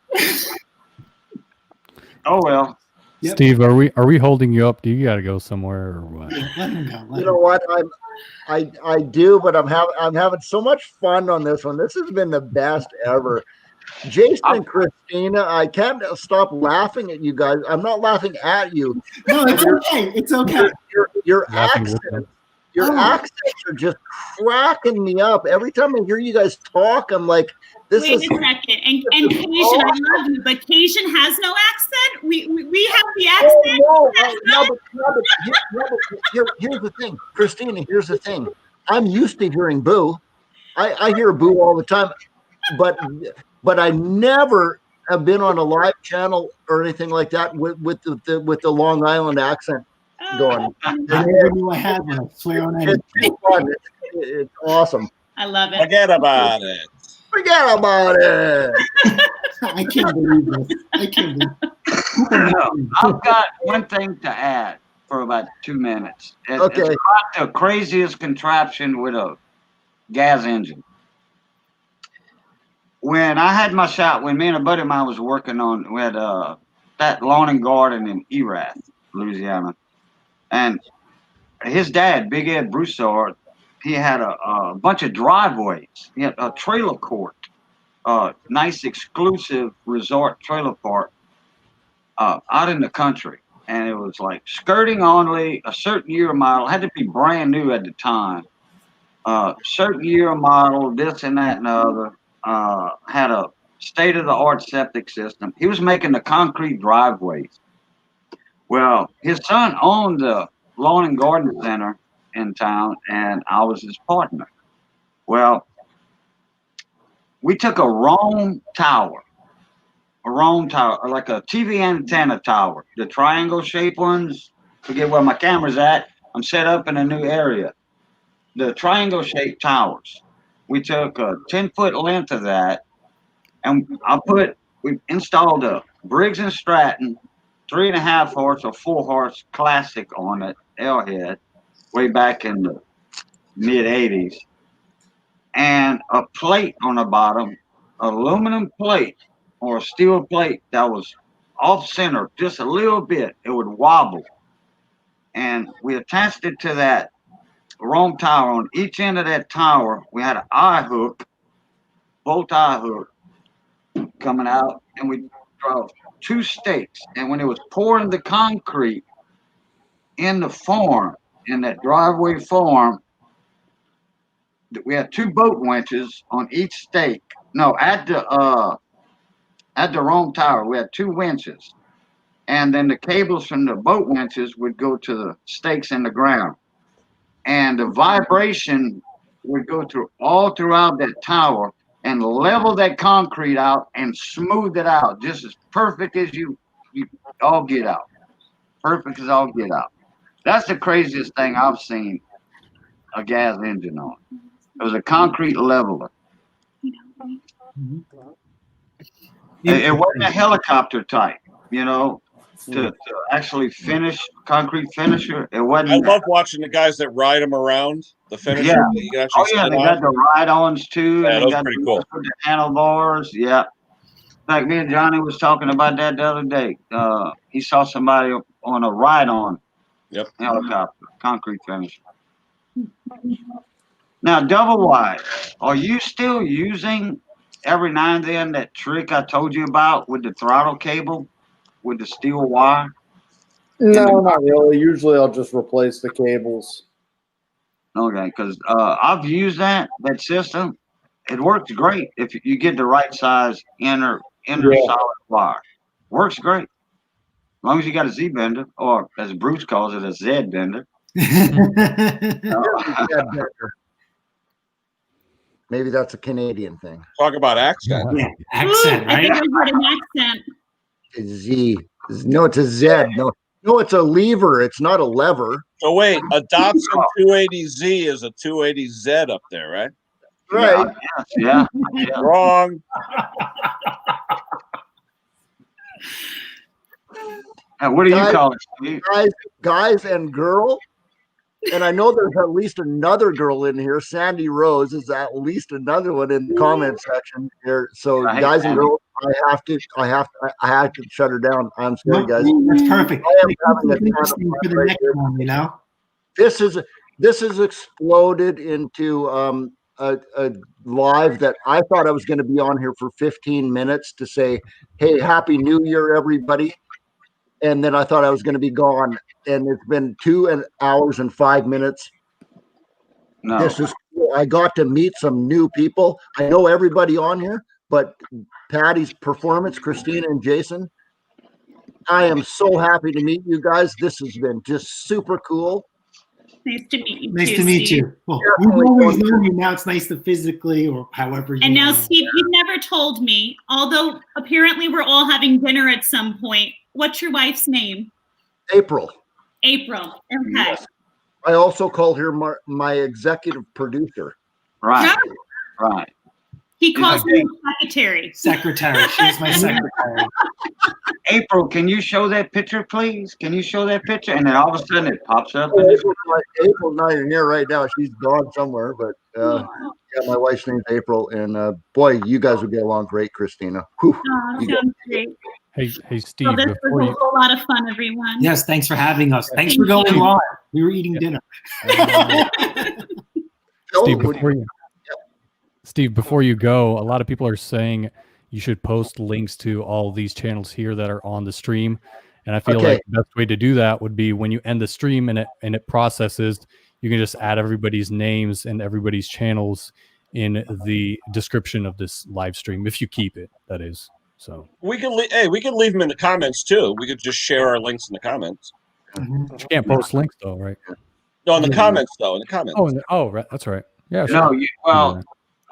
Oh well. Yep. Steve, are we holding you up? Do you got to go somewhere or what? Let him go. You know what? I do, but I'm having so much fun on this one. This has been the best ever. Jason and Christina, I can't stop laughing at you guys. I'm not laughing at you. No, it's okay. It's okay. Your accents are just cracking me up. Every time I hear you guys talk, I'm like, Wait a second. And Cajun, I love you, but Cajun has no accent? We have the accent? But here's the thing. Christina, here's the thing. I'm used to hearing boo. I hear boo all the time, but I never have been on a live channel or anything like that with the Long Island accent going. I never knew I had one. I swear on that. It's fun. It's awesome. I love it. Forget about it. Forget about it. I can't believe this. I can't believe it. I've got one thing to add for about 2 minutes. Okay. It's the craziest contraption with a gas engine. When I had my shop, when me and a buddy of mine was working on, we had that lawn and garden in Erath, Louisiana. And his dad, Big Ed Broussard, he had a bunch of driveways. He had a trailer court, nice exclusive resort trailer park out in the country. And it was like skirting only, a certain year model, had to be brand new at the time. Certain year model, this and that and the other. Had a state-of-the-art septic system. He was making the concrete driveways. Well, his son owned the lawn and garden center in town, and I was his partner. Well, we took a Rome tower, like a TV antenna tower, the triangle-shaped ones. Forget where my camera's at. I'm set up in a new area. The triangle-shaped towers. We took a 10-foot length of that, and we installed a Briggs & Stratton 3.5 horse or 4 horse classic on it, L-head, way back in the mid-'80s, and a plate on the bottom, aluminum plate or a steel plate that was off center just a little bit. It would wobble, and we attached it to that Rome tower. On each end of that tower, we had an eye hook, bolt eye hook coming out, and we drove 2 stakes. And when it was pouring the concrete in the form, in that driveway form, we had 2 boat winches on each stake. No, at the Rome tower, we had 2 winches, and then the cables from the boat winches would go to the stakes in the ground. And the vibration would go all throughout that tower and level that concrete out and smooth it out just as perfect as you all get out. Perfect as all get out. That's the craziest thing I've seen a gas engine on. It was a concrete leveler. It wasn't a helicopter type, you know. to actually finish concrete finisher. It wasn't. I love watching the guys that ride them around the finisher. Yeah. That you can actually They got the ride-ons too. Yeah, and they those got pretty cool. The handlebars. Yeah. Like me and Johnny was talking about that the other day. He saw somebody on a ride-on helicopter, concrete finisher. Now, double wide, are you still using every now and then that trick I told you about with the throttle cable, with the steel wire? No, not really. Usually I'll just replace the cables. Okay, because I've used that system. It works great if you get the right size inner solid wire. Works great. As long as you got a Z bender, or as Bruce calls it, a Z bender. Maybe that's a Canadian thing. Talk about accent. Yeah, accent, I right? think I heard an accent. It's Z. No, it's a Z. No, it's a lever. It's not a lever. So wait, a Dobson 280Z is a 280Z up there, right? Right. Yeah. Wrong. What do you call it, Steve? Guys and girl. And I know there's at least another girl in here. Sandy Rose is at least another one in the comment section here. So guys and girls, I have to shut her down. I'm sorry, guys. That's perfect. I am having a ton of fun for the right next here. one, you know. This has exploded into a live that I thought I was going to be on here for 15 minutes to say, hey, Happy New Year, everybody. And then I thought I was going to be gone. And it's been 2 hours and 5 minutes. No. This is cool. I got to meet some new people. I know everybody on here, but Patty's Performance, Christina and Jason, I am so happy to meet you guys. This has been just super cool. Nice to meet you. Nice too, to meet Steve. you. Well, we've always known you. Now it's nice to physically, or however you. And now, know. Steve, you never told me, although apparently we're all having dinner at some point. What's your wife's name? April. April. Okay. Yes. I also call her my executive producer. Right. Yeah. Right. He calls me secretary. Secretary. She's my secretary. April, can you show that picture, please? Can you show that picture? And then all of a sudden it pops up. April's not even here right now. She's gone somewhere. But yeah, my wife's name's April. And boy, you guys would get along great, Christina. Whew. Sounds great. Hey, Steve. Well, this was a whole lot of fun, everyone. Yes, thanks for having us. Thanks Thank for going you. live. We were eating dinner. Steve, before you go, a lot of people are saying you should post links to all these channels here that are on the stream. And I feel like the best way to do that would be when you end the stream and it processes, you can just add everybody's names and everybody's channels in the description of this live stream, if you keep it, that is. So we can leave them in the comments too. We could just share our links in the comments. But you can't post links though, right? No, in the comments though. In the comments. Oh, right. That's right. Yeah. No,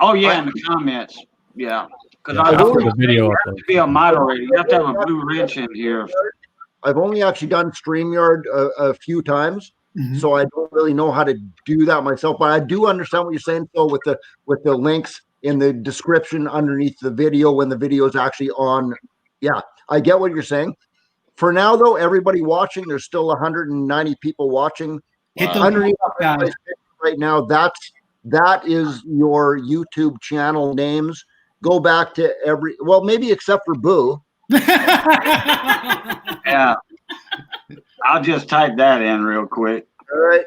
Sure. in the comments. Yeah. Because after the video you have to be a moderator. You have to have a blue wrench in here. I've only actually done StreamYard a few times, so I don't really know how to do that myself. But I do understand what you're saying, Phil, with the links in the description underneath the video when the video is actually on. Yeah, I get what you're saying. For now, though, everybody watching, there's still 190 people watching. Hit the Underneath right now, that is your YouTube channel names. Go back to maybe except for Boo. Yeah. I'll just type that in real quick. All right.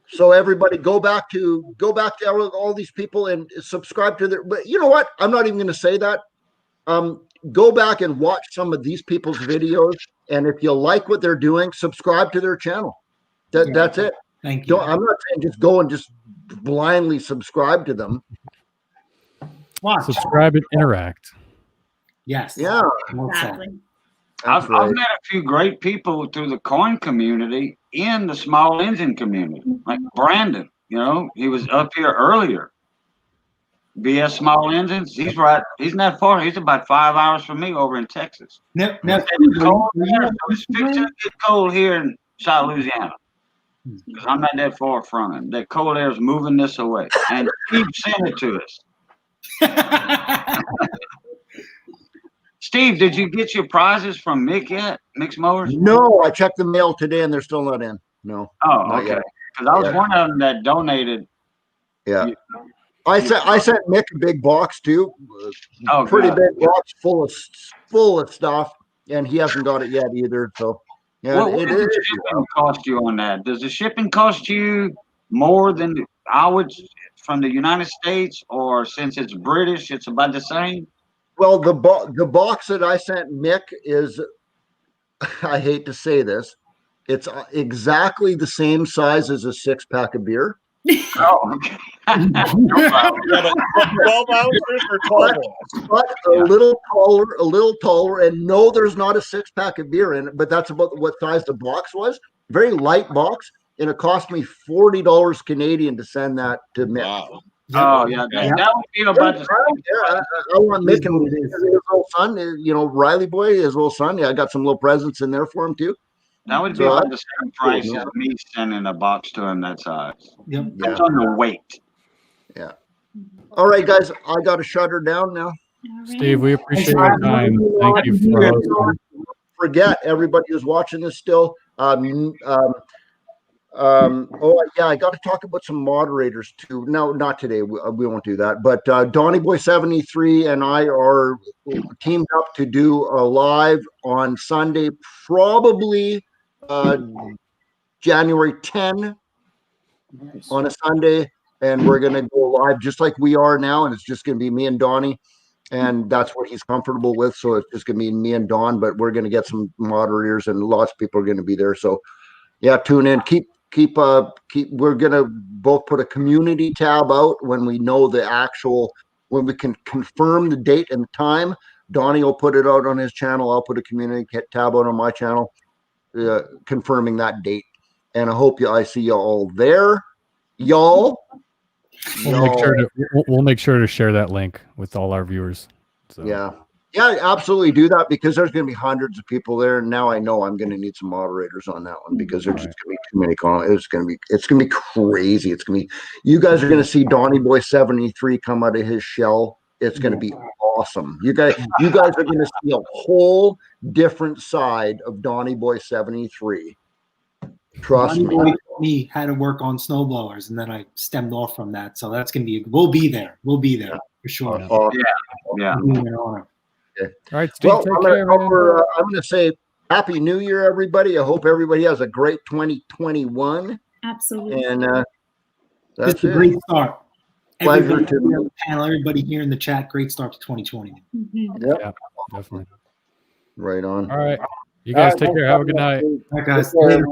So everybody go back to all these people and subscribe to their, but you know what? I'm not even going to say that. Go back and watch some of these people's videos. And if you like what they're doing, subscribe to their channel. That's it. Thank you. I'm not saying just go and just blindly subscribe to them. Watch. Subscribe and interact. Yes. Yeah. Exactly. I've met a few great people through the coin community in the small engine community, like Brandon. You know, he was up here earlier. BS Small Engines. He's not far. He's about 5 hours from me over in Texas. It's fixing to get cold here in South Louisiana. Because I'm not that far from him. That cold air is moving this away. And Steve sent it to us. Steve, did you get your prizes from Mick yet? Mick's Mowers? No, I checked the mail today and they're still not in. No. Oh, not okay. yet. Because I was one of them that donated. Yeah. I sent Mick a big box too. Oh, pretty God. big box full of stuff, and he hasn't got it yet either. So, yeah, What does the shipping cost you on that? Does the shipping cost you more than I would from the United States, or since it's British, it's about the same? Well, the box that I sent Mick is, I hate to say this, it's exactly the same size as a 6-pack of beer. Oh, okay. No problem. Yeah, but 12 ounces or 12 ounces? But a little taller, and no, there's not a 6-pack of beer in it, but that's about what size the box was. Very light box, and it cost me $40 Canadian to send that to Mick. Wow. Oh, yeah. That would be about the same. I want Mick and his little son, Riley boy, his little son. Yeah, I got some little presents in there for him too. That would be about the same price as me sending a box to him that size. Yep. That's on the weight. Yeah. All right, guys, I got to shut her down now. Steve, we appreciate your time. Thank you for hosting. Forget everybody who's watching this still. I got to talk about some moderators too. No, not today. We won't do that. But Donnie Boy 73 and I are teamed up to do a live on Sunday, probably January 10 on a Sunday, and we're going to go live just like we are now, and it's just going to be me and Donnie, and that's what he's comfortable with. So it's just going to be me and Don, but we're going to get some moderators, and lots of people are going to be there. So yeah, tune in. Keep. We're going to both put a community tab out when we know when we can confirm the date and the time. Donnie will put it out on his channel. I'll put a community tab out on my channel, confirming that date. And I hope I see you all there, y'all. We'll make sure to share that link with all our viewers. So. Yeah, absolutely do that, because there's going to be hundreds of people there. And now I know I'm going to need some moderators on that one, because there's just going to be too many comments. It's going to be crazy. You guys are going to see Donnie Boy 73 come out of his shell. It's going to be awesome. You guys are going to see a whole different side of Donnie Boy 73. Trust me. Taught me how to work on snowblowers, and then I stemmed off from that. So that's going to be. We'll be there for sure. Yeah. Okay. All right, Steve. Well, I'm going to say Happy New Year, everybody. I hope everybody has a great 2021. Absolutely. And that's it's a great start. Pleasure to everybody here in the chat. Great start to 2020. Mm-hmm. Yep. Yeah, definitely. Right on. All right. You guys take care. Have a good night. All right, guys. Later.